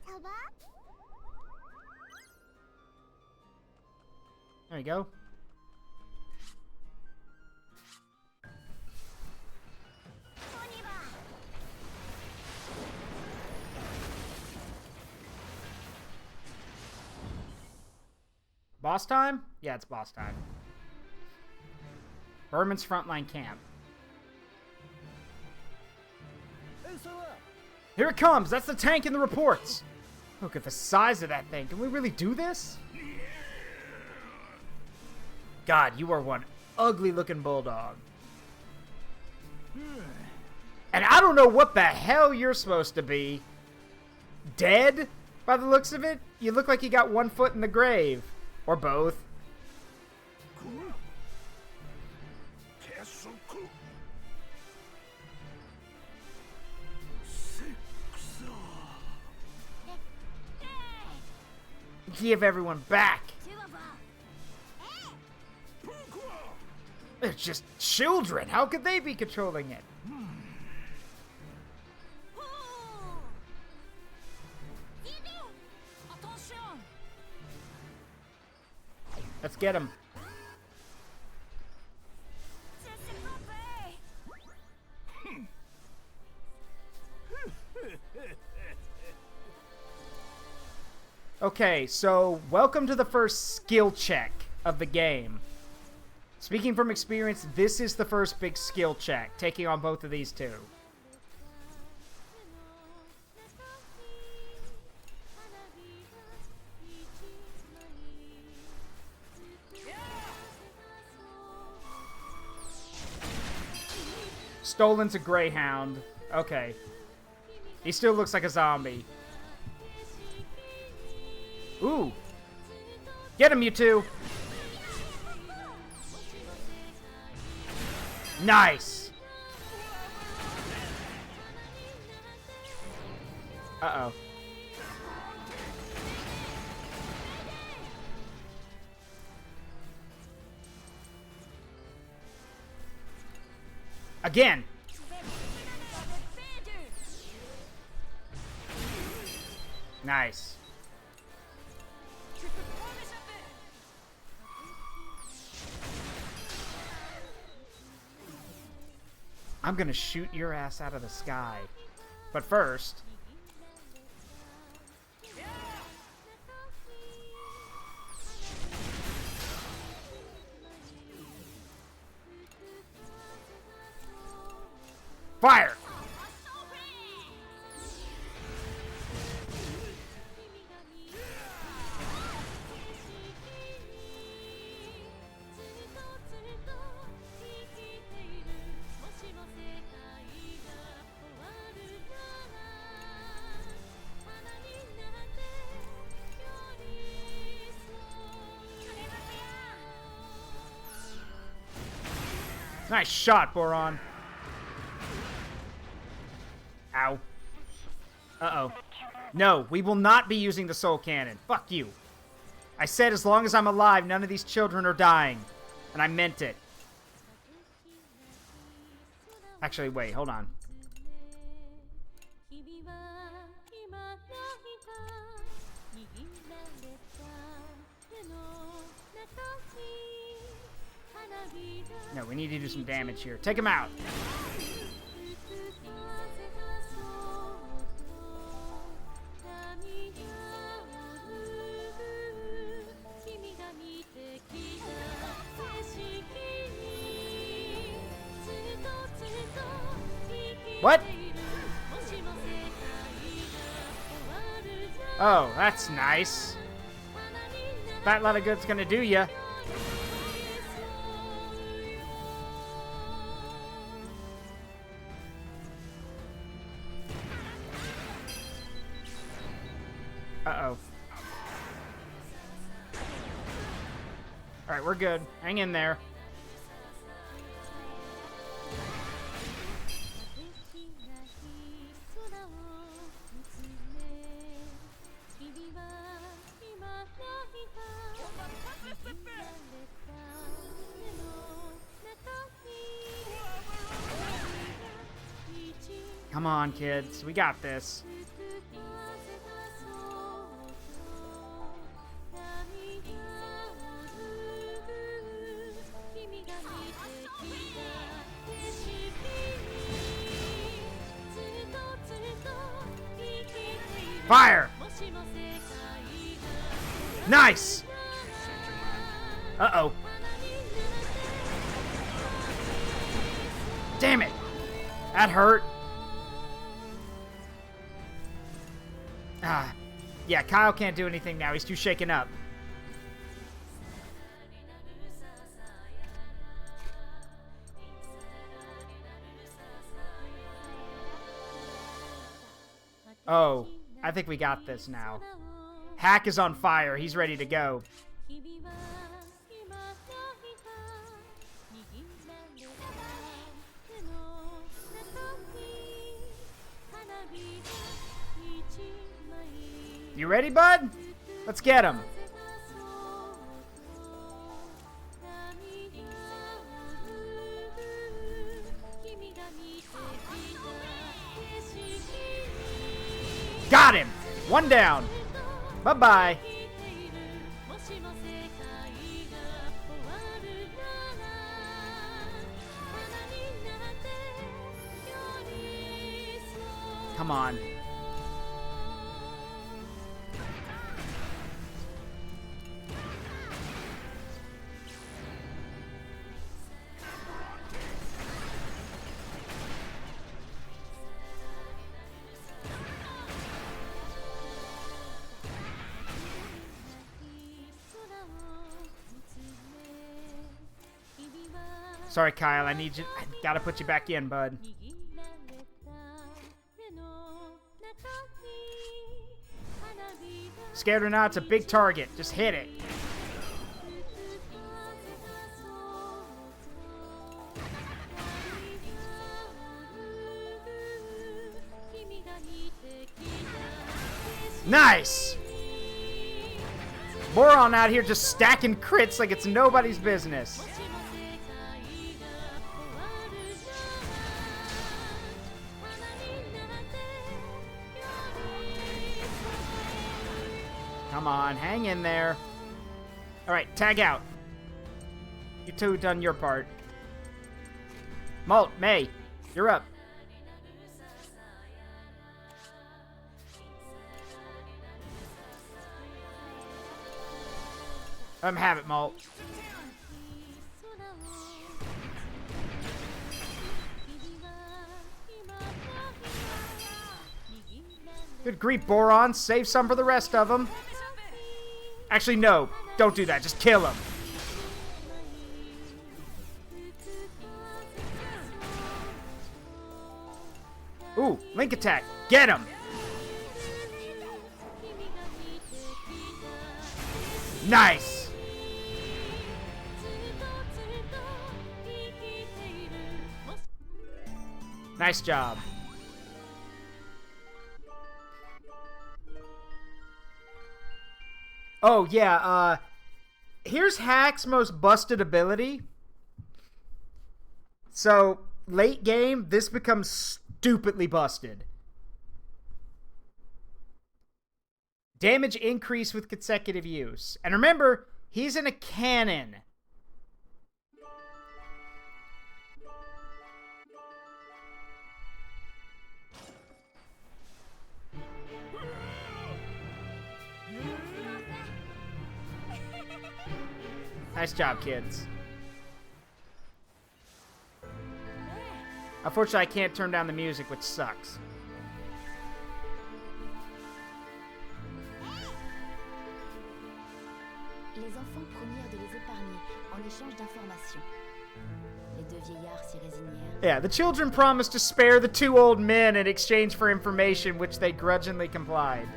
Ça va? There you go. On y va. Boss time? Yeah, it's boss time. Berman's frontline camp. Here it comes! That's the tank in the reports! Look at the size of that thing. Can we really do this? God, you are one ugly-looking bulldog. And I don't know what the hell you're supposed to be. Dead? By the looks of it? You look like you got one foot in the grave. Or both. Give everyone back. They're just children. How could they be controlling it? Let's get him. Okay, so welcome to the first skill check of the game. Speaking from experience, this is the first big skill check, taking on both of these two. Stolen's a greyhound. Okay. He still looks like a zombie. Ooh. Get him, you two. Nice. Uh-oh. Again. Nice. I'm gonna shoot your ass out of the sky. But first... fire! Nice shot, Boron. Ow. Uh-oh. No, we will not be using the soul cannon. Fuck you. I said as long as I'm alive, none of these children are dying. And I meant it. Actually, wait, hold on. No, we need to do some damage here. Take him out. What? Oh, that's nice. That lot of good's gonna do ya. Uh-oh. Alright, we're good. Hang in there. Come on, kids. We got this. Fire! Nice! Uh-oh. Damn it! That hurt. Ah. Yeah, Kyle can't do anything now. He's too shaken up. Oh, I think we got this now. Hack is on fire. He's ready to go. You ready, bud? Let's get him. Got him! One down. Bye-bye. Come on. Sorry, Kyle. I need you. I gotta put you back in, bud. Scared or not, it's a big target. Just hit it. Nice! Boron out here just stacking crits like it's nobody's business. Come on, hang in there. Alright, tag out. You two done your part. Malt, May, you're up. Have it, Malt. Good grief, Boron. Save some for the rest of them. Actually, no. Don't do that. Just kill him. Ooh, link attack. Get him. Nice. Nice job. Oh, yeah, here's Hack's most busted ability. So, late game, this becomes stupidly busted. Damage increase with consecutive use. And remember, he's in a cannon. Nice job, kids. Unfortunately, I can't turn down the music, which sucks. Les enfants promirent de les épargner en échange d'informations. Les deux vieillards s'y résignèrent. Yeah, the children promised to spare the two old men in exchange for information, which they grudgingly complied.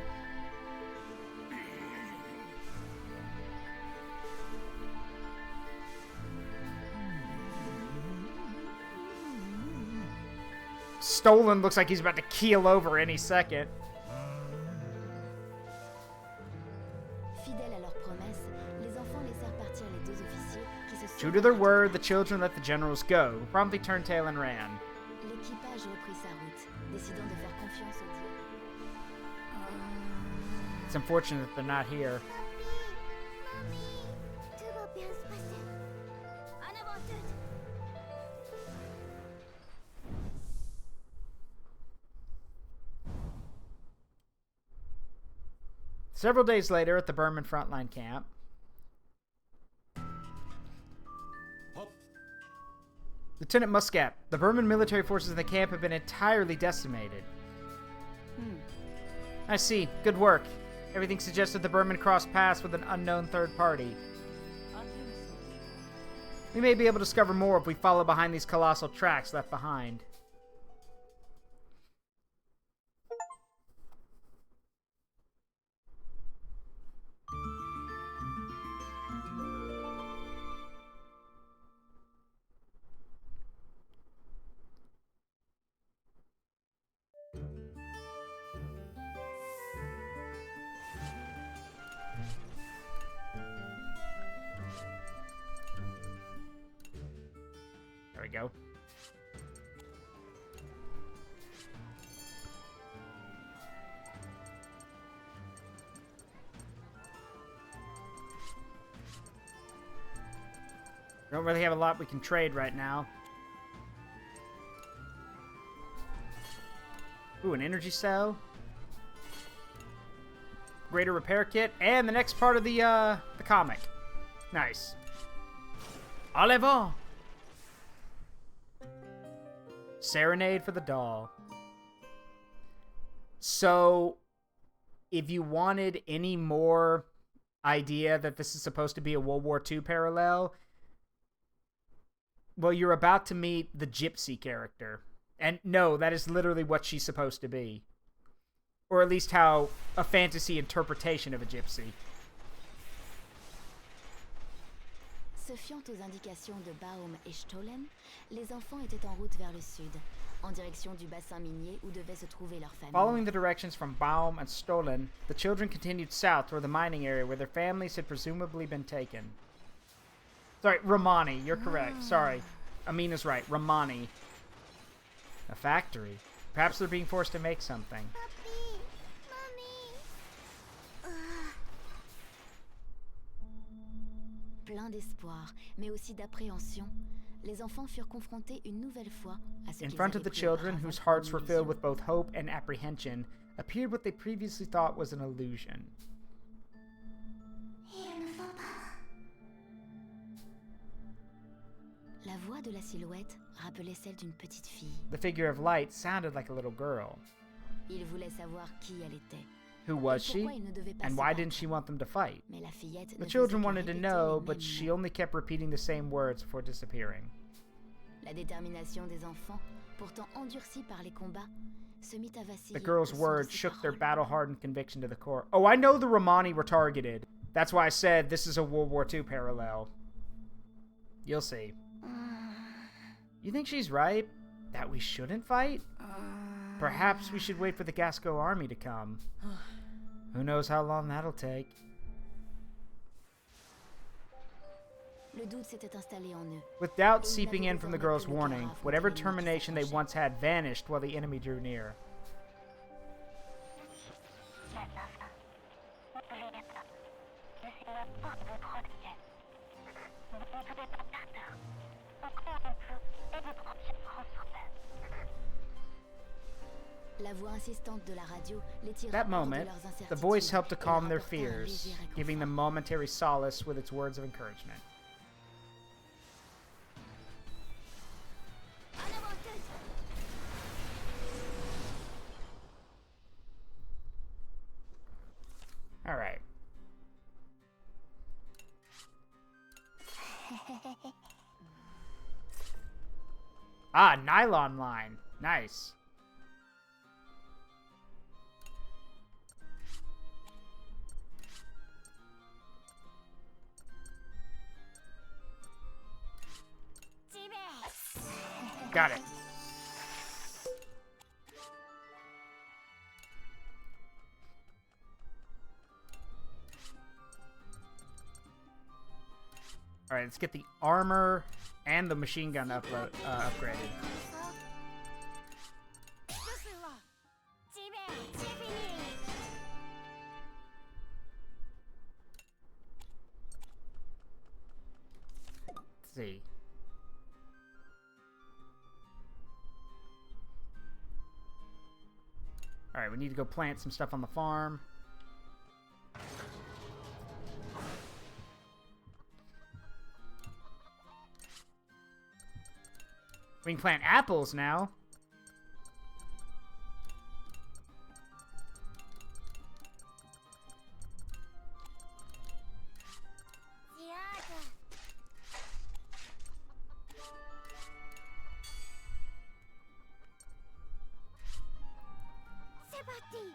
Stolen looks like he's about to keel over any second. Fidèles à leur promesse, les enfants laissèrent partir les deux officiers qui se True to their word, the children let the generals go, who promptly turned tail and ran. L'équipage reprit sa route, décidant de faire confiance aux dieux. It's unfortunate that they're not here. Tout va bien se passer. En avant toutes. Several days later, at the Burman frontline camp, Lieutenant Muscat, the Burman military forces in the camp have been entirely decimated. I see. Good work. Everything suggested the Burman crossed paths with an unknown third party. We may be able to discover more if we follow behind these colossal tracks left behind. There we go. We don't really have a lot we can trade right now. Ooh, an energy cell. Greater repair kit. And the next part of the comic. Nice. En avant! Serenade for the doll. So, if you wanted any more idea that this is supposed to be a World War II parallel, well, you're about to meet the gypsy character. And no, that is literally what she's supposed to be. Or at least how a fantasy interpretation of a gypsy. Se fiant aux indications de Baum et Stollen, les enfants étaient en route vers le sud, en direction du bassin minier où devait se trouver leur famille. Following the directions from Baum and Stollen, the children continued south toward the mining area where their families had presumably been taken. Sorry, Romani, you're correct. Sorry. Amina's right. Romani. A factory. Perhaps they're being forced to make something. Papi, Mommy. Plein d'espoir, mais aussi d'appréhension, les enfants furent confrontés une nouvelle fois à ce In qu'ils front of avaient the cru children, auparavant whose hearts une were filled illusion. with both hope and apprehension, appeared what they previously thought was an illusion. Il ne faut pas. La voix de la silhouette rappelait celle d'une petite fille. The figure of light sounded like a little girl. Il voulait savoir qui elle était. Who was Et she? pourquoi il ne devait pas And se why battre. didn't she want them to fight? Mais la fillette The ne children faisait que wanted to répéter know, les but mêmes she mots. only kept repeating the same words before disappearing. La détermination des enfants, pourtant endurcie par les combats, se mit à vaciller. The girl's au son de words ses shook their paroles. battle-hardened conviction to the core. Oh, I know the Romani were targeted. That's why I said this is a World War II parallel. You'll see. You think she's right? That we shouldn't fight? Perhaps we should wait for the Gasco army to come. Who knows how long that'll take? Le doute s'était installé en eux. With doubt seeping in from the girl's warning, whatever determination they once had vanished while the enemy drew near. N'oubliez pas, je suis la porte de protection. Ne soyez pas peur. On croit en vous et vous protégera ensemble. La voix insistante de la radio les tira That hors de moment, leurs the incertitudes voice helped to et calm leur their apporta un fears, léger réconfort. giving them momentary solace with its words of encouragement. Alright. Ah, nylon line. Nice. Got it. Alright, let's get the armor and the machine gun upgraded. C'est fini. Let's see. Alright, we need to go plant some stuff on the farm. We can plant apples now. J'ai hâte. C'est parti.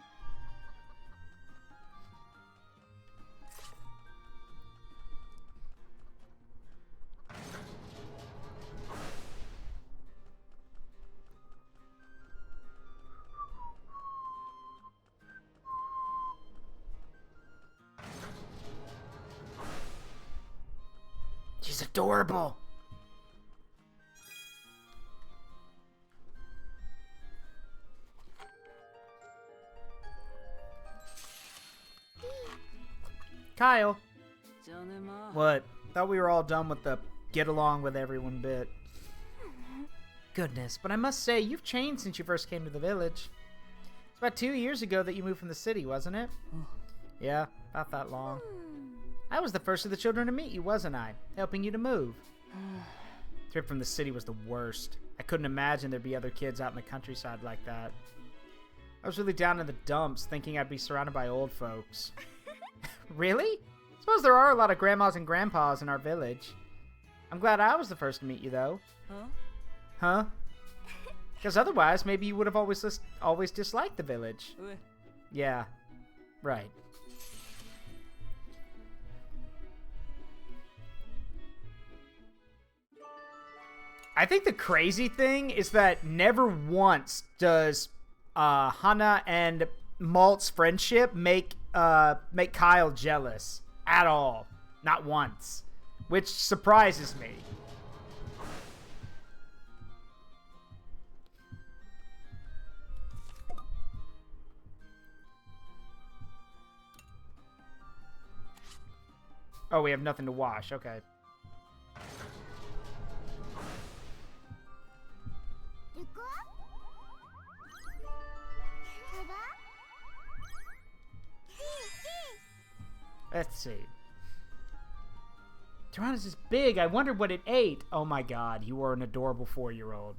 She's adorable. Kyle. J'en ai marre. What? Thought we were all done with the get along with everyone bit. Goodness, but I must say, you've changed since you first came to the village. It's about 2 years ago that you moved from the city, wasn't it? Yeah, about that long. I was the first of the children to meet you, wasn't I? Helping you to move. Trip from the city was the worst. I couldn't imagine there'd be other kids out in the countryside like that. I was really down in the dumps, thinking I'd be surrounded by old folks. Really? Suppose there are a lot of grandmas and grandpas in our village. I'm glad I was the first to meet you, though. Huh? Because otherwise, maybe you would have always disliked the village. Yeah, right. I think the crazy thing is that never once does Hana and Malt's friendship make Kyle jealous at all. Not once. Which surprises me. Oh, we have nothing to wash. Okay. Let's see. Tyrannus is big. I wondered what it ate. Oh my god, you are an adorable 4-year-old.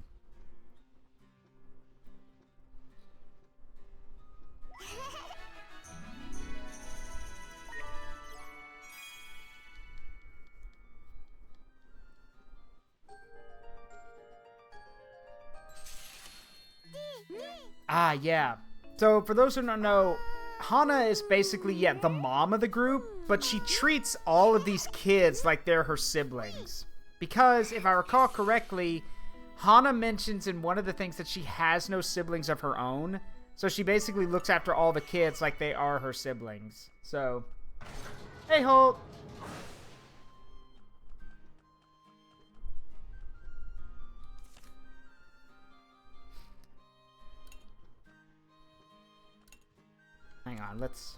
Ah, yeah. So, for those who don't know, Hana is basically, yeah, the mom of the group, but she treats all of these kids like they're her siblings. Because, if I recall correctly, Hana mentions in one of the things that she has no siblings of her own, so she basically looks after all the kids like they are her siblings. So, hey Holt! Hang on, let's...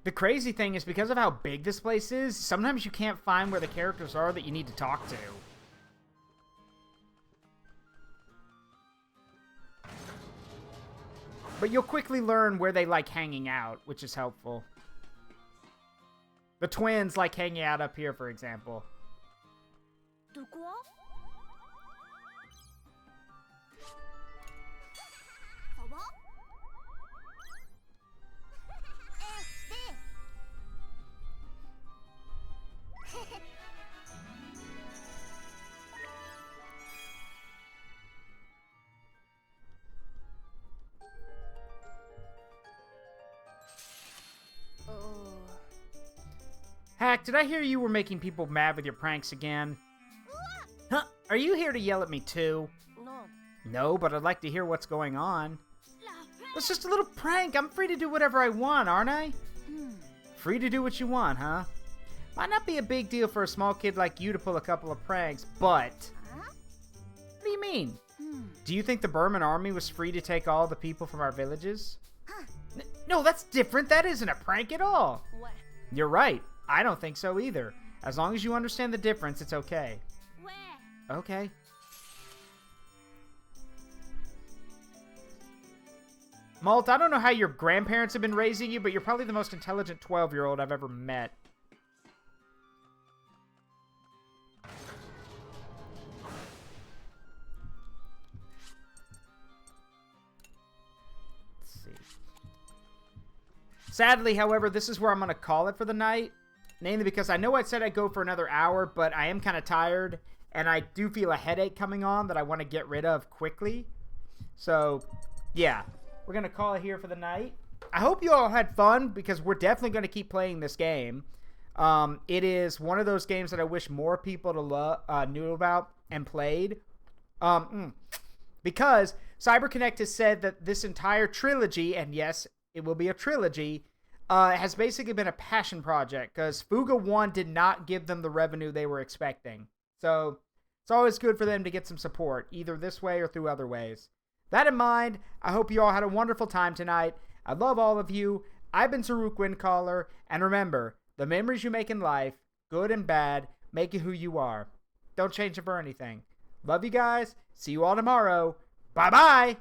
The crazy thing is, because of how big this place is, sometimes you can't find where the characters are that you need to talk to. But you'll quickly learn where they like hanging out, which is helpful. The twins like hanging out up here, for example. Hack, did I hear you were making people mad with your pranks again? Huh? Are you here to yell at me too? No, but I'd like to hear what's going on. It's just a little prank. I'm free to do whatever I want, aren't I? Free to do what you want, huh? Might not be a big deal for a small kid like you to pull a couple of pranks, but... What do you mean? Do you think the Burman army was free to take all the people from our villages? No, that's different. That isn't a prank at all. You're right. I don't think so either. As long as you understand the difference, it's okay. Okay. Malt, I don't know how your grandparents have been raising you, but you're probably the most intelligent 12-year-old I've ever met. Let's see. Sadly, however, this is where I'm going to call it for the night. Mainly because I know I said I'd go for another hour, but I am kind of tired, and I do feel a headache coming on that I want to get rid of quickly. So, yeah. We're going to call it here for the night. I hope you all had fun, because we're definitely going to keep playing this game. It is one of those games that I wish more people knew about and played. Because CyberConnect has said that this entire trilogy, and yes, it will be a trilogy, has basically been a passion project because Fuga 1 did not give them the revenue they were expecting. So it's always good for them to get some support, either this way or through other ways. That in mind, I hope you all had a wonderful time tonight. I love all of you. I've been Zaruk Windcaller, and remember, the memories you make in life, good and bad, make you who you are. Don't change it for anything. Love you guys. See you all tomorrow. Bye-bye.